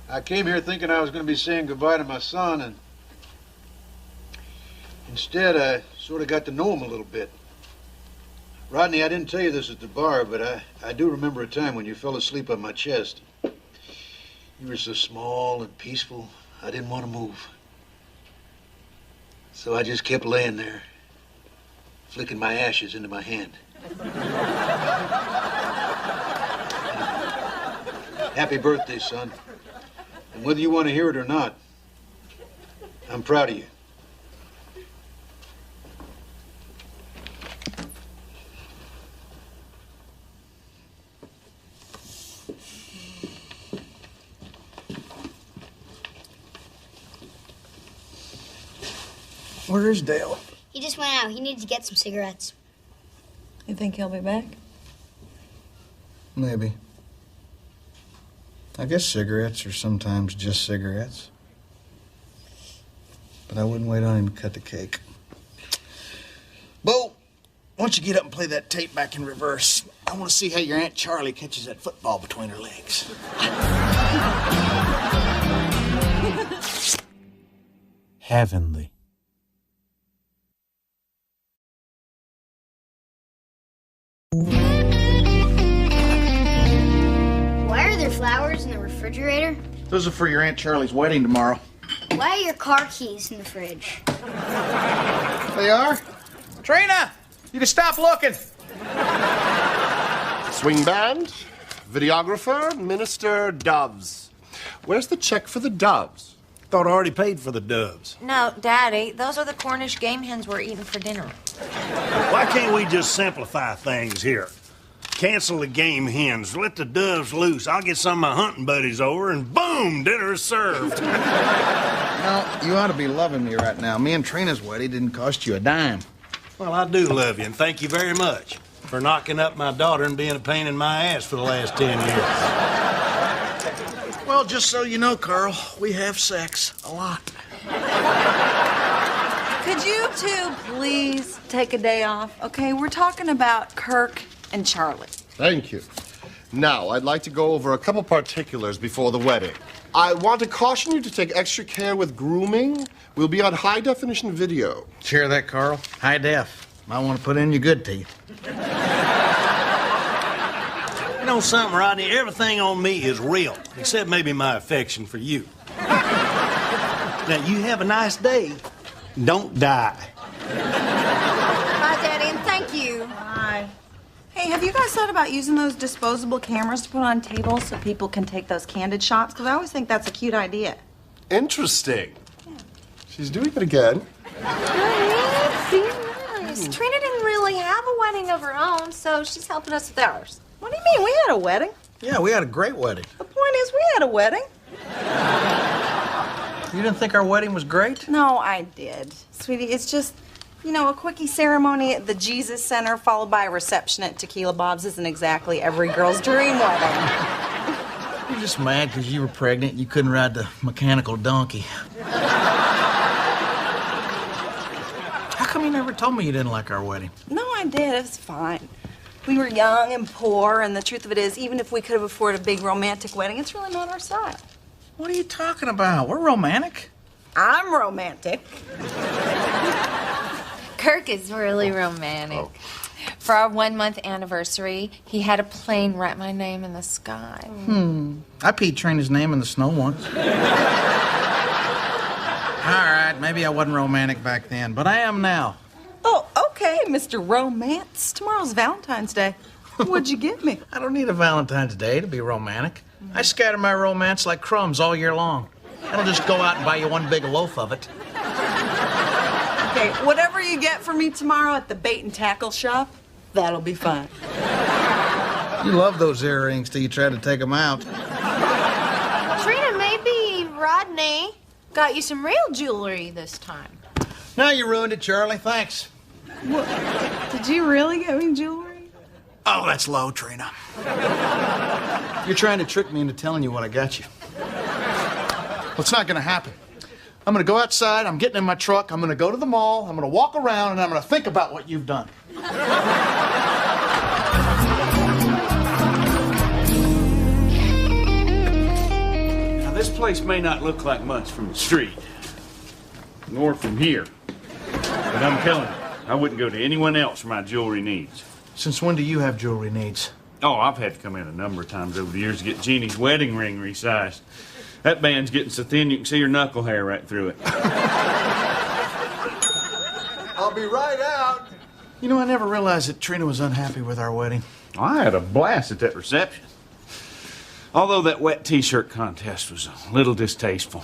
Speaker 12: I came here thinking I was going to be saying goodbye to my son, and instead I sort of got to know him a little bit. Rodney, I didn't tell you this at the bar, but I do remember a time when you fell asleep on my chest. You were so small and peaceful, I didn't want to move. So I just kept laying there, flicking my ashes into my hand. Happy birthday, son. And whether you want to hear it or not, I'm proud of you.
Speaker 10: Where's Dale?
Speaker 2: He just went out. He needed to get some cigarettes.
Speaker 11: You think he'll be back?
Speaker 10: Maybe. I guess cigarettes are sometimes just cigarettes. But I wouldn't wait on him to cut the cake. Bo, why don't you get up and play that tape back in reverse? I want to see how your Aunt Charlie catches that football between her legs.
Speaker 16: Heavenly.
Speaker 2: Why are there flowers in the refrigerator?
Speaker 10: Those are for your Aunt Charlie's wedding tomorrow.
Speaker 2: Why are your car keys in the fridge?
Speaker 10: They are? Trina, you can stop looking.
Speaker 18: Swing band, videographer, minister, doves. Where's the check for the doves?
Speaker 20: Thought I already paid for the doves.
Speaker 21: No, Daddy, those are the Cornish game hens we're eating for dinner.
Speaker 20: Why can't we just simplify things here? Cancel the game hens, let the doves loose. I'll get some of my hunting buddies over, and boom, dinner is served.
Speaker 10: No, you ought to be loving me right now. Me and Trina's wedding didn't cost you a dime.
Speaker 20: Well, I do love you, and thank you very much for knocking up my daughter and being a pain in my ass for the last 10 years.
Speaker 10: Well, just so you know, Carl, we have sex a lot.
Speaker 11: Could you two please take a day off? Okay, we're talking about Kirk and Charlie.
Speaker 18: Thank you. Now, I'd like to go over a couple particulars before the wedding. I want to caution you to take extra care with grooming. We'll be on high-definition video.
Speaker 10: Share that, Carl. High def. Might want to put in your good teeth.
Speaker 20: You know something, Rodney? Everything on me is real, except maybe my affection for you. Now, you have a nice day. Don't die.
Speaker 11: Bye, Daddy, and thank you. Bye. Hey, have you guys thought about using those disposable cameras to put on tables so people can take those candid shots? Because I always think that's a cute idea.
Speaker 18: Interesting. Yeah. She's doing it again.
Speaker 21: Be nice. Trina didn't really have a wedding of her own, so she's helping us with ours.
Speaker 11: What do you mean? We had a wedding.
Speaker 10: Yeah, we had a great wedding.
Speaker 11: The point is, we had a wedding.
Speaker 10: You didn't think our wedding was great?
Speaker 11: No, I did. Sweetie, it's just, you know, a quickie ceremony at the Jesus Center followed by a reception at Tequila Bob's isn't exactly every girl's dream wedding.
Speaker 10: You're just mad because you were pregnant and you couldn't ride the mechanical donkey. How come you never told me you didn't like our wedding?
Speaker 11: No, I did. It was fine. We were young and poor, and the truth of it is, even if we could have afforded a big romantic wedding, it's really not our style.
Speaker 10: What are you talking about? We're romantic.
Speaker 11: I'm romantic.
Speaker 21: Kirk is really romantic. For our 1-month anniversary, he had a plane write my name in the sky.
Speaker 10: I peed Trina's name in the snow once. All right, maybe I wasn't romantic back then, but I am now.
Speaker 11: Oh, okay, Mr. Romance. Tomorrow's Valentine's Day. What'd you get me?
Speaker 10: I don't need a Valentine's Day to be romantic. I scatter my romance like crumbs all year long. I don't just go out and buy you one big loaf of it.
Speaker 11: Okay, whatever you get for me tomorrow at the bait and tackle shop, that'll be fine.
Speaker 10: You love those earrings till you try to take them out.
Speaker 21: Trina, maybe Rodney got you some real jewelry this time.
Speaker 10: Now you ruined it, Charlie. Thanks.
Speaker 11: What? Did you really get me jewelry?
Speaker 10: Oh, that's low, Trina. You're trying to trick me into telling you what I got you. Well, it's not going to happen. I'm going to go outside, I'm getting in my truck, I'm going to go to the mall, I'm going to walk around, and I'm going to think about what you've done.
Speaker 6: Now, this place may not look like much from the street, nor from here. But I'm telling you, I wouldn't go to anyone else for my jewelry needs.
Speaker 10: Since when do you have jewelry needs?
Speaker 6: Oh, I've had to come in a number of times over the years to get Jeannie's wedding ring resized. That band's getting so thin you can see her knuckle hair right through it.
Speaker 9: I'll be right out.
Speaker 10: You know, I never realized that Trina was unhappy with our wedding.
Speaker 6: I had a blast at that reception. Although that wet t-shirt contest was a little distasteful.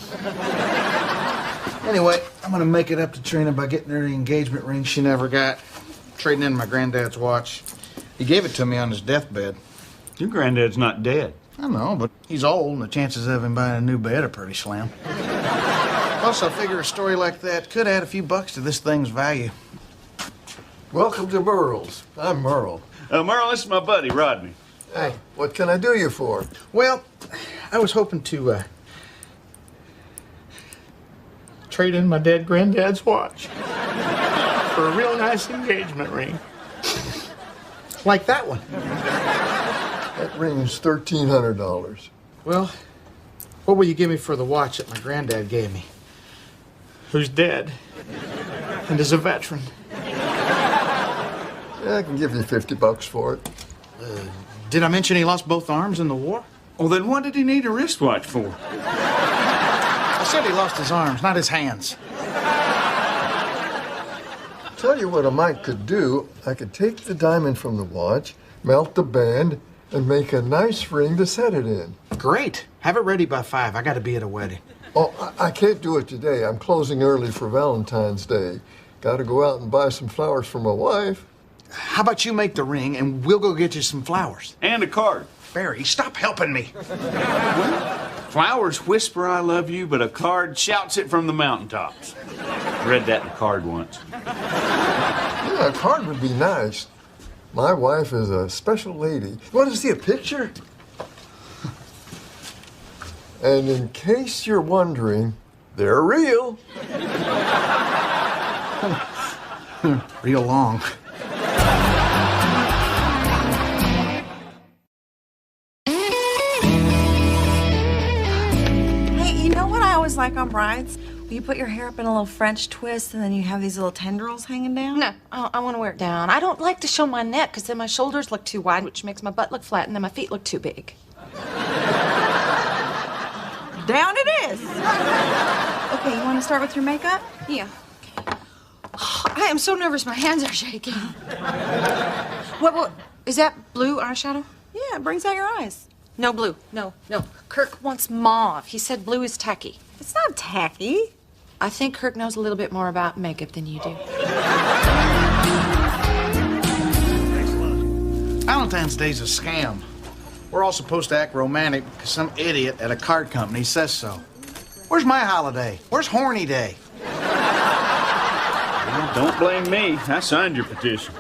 Speaker 10: Anyway, I'm going to make it up to Trina by getting her the engagement ring she never got. Trading in my granddad's watch. He gave it to me on his deathbed.
Speaker 6: Your granddad's not dead.
Speaker 10: I know, but he's old, and the chances of him buying a new bed are pretty slim. Plus, I figure a story like that could add a few bucks to this thing's value.
Speaker 9: Welcome to Merle's. I'm Merle.
Speaker 6: Merle, this is my buddy, Rodney.
Speaker 9: Hey, what can I do you for?
Speaker 10: Well, I was hoping to, trade in my dead granddad's watch for a real nice engagement ring. Like that one.
Speaker 9: That ring's $1,300.
Speaker 10: Well, what will you give me for the watch that my granddad gave me? Who's dead and is a veteran.
Speaker 9: Yeah, I can give you $50 for it.
Speaker 10: Did I mention he lost both arms in the war?
Speaker 6: Well, then what did he need a wristwatch for?
Speaker 10: I said he lost his arms, not his hands.
Speaker 9: Tell you what I might could do. I could take the diamond from the watch, melt the band, and make a nice ring to set it in.
Speaker 10: Great. Have it ready by 5. I got to be at a wedding.
Speaker 9: Oh, I can't do it today. I'm closing early for Valentine's Day. Got to go out and buy some flowers for my wife.
Speaker 10: How about you make the ring and we'll go get you some flowers?
Speaker 6: And a card.
Speaker 10: Barry, stop helping me.
Speaker 6: Flowers whisper I love you, but a card shouts it from the mountaintops. I read that in a card once.
Speaker 9: Yeah, a card would be nice. My wife is a special lady. You want to see a picture? And in case you're wondering, they're real.
Speaker 10: Real long.
Speaker 11: Hey, you know what I always like on brides? You put your hair up in a little French twist and then you have these little tendrils hanging down?
Speaker 21: No, I want to wear it down. I don't like to show my neck because then my shoulders look too wide, which makes my butt look flat, and then my feet look too big.
Speaker 11: Down it is. Okay, you want to start with your makeup?
Speaker 21: Yeah. I am so nervous. My hands are shaking. What? Is that blue eyeshadow?
Speaker 11: Yeah, it brings out your eyes.
Speaker 21: No blue. No. Kirk wants mauve. He said blue is tacky.
Speaker 11: It's not tacky.
Speaker 21: I think Kirk knows a little bit more about makeup than you do.
Speaker 10: Valentine's Day's a scam. We're all supposed to act romantic because some idiot at a card company says so. Where's my holiday? Where's Horny Day?
Speaker 6: Well, don't blame me. I signed your petition.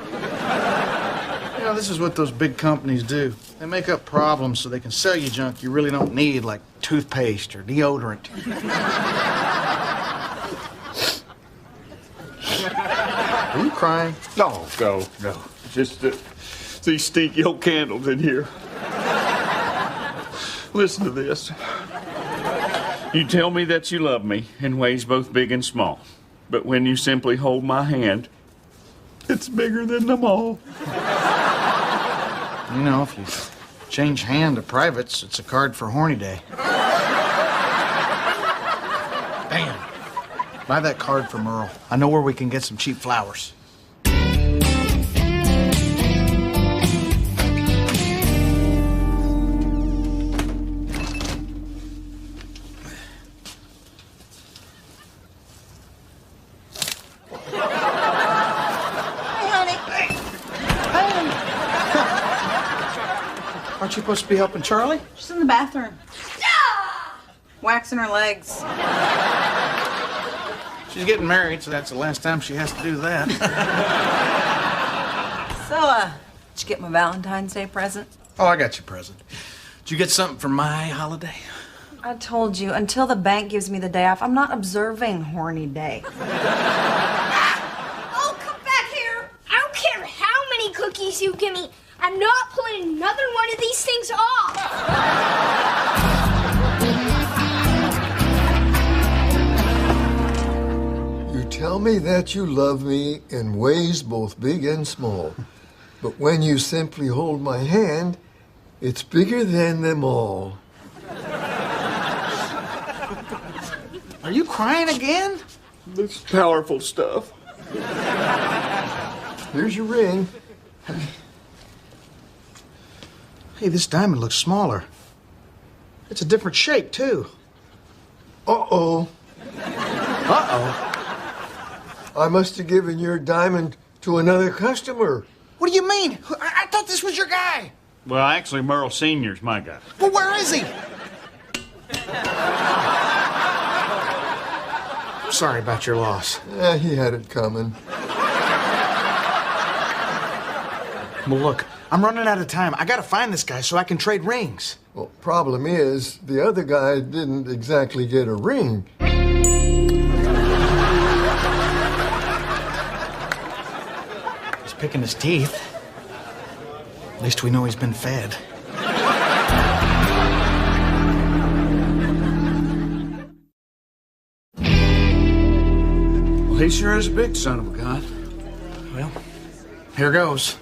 Speaker 10: You know, this is what those big companies do. They make up problems so they can sell you junk you really don't need, like toothpaste or deodorant. Are you crying?
Speaker 6: No. Just these stinky old candles in here. Listen to this. You tell me that you love me in ways both big and small. But when you simply hold my hand, it's bigger than them all.
Speaker 10: You know, if you change hand to privates, it's a card for horny day. Bam. Buy that card for Merle. I know where we can get some cheap flowers. Aren't you supposed to be helping Charlie?
Speaker 11: She's in the bathroom. Waxing her legs.
Speaker 10: She's getting married, so that's the last time she has to do that.
Speaker 11: So, did you get my Valentine's Day present?
Speaker 10: Oh, I got your present. Did you get something for my holiday?
Speaker 11: I told you, until the bank gives me the day off, I'm not observing Horny Day.
Speaker 2: Oh, come back here. I don't care how many cookies you give me. I'm not pulling another one of these things off.
Speaker 9: You tell me that you love me in ways both big and small. But when you simply hold my hand, it's bigger than them all.
Speaker 10: Are you crying again?
Speaker 6: This powerful stuff.
Speaker 9: Here's your ring.
Speaker 10: Hey, this diamond looks smaller. It's a different shape, too.
Speaker 9: Uh-oh.
Speaker 10: Uh-oh?
Speaker 9: I must have given your diamond to another customer.
Speaker 10: What do you mean? I thought this was your guy.
Speaker 6: Well, actually, Merle Sr.'s my guy.
Speaker 10: Well, where is he? I'm sorry about your loss.
Speaker 9: He had it coming.
Speaker 10: Well, look, I'm running out of time. I gotta find this guy so I can trade rings.
Speaker 9: Well, problem is, the other guy didn't exactly get a ring.
Speaker 10: He's picking his teeth. At least we know he's been fed.
Speaker 6: Well, he sure is a big son of a gun.
Speaker 10: Well, here goes.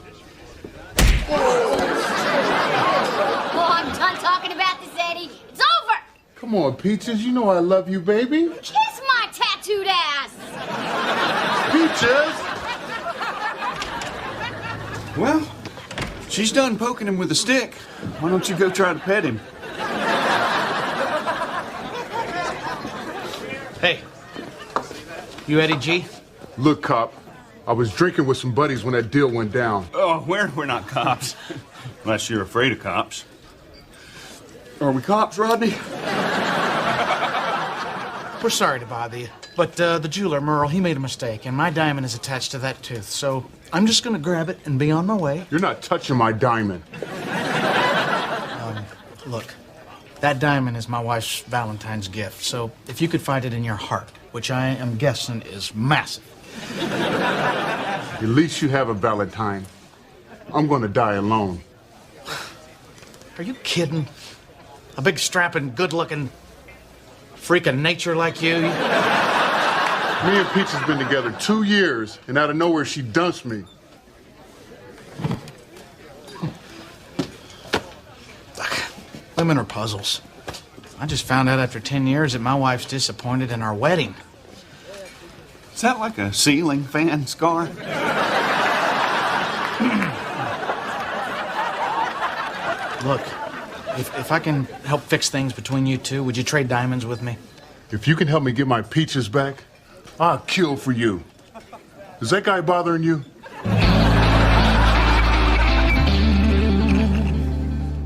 Speaker 2: Oh, I'm done talking about this, Eddie. It's over.
Speaker 12: Come on, Peaches. You know I love you, baby.
Speaker 2: Kiss my tattooed ass.
Speaker 12: Peaches!
Speaker 6: Well, she's done poking him with a stick. Why don't you go try to pet him?
Speaker 10: Hey, you Eddie G?
Speaker 12: Look, cop, I was drinking with some buddies when that deal went down.
Speaker 6: Oh, we're not cops. Unless you're afraid of cops. Are we cops, Rodney?
Speaker 10: We're sorry to bother you, but the jeweler, Merle, he made a mistake, and my diamond is attached to that tooth, so I'm just gonna grab it and be on my way.
Speaker 12: You're not touching my diamond.
Speaker 10: Look, that diamond is my wife's Valentine's gift, so if you could find it in your heart, which I am guessing is massive.
Speaker 12: At least you have a Valentine. I'm gonna die alone.
Speaker 10: Are you kidding? A big strapping, good-looking freak of nature like you?
Speaker 12: Me and Peach has been together 2 years, and out of nowhere she dumped me.
Speaker 10: Look, women are puzzles. I just found out after 10 years that my wife's disappointed in our wedding.
Speaker 6: Is that like a ceiling fan, Scar?
Speaker 10: Look, if I can help fix things between you two, would you trade diamonds with me?
Speaker 12: If you can help me get my Peaches back, I'll kill for you. Is that guy bothering you?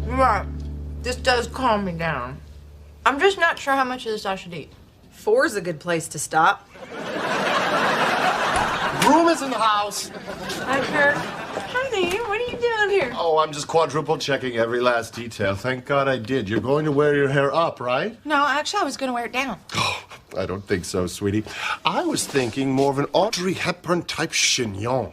Speaker 21: Right. This does calm me down. I'm just not sure how much of this I should eat.
Speaker 11: 4's a good place to stop.
Speaker 18: Groom is in the house.
Speaker 21: Hi, Kirk. Honey, what are you doing here?
Speaker 18: Oh, I'm just quadruple checking every last detail. Thank God I did. You're going to wear your hair up, right?
Speaker 21: No, actually, I was going to wear it down.
Speaker 18: I don't think so, sweetie. I was thinking more of an Audrey Hepburn type chignon.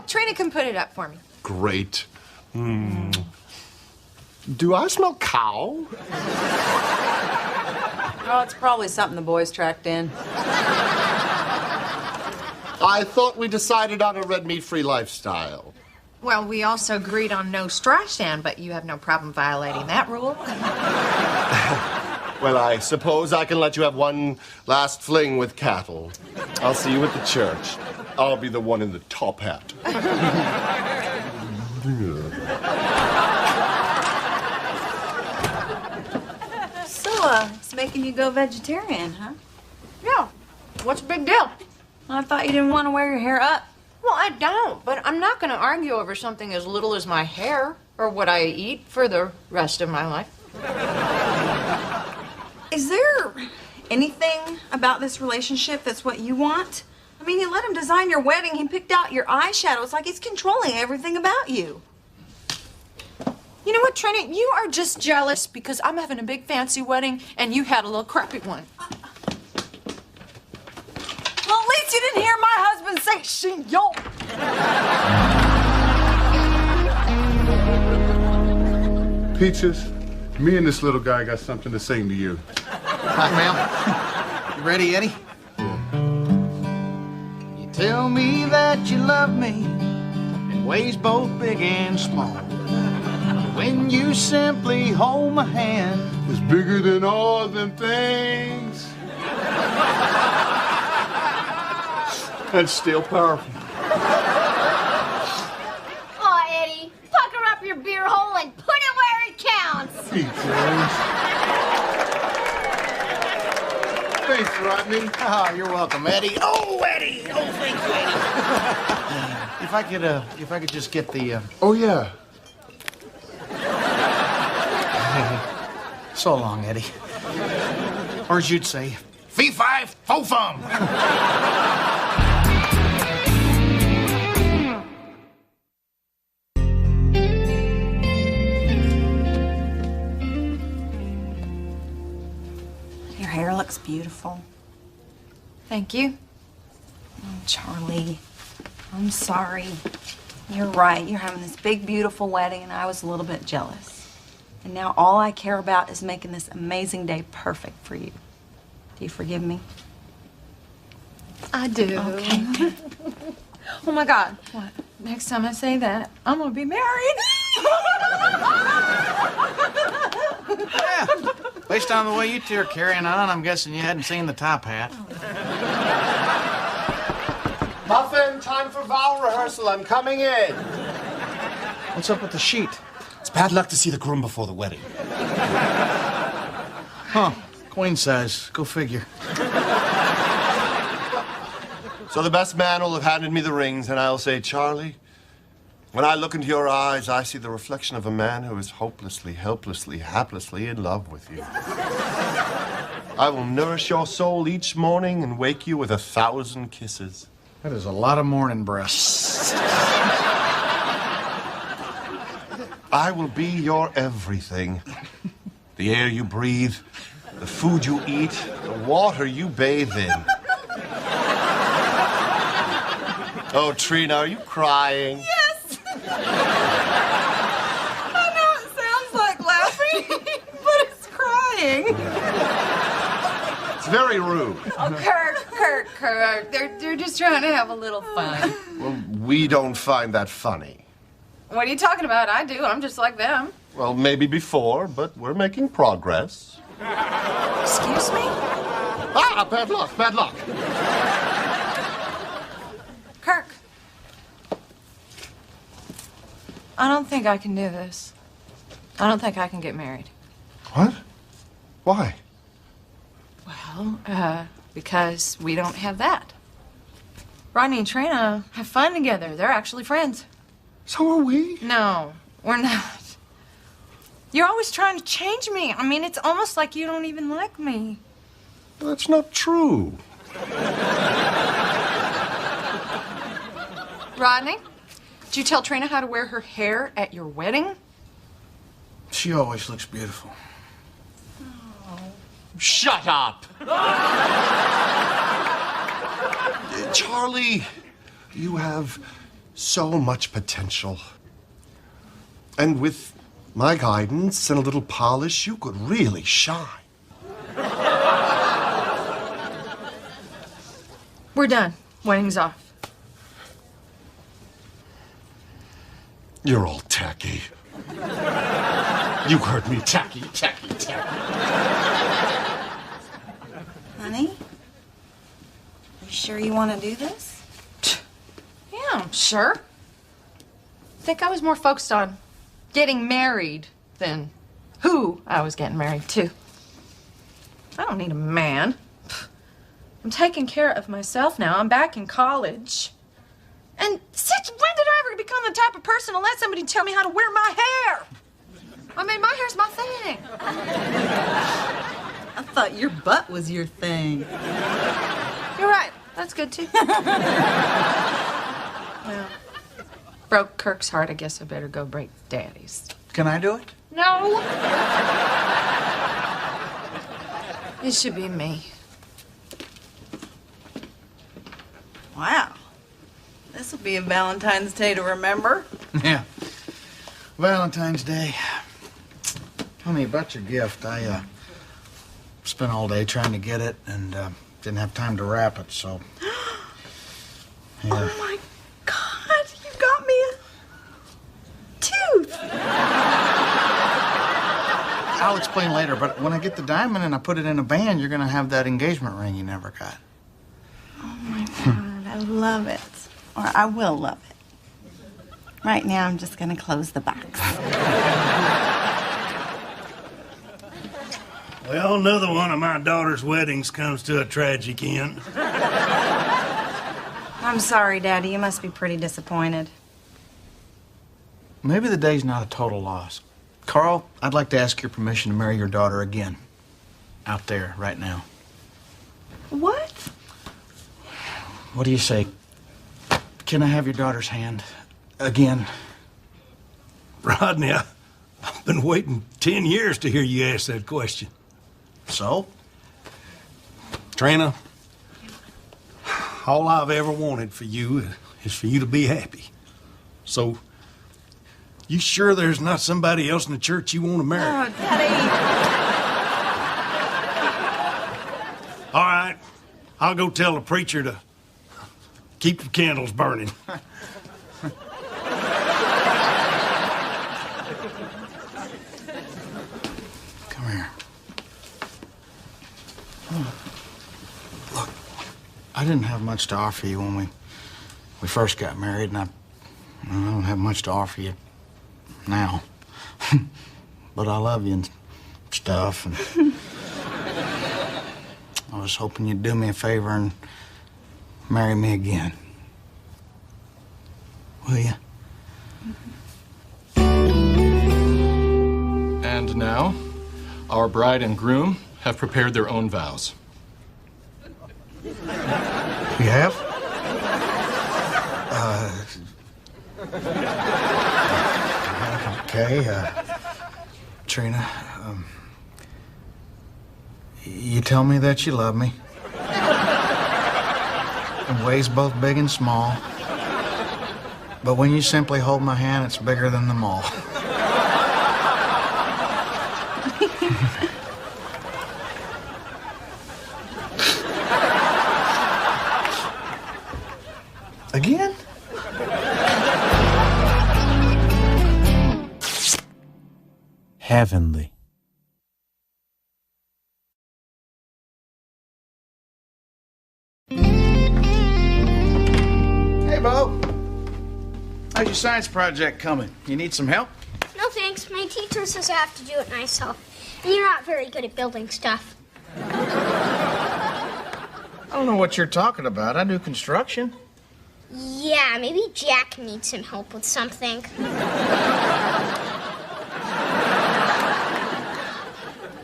Speaker 21: Trina can put it up for me.
Speaker 18: Great. Do I smell cow?
Speaker 11: Oh, it's probably something the boys tracked in.
Speaker 18: I thought we decided on a red meat-free lifestyle.
Speaker 21: Well, we also agreed on no straw stand, but you have no problem violating that rule.
Speaker 18: Well, I suppose I can let you have one last fling with cattle. I'll see you at the church. I'll be the one in the top hat.
Speaker 11: So, it's making you go vegetarian, huh?
Speaker 21: Yeah. What's the big deal?
Speaker 11: I thought you didn't want to wear your hair up.
Speaker 21: Well, I don't, but I'm not going to argue over something as little as my hair or what I eat for the rest of my life.
Speaker 11: Is there anything about this relationship that's what you want? I mean, you let him design your wedding. He picked out your eyeshadow. It's like he's controlling everything about you.
Speaker 21: You know what, Trina? You are just jealous because I'm having a big fancy wedding and you had a little crappy one.
Speaker 11: Well, at least you didn't hear my husband say she yo.
Speaker 12: Peaches, me and this little guy got something to sing to you.
Speaker 10: Hi, ma'am. You ready, Eddie? You tell me that you love me in ways both big and small. When you simply hold my hand,
Speaker 12: It's bigger than all them things.
Speaker 18: That's still powerful.
Speaker 2: Oh, Eddie, pucker up your beer hole and put it where it counts.
Speaker 12: Thanks, Rodney.
Speaker 10: Oh, you're welcome, Eddie. Oh, Eddie. Oh, thank you, Eddie. If I could just get the.
Speaker 12: Oh, yeah.
Speaker 10: So long, Eddie. Or as you'd say, fee fi fo fum.
Speaker 11: Your hair looks beautiful.
Speaker 21: Thank you.
Speaker 11: Oh, Charlie, I'm sorry. You're right. You're having this big, beautiful wedding, and I was a little bit jealous. And now all I care about is making this amazing day perfect for you. Do you forgive me?
Speaker 21: I do.
Speaker 11: Okay.
Speaker 21: Oh my God. What? Next time I say that, I'm gonna be married.
Speaker 10: Yeah. Based on the way you two are carrying on, I'm guessing you hadn't seen the top hat.
Speaker 18: Muffin, time for vowel rehearsal. I'm coming in.
Speaker 10: What's up with the sheet?
Speaker 15: It's bad luck to see the groom before the wedding.
Speaker 10: Huh. Queen size. Go figure.
Speaker 18: So the best man will have handed me the rings, and I'll say, Charlie, when I look into your eyes, I see the reflection of a man who is hopelessly, helplessly, haplessly in love with you. I will nourish your soul each morning and wake you with 1,000 kisses.
Speaker 10: That is a lot of morning breasts.
Speaker 18: I will be your everything. The air you breathe, the food you eat, the water you bathe in. Oh, Trina, are you crying?
Speaker 11: Yes! I know it sounds like laughing, but it's crying.
Speaker 18: It's very rude.
Speaker 21: Oh, Kirk. They're just trying to have a little fun.
Speaker 18: Well, we don't find that funny.
Speaker 21: What are you talking about? I do. I'm just like them.
Speaker 18: Well, maybe before, but we're making progress.
Speaker 21: Excuse me?
Speaker 18: Ah, bad luck, bad luck.
Speaker 21: Kirk. I don't think I can do this. I don't think I can get married.
Speaker 18: What? Why?
Speaker 21: Well, because we don't have that. Rodney and Trina have fun together. They're actually friends.
Speaker 18: So are we?
Speaker 21: No, we're not. You're always trying to change me. I mean, it's almost like you don't even like me.
Speaker 18: That's not true.
Speaker 21: Rodney, did you tell Trina how to wear her hair at your wedding?
Speaker 10: She always looks beautiful.
Speaker 18: Shut up! Charlie, you have So much potential. And with my guidance and a little polish, you could really shine.
Speaker 3: We're done. Wedding's off.
Speaker 18: You're all tacky. You heard me, tacky, tacky, tacky.
Speaker 11: Honey? Are you sure you want to do this?
Speaker 3: Yeah, I'm sure. I think I was more focused on getting married than who I was getting married to. I don't need a man. I'm taking care of myself now. I'm back in college. And since when did I ever become the type of person to let somebody tell me how to wear my hair? I mean, my hair's my thing.
Speaker 14: I thought your butt was your thing.
Speaker 3: You're right. That's good, too. Well, broke Kirk's heart. I guess I better go break Daddy's.
Speaker 10: Can I do it?
Speaker 3: No. It should be me.
Speaker 14: Wow. This will be a Valentine's Day to remember.
Speaker 10: Yeah. Valentine's Day. Honey, about your gift, I spent all day trying to get it and didn't have time to wrap it, so... Yeah.
Speaker 14: Oh my God, you got me a tooth.
Speaker 10: I'll explain later, but when I get the diamond and I put it in a band, you're gonna have that engagement ring you never got.
Speaker 14: Oh my God, I love it. Or I will love it. Right now, I'm just gonna close the box.
Speaker 20: Well, another one of my daughter's weddings comes to a tragic end.
Speaker 11: I'm sorry, Daddy. You must be pretty disappointed.
Speaker 10: Maybe the day's not a total loss. Carl, I'd like to ask your permission to marry your daughter again. Out there, right now.
Speaker 14: What?
Speaker 10: What do you say? Can I have your daughter's hand? Again?
Speaker 20: Rodney, I've been waiting 10 years to hear you ask that question.
Speaker 10: So?
Speaker 20: Trina, all I've ever wanted for you is for you to be happy. So, you sure there's not somebody else in the church you want to marry?
Speaker 11: Oh, Daddy.
Speaker 20: All right, I'll go tell the preacher to keep the candles burning.
Speaker 10: Come here. Look, I didn't have much to offer you when we first got married, and I don't have much to offer you now. But I love you and stuff, and I was hoping you'd do me a favor and marry me again. Will you?
Speaker 17: And now, our bride and groom have prepared their own vows.
Speaker 10: You have? Okay, Trina, you tell me that you love me. In ways both big and small. But when you simply hold my hand, it's bigger than them all. Again?
Speaker 16: Heavenly.
Speaker 10: Hey, Bo. How's your science project coming? You need some help?
Speaker 2: No thanks. My teacher says I have to do it myself. And you're not very good at building stuff.
Speaker 10: I don't know what you're talking about. I do construction.
Speaker 2: Yeah, maybe Jack needs some help with something.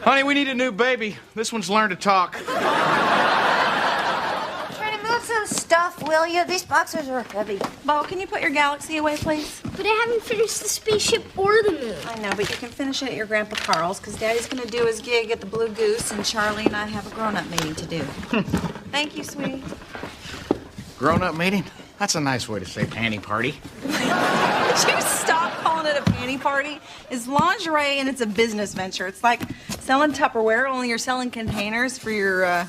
Speaker 10: Honey, we need a new baby. This one's learned to talk.
Speaker 5: Try to move some stuff, will you? These boxes are heavy.
Speaker 11: Bo, can you put your Galaxy away, please?
Speaker 2: But I haven't finished the spaceship or the moon.
Speaker 11: I know, but you can finish it at your Grandpa Carl's, because Daddy's going to do his gig at the Blue Goose, and Charlie and I have a grown-up meeting to do. Thank you, sweetie.
Speaker 10: Grown-up meeting?
Speaker 19: That's a nice way to say panty party.
Speaker 11: Would you stop calling it a panty party? It's lingerie and it's a business venture. It's like selling Tupperware, only you're selling containers for your,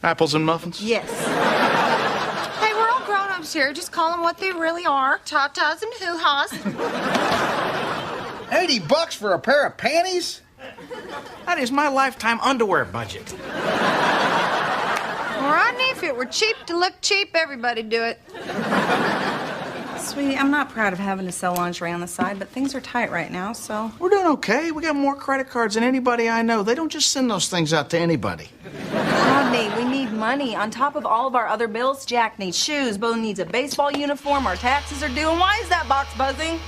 Speaker 19: Apples and muffins?
Speaker 11: Yes.
Speaker 5: Hey, we're all grown-ups here. Just call them what they really are. Tatas and hoo-has.
Speaker 19: $80 for a pair of panties? That is my lifetime underwear budget.
Speaker 5: Rodney, if it were cheap to look cheap, everybody'd do it.
Speaker 11: Sweetie, I'm not proud of having to sell lingerie on the side, but things are tight right now, so...
Speaker 19: We're doing okay. We got more credit cards than anybody I know. They don't just send those things out to anybody.
Speaker 11: Rodney, we need money. On top of all of our other bills, Jack needs shoes, Bo needs a baseball uniform, our taxes are due, and why is that box buzzing?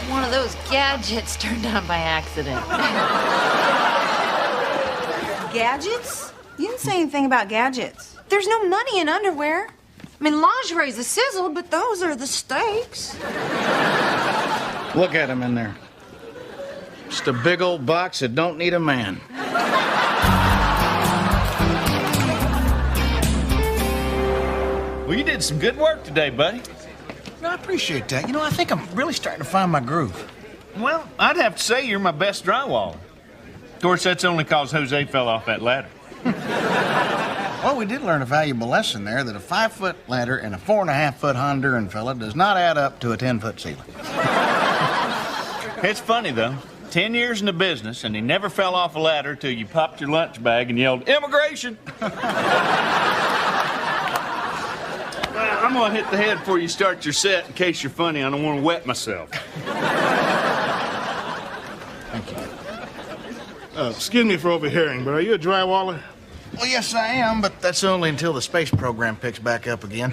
Speaker 21: One of those gadgets turned on by accident.
Speaker 11: Gadgets? You didn't say anything about gadgets.
Speaker 5: There's no money in underwear. I mean, lingerie's a sizzle, but those are the stakes.
Speaker 19: Look at him in there. Just a big old box that don't need a man.
Speaker 6: Well, you did some good work today, buddy.
Speaker 19: I appreciate that. You know, I think I'm really starting to find my groove.
Speaker 6: Well, I'd have to say you're my best drywaller. Of course, that's only because Jose fell off that ladder.
Speaker 19: Well, we did learn a valuable lesson there, that a 5-foot ladder and a 4.5-foot Honduran fella does not add up to a 10-foot ceiling.
Speaker 6: It's funny, though. 10 years in the business, and he never fell off a ladder till you popped your lunch bag and yelled, "Immigration!" I'm gonna hit the head before you start your set in case you're funny. I don't want to wet myself.
Speaker 19: Thank you.
Speaker 20: Excuse me for overhearing, but are you a drywaller?
Speaker 19: Well, yes, I am, but that's only until the space program picks back up again.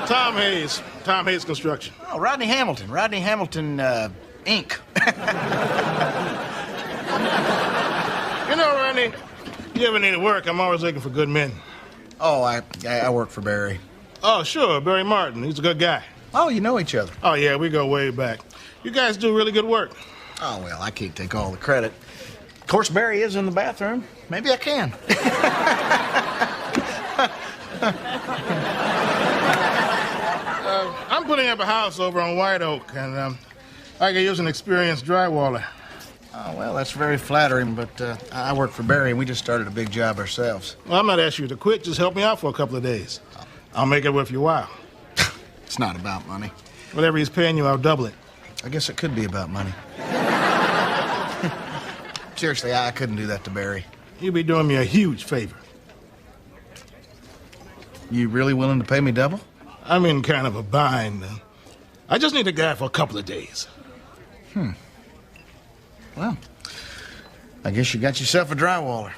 Speaker 20: Tom Hayes. Tom Hayes Construction.
Speaker 19: Oh, Rodney Hamilton. Rodney Hamilton, Inc.
Speaker 20: You know, Rodney, you ever need work, I'm always looking for good men.
Speaker 19: Oh, I work for Barry.
Speaker 20: Oh, sure, Barry Martin. He's a good guy.
Speaker 19: Oh, you know each other?
Speaker 20: Oh, yeah, we go way back. You guys do really good work.
Speaker 19: Oh, well, I can't take all the credit. Of course, Barry is in the bathroom. Maybe I can.
Speaker 20: I'm putting up a house over on White Oak, and I could use an experienced drywaller.
Speaker 19: Oh, well, that's very flattering, but I work for Barry, and we just started a big job ourselves.
Speaker 20: Well, I'm not asking you to quit. Just help me out for a couple of days. I'll make it worth your while.
Speaker 19: It's not about money.
Speaker 20: Whatever he's paying you, I'll double it.
Speaker 19: I guess it could be about money. Seriously, I couldn't do that to Barry.
Speaker 20: You'd be doing me a huge favor.
Speaker 19: You really willing to pay me double?
Speaker 20: I'm in kind of a bind. I just need a guy for a couple of days.
Speaker 19: Well, I guess you got yourself a drywaller.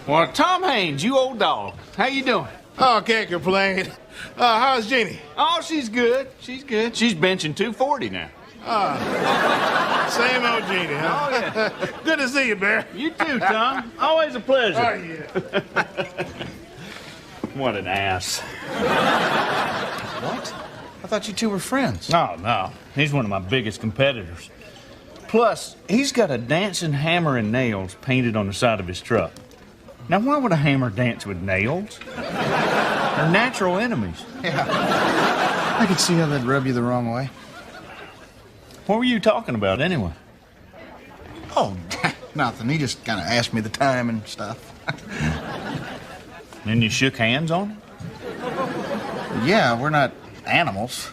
Speaker 6: Well, Tom Haynes, you old dog. How you doing?
Speaker 20: Oh, can't complain. How's Jeannie?
Speaker 6: Oh, she's good. She's good. She's benching 240 now.
Speaker 20: Same old Jeannie, huh?
Speaker 6: Oh, yeah.
Speaker 20: Good to see you, Bear.
Speaker 6: You too, Tom. Always a pleasure.
Speaker 20: Oh, yeah.
Speaker 6: What an ass.
Speaker 19: What? I thought you two were friends.
Speaker 6: Oh, no. He's one of my biggest competitors. Plus, he's got a dancing hammer and nails painted on the side of his truck. Now, why would a hammer dance with nails? They're natural enemies.
Speaker 19: Yeah. I could see how that'd rub you the wrong way.
Speaker 6: What were you talking about, anyway?
Speaker 19: Oh, nothing. He just kind of asked me the time and stuff.
Speaker 6: Then you shook hands on him?
Speaker 19: Yeah, we're not animals.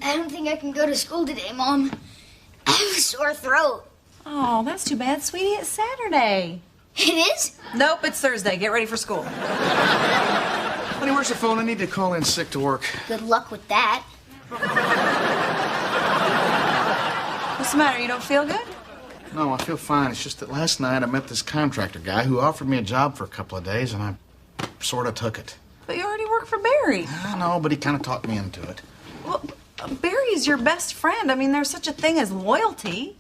Speaker 2: I don't think I can go to school today, Mom. I have a sore throat.
Speaker 11: Oh, that's too bad, sweetie. It's Saturday.
Speaker 2: It is?
Speaker 11: Nope, it's Thursday. Get ready for school.
Speaker 19: Honey, where's the phone? I need to call in sick to work.
Speaker 2: Good luck with that.
Speaker 11: What's the matter? You don't feel good?
Speaker 19: No, I feel fine. It's just that last night I met this contractor guy who offered me a job for a couple of days, and I sort of took it.
Speaker 11: But you already work for Barry.
Speaker 19: I know, but he kind of talked me into it.
Speaker 11: Well, Barry's your best friend. I mean, there's such a thing as loyalty.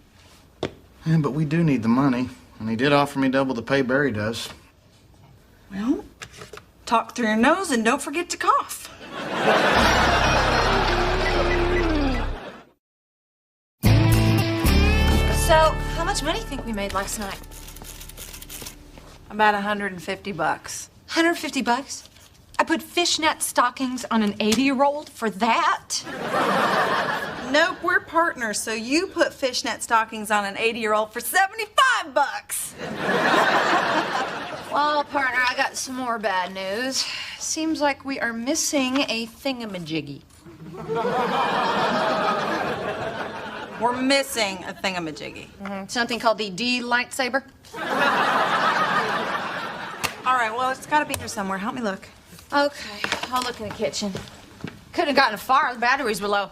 Speaker 19: Yeah, but we do need the money, and he did offer me double the pay Barry does.
Speaker 11: Well, Talk through your nose and don't forget to cough.
Speaker 21: So, how much money do you think we made last night?
Speaker 11: About $150.
Speaker 21: $150? I put fishnet stockings on an 80-year-old for that?
Speaker 11: Nope, we're partners, so you put fishnet stockings on an 80-year-old for $75.
Speaker 21: Well, partner, I got some more bad news. Seems like we are missing a thingamajiggy.
Speaker 11: We're missing a thingamajiggy.
Speaker 21: Something called the D lightsaber.
Speaker 11: All right, well, it's got to be here somewhere. Help me look.
Speaker 21: Okay, I'll look in the kitchen. Couldn't have gotten far. The batteries were low.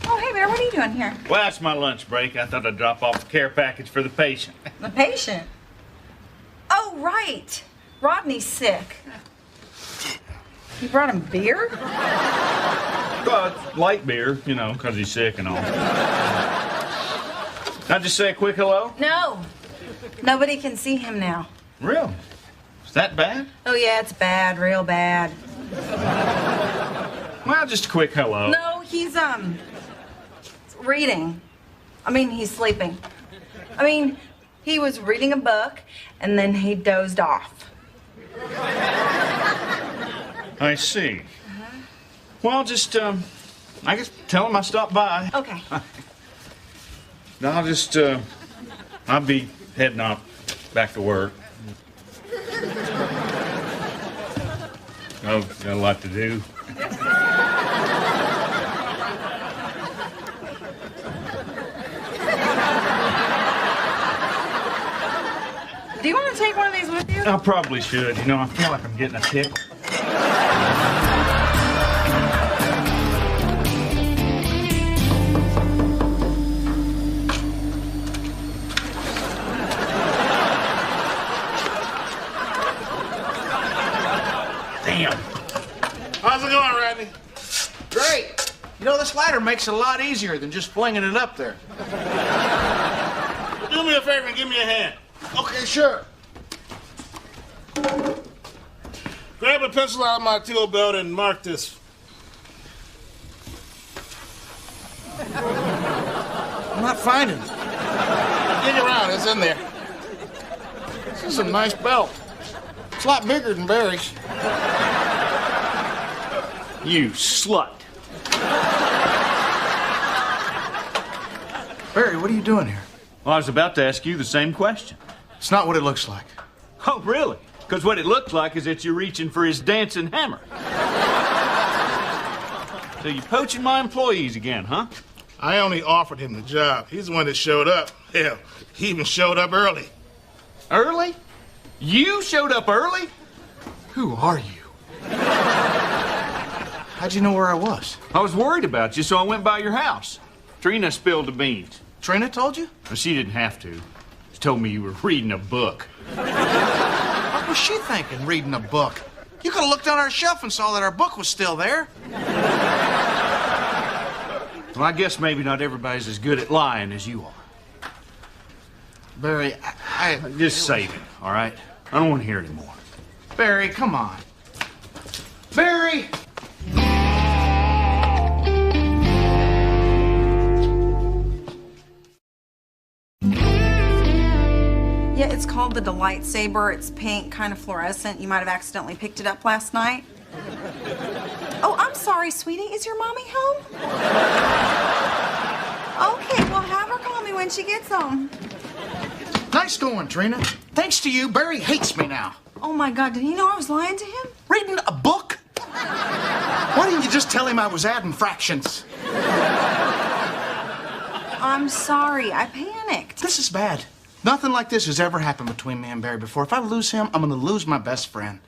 Speaker 11: Oh, hey, Bear, what are you doing here?
Speaker 6: Well, that's my lunch break. I thought I'd drop off a care package for the patient.
Speaker 11: The patient? Oh, right. Rodney's sick. You brought him beer?
Speaker 6: Well, it's light beer, you know, because he's sick and all. Can I just say a quick hello?
Speaker 11: No. Nobody can see him now.
Speaker 6: Really? Is that bad?
Speaker 11: Oh, yeah, it's bad, real bad.
Speaker 6: Well, just a quick hello.
Speaker 11: No, he's, reading. I mean, he's sleeping. I mean, he was reading a book, and then he dozed off.
Speaker 6: I see. Well, just, I guess tell him I stopped by.
Speaker 11: Okay.
Speaker 6: I'll just, I'll be heading out back to work. Oh, got a lot to do.
Speaker 11: Do you want to take one of these with you?
Speaker 6: I probably should. You know, I feel like I'm getting a tickle. Damn.
Speaker 10: How's it going, Rodney? Great. You know, this ladder makes it a lot easier than just flinging it up there.
Speaker 20: Do me a favor and give me a hand.
Speaker 10: Okay, sure.
Speaker 20: Grab a pencil out of my tool belt and mark this.
Speaker 10: I'm not finding it. Dig around, it's in there. This is a nice belt. It's a lot bigger than Barry's.
Speaker 6: You slut.
Speaker 10: Barry, what are you doing here?
Speaker 6: Well, I was about to ask you the same question.
Speaker 10: It's not what it looks like.
Speaker 6: Oh, really? Because what it looks like is that you're reaching for his dancing hammer. So you're poaching my employees again, huh?
Speaker 20: I only offered him the job. He's the one that showed up. Hell, he even showed up early.
Speaker 6: Early? You showed up early?
Speaker 10: Who are you? How'd you know where I was?
Speaker 6: I was worried about you, so I went by your house. Trina spilled the beans.
Speaker 10: Trina told you?
Speaker 6: Well, she didn't have to. She told me you were reading a book.
Speaker 10: What was she thinking, reading a book? You could have looked on our shelf and saw that our book was still there.
Speaker 6: Well, I guess maybe not everybody's as good at lying as you are.
Speaker 10: Barry, I
Speaker 6: just save it, all right? I don't want to hear it anymore.
Speaker 10: Barry, come on. Barry!
Speaker 11: Yeah, it's called the Delight Saber. It's pink, kind of fluorescent. You might have accidentally picked it up last night. Oh, I'm sorry, sweetie. Is your mommy home? Okay, well, have her call me when she gets home.
Speaker 10: Nice going, Trina. Thanks to you, Barry hates me now.
Speaker 11: Oh, my God, did he know I was lying to him?
Speaker 10: Reading a book? Why didn't you just tell him I was adding fractions?
Speaker 11: I'm sorry. I panicked.
Speaker 10: This is bad. Nothing like this has ever happened between me and Barry before. If I lose him, I'm going to lose my best friend.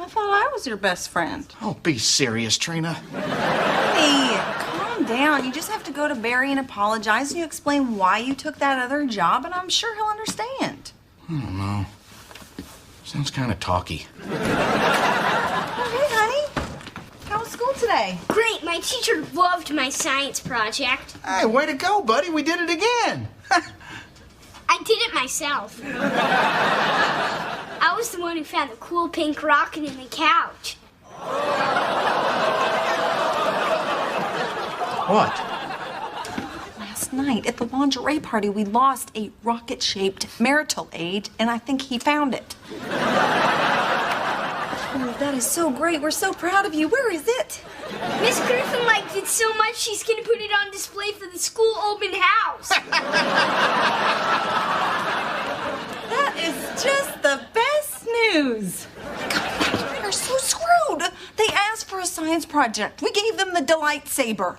Speaker 11: I thought I was your best friend.
Speaker 10: Oh, be serious, Trina.
Speaker 11: Hey, calm down. You just have to go to Barry and apologize, and you explain why you took that other job, and I'm sure he'll understand.
Speaker 10: I don't know. Sounds kind of talky.
Speaker 11: Oh, hey, honey. How was school today? today?
Speaker 2: Great, my teacher loved my science project.
Speaker 19: Hey, way to go, buddy. We did it again.
Speaker 2: I did it myself. I was the one who found the cool pink rocket in the couch.
Speaker 19: What?
Speaker 11: Last night at the lingerie party, we lost a rocket-shaped marital aid, and I think he found it. Oh, that is so great. We're so proud of you. Where is it?
Speaker 2: Miss Griffin liked it so much she's gonna put it on display for the school open house.
Speaker 11: That is just the best news. God, we are so screwed. They asked for a science project. We gave them the Delight Saber.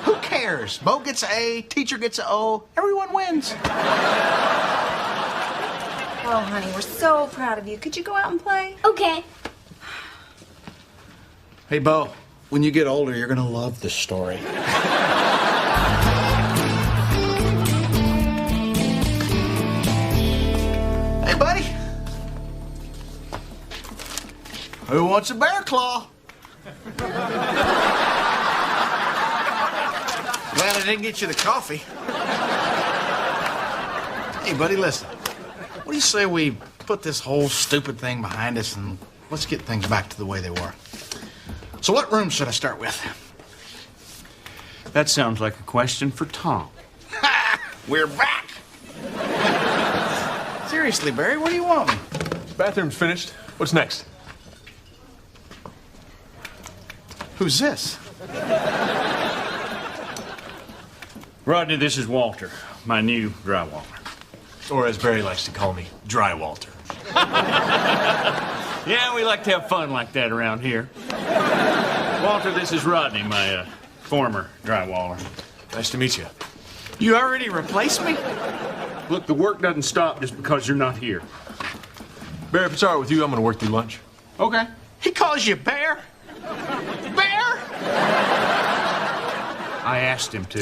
Speaker 19: Who cares? Bo gets an A, teacher gets an O, everyone wins.
Speaker 11: Oh, honey, we're so proud of you. Could you go out and play?
Speaker 2: Okay.
Speaker 19: Hey, Bo, when you get older, you're gonna love this story. Hey, buddy. Who wants a bear claw? Glad I didn't get you the coffee. Hey, buddy, listen. What do you say we put this whole stupid thing behind us and let's get things back to the way they were? So what room should I start with?
Speaker 6: That sounds like a question for Tom.
Speaker 19: We're back! Seriously, Barry, what do you want?
Speaker 13: Bathroom's finished. What's next?
Speaker 19: Who's this?
Speaker 6: Rodney, this is Walter, my new drywaller.
Speaker 13: Or as Barry likes to call me, Dry Walter.
Speaker 6: Yeah, we like to have fun like that around here. Walter, this is Rodney, my former drywaller.
Speaker 13: Nice to meet you.
Speaker 19: You already replaced me?
Speaker 6: Look, the work doesn't stop just because you're not here.
Speaker 13: Barry, if it's all right with you, I'm going to work through lunch.
Speaker 6: Okay.
Speaker 19: He calls you Bear? Bear?
Speaker 6: I asked him to.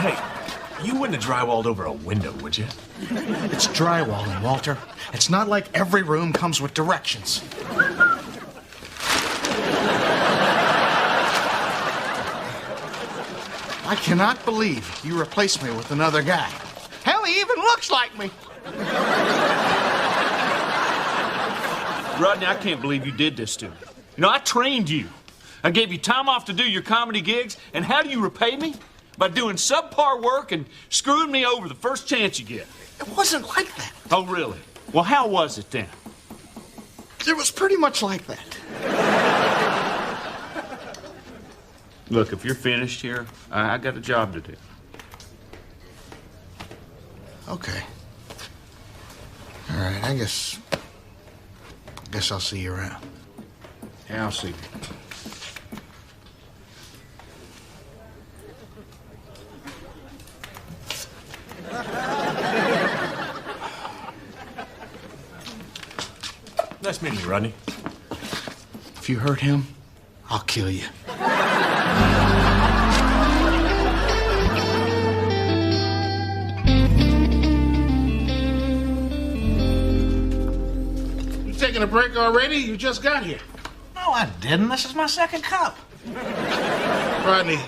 Speaker 13: Hey, you wouldn't have drywalled over a window, would you?
Speaker 19: It's drywalling, Walter. It's not like every room comes with directions. I cannot believe you replaced me with another guy. Hell, he even looks like me.
Speaker 6: Rodney, I can't believe you did this to me. You know, I trained you. I gave you time off to do your comedy gigs, and how do you repay me? By doing subpar work and screwing me over the first chance you get.
Speaker 19: It wasn't like that.
Speaker 6: Oh, really? Well, how was it then?
Speaker 19: It was pretty much like that.
Speaker 6: Look, if you're finished here, I got a job to do.
Speaker 19: Okay. All right, I guess I'll see you around.
Speaker 6: Yeah, I'll see you.
Speaker 13: Nice meeting you, Rodney.
Speaker 19: If you hurt him, I'll kill you.
Speaker 22: You taking a break already? You just got here.
Speaker 19: No, I didn't. This is my second cup.
Speaker 22: Rodney,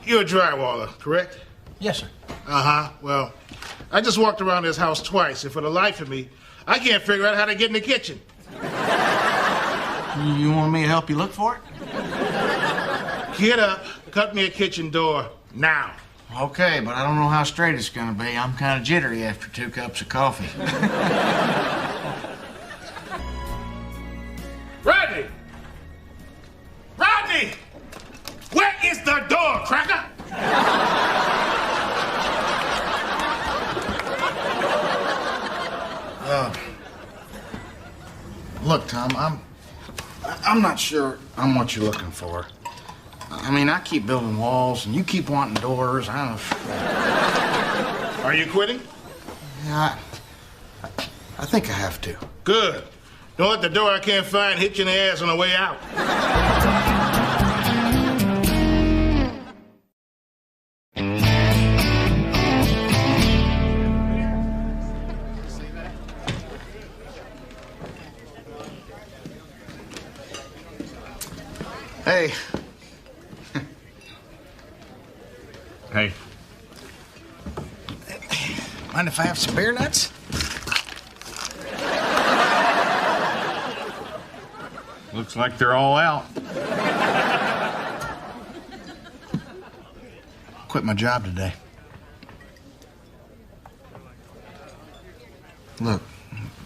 Speaker 22: you're a drywaller, correct?
Speaker 19: Yes, sir.
Speaker 22: Uh-huh. Well, I just walked around this house twice, and for the life of me, I can't figure out how to get in the kitchen.
Speaker 19: You want me to help you look for it?
Speaker 22: Get up, cut me a kitchen door, now.
Speaker 19: Okay, but I don't know how straight it's gonna be. I'm kind of jittery after 2 cups of coffee.
Speaker 22: Rodney! Rodney! Where is the door, Cracker?
Speaker 19: Look, Tom, I'm not sure I'm what you're looking for. I mean, I keep building walls, and you keep wanting doors. I don't know.
Speaker 22: Are you quitting?
Speaker 19: Yeah, I think I have to.
Speaker 22: Good. Don't let the door I can't find hit you in the ass on the way out.
Speaker 19: Hey.
Speaker 6: Hey.
Speaker 19: Mind if I have some beer nuts?
Speaker 6: Looks like they're all out.
Speaker 19: Quit my job today. Look,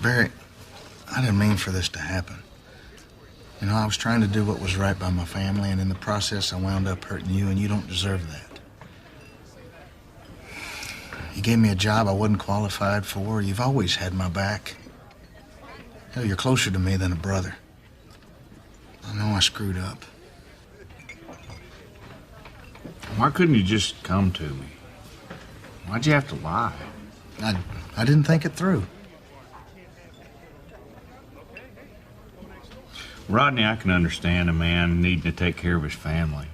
Speaker 19: Barry, I didn't mean for this to happen. You know, I was trying to do what was right by my family, and in the process, I wound up hurting you, and you don't deserve that. You gave me a job I wasn't qualified for. You've always had my back. Hell, you're closer to me than a brother. I know I screwed up.
Speaker 6: Why couldn't you just come to me? Why'd you have to lie?
Speaker 19: I didn't think it through.
Speaker 6: Rodney, I can understand a man needing to take care of his family.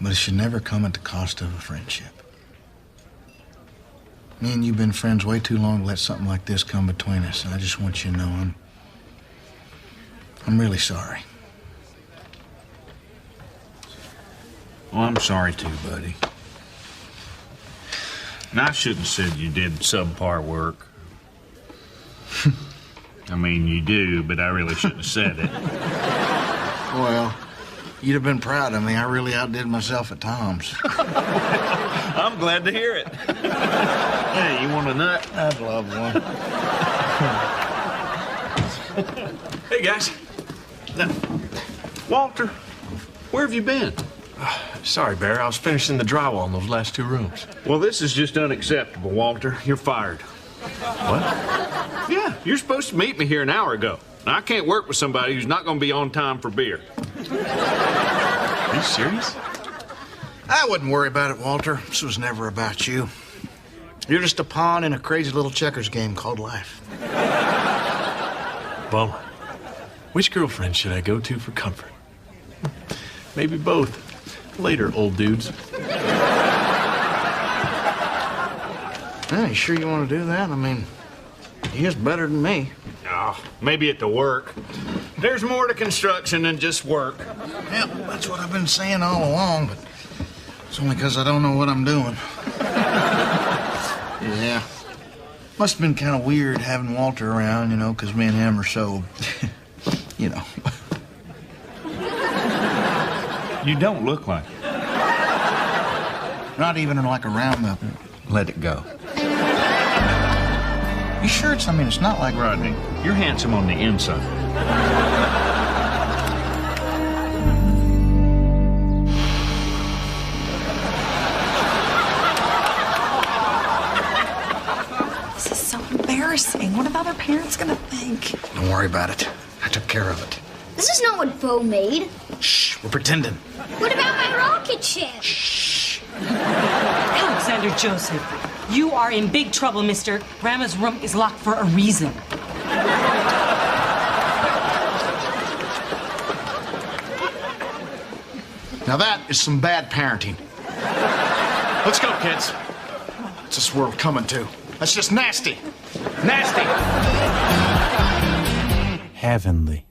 Speaker 19: But it should never come at the cost of a friendship. Me and you've been friends way too long to let something like this come between us, and I just want you to know I'm really sorry.
Speaker 6: Well, I'm sorry too, buddy. And I shouldn't have said you did subpar work. I mean, you do, but I really shouldn't have said it.
Speaker 19: Well, you'd have been proud of me. I really outdid myself at times.
Speaker 6: I'm glad to hear it. Hey, you want a nut?
Speaker 19: I'd love one.
Speaker 6: Hey, guys. Now, Walter, where have you been?
Speaker 13: Sorry, Barry. I was finishing the drywall in those last 2 rooms.
Speaker 6: Well, this is just unacceptable, Walter. You're fired.
Speaker 13: What?
Speaker 6: Yeah, you're supposed to meet me here an hour ago. Now, I can't work with somebody who's not going to be on time for beer.
Speaker 13: Are you serious?
Speaker 19: I wouldn't worry about it, Walter. This was never about you. You're just a pawn in a crazy little checkers game called life.
Speaker 13: Bummer. Which girlfriend should I go to for comfort? Maybe both. Later, old dudes.
Speaker 19: Yeah, you sure you want to do that? I mean, he is better than me.
Speaker 6: Oh, maybe at the work. There's more to construction than just work.
Speaker 19: Yeah, that's what I've been saying all along, but it's only because I don't know what I'm doing. Yeah. Must have been kind of weird having Walter around, you know, because me and him are so, you know.
Speaker 6: You don't look like it.
Speaker 19: Not even like around the...
Speaker 6: Let it go.
Speaker 19: You sure it's, I mean, it's not like...
Speaker 6: Rodney, you're handsome on the inside.
Speaker 11: This is so embarrassing. What are the other parents gonna think?
Speaker 19: Don't worry about it. I took care of it.
Speaker 2: This is not what Bo made.
Speaker 19: Shh, we're pretending.
Speaker 2: What about my rocket ship?
Speaker 19: Shh.
Speaker 7: Alexander Joseph, you are in big trouble, mister. Grandma's room is locked for a reason.
Speaker 19: Now that is some bad parenting. Let's go, kids. What's this world coming to? That's just nasty. Nasty.
Speaker 16: Heavenly.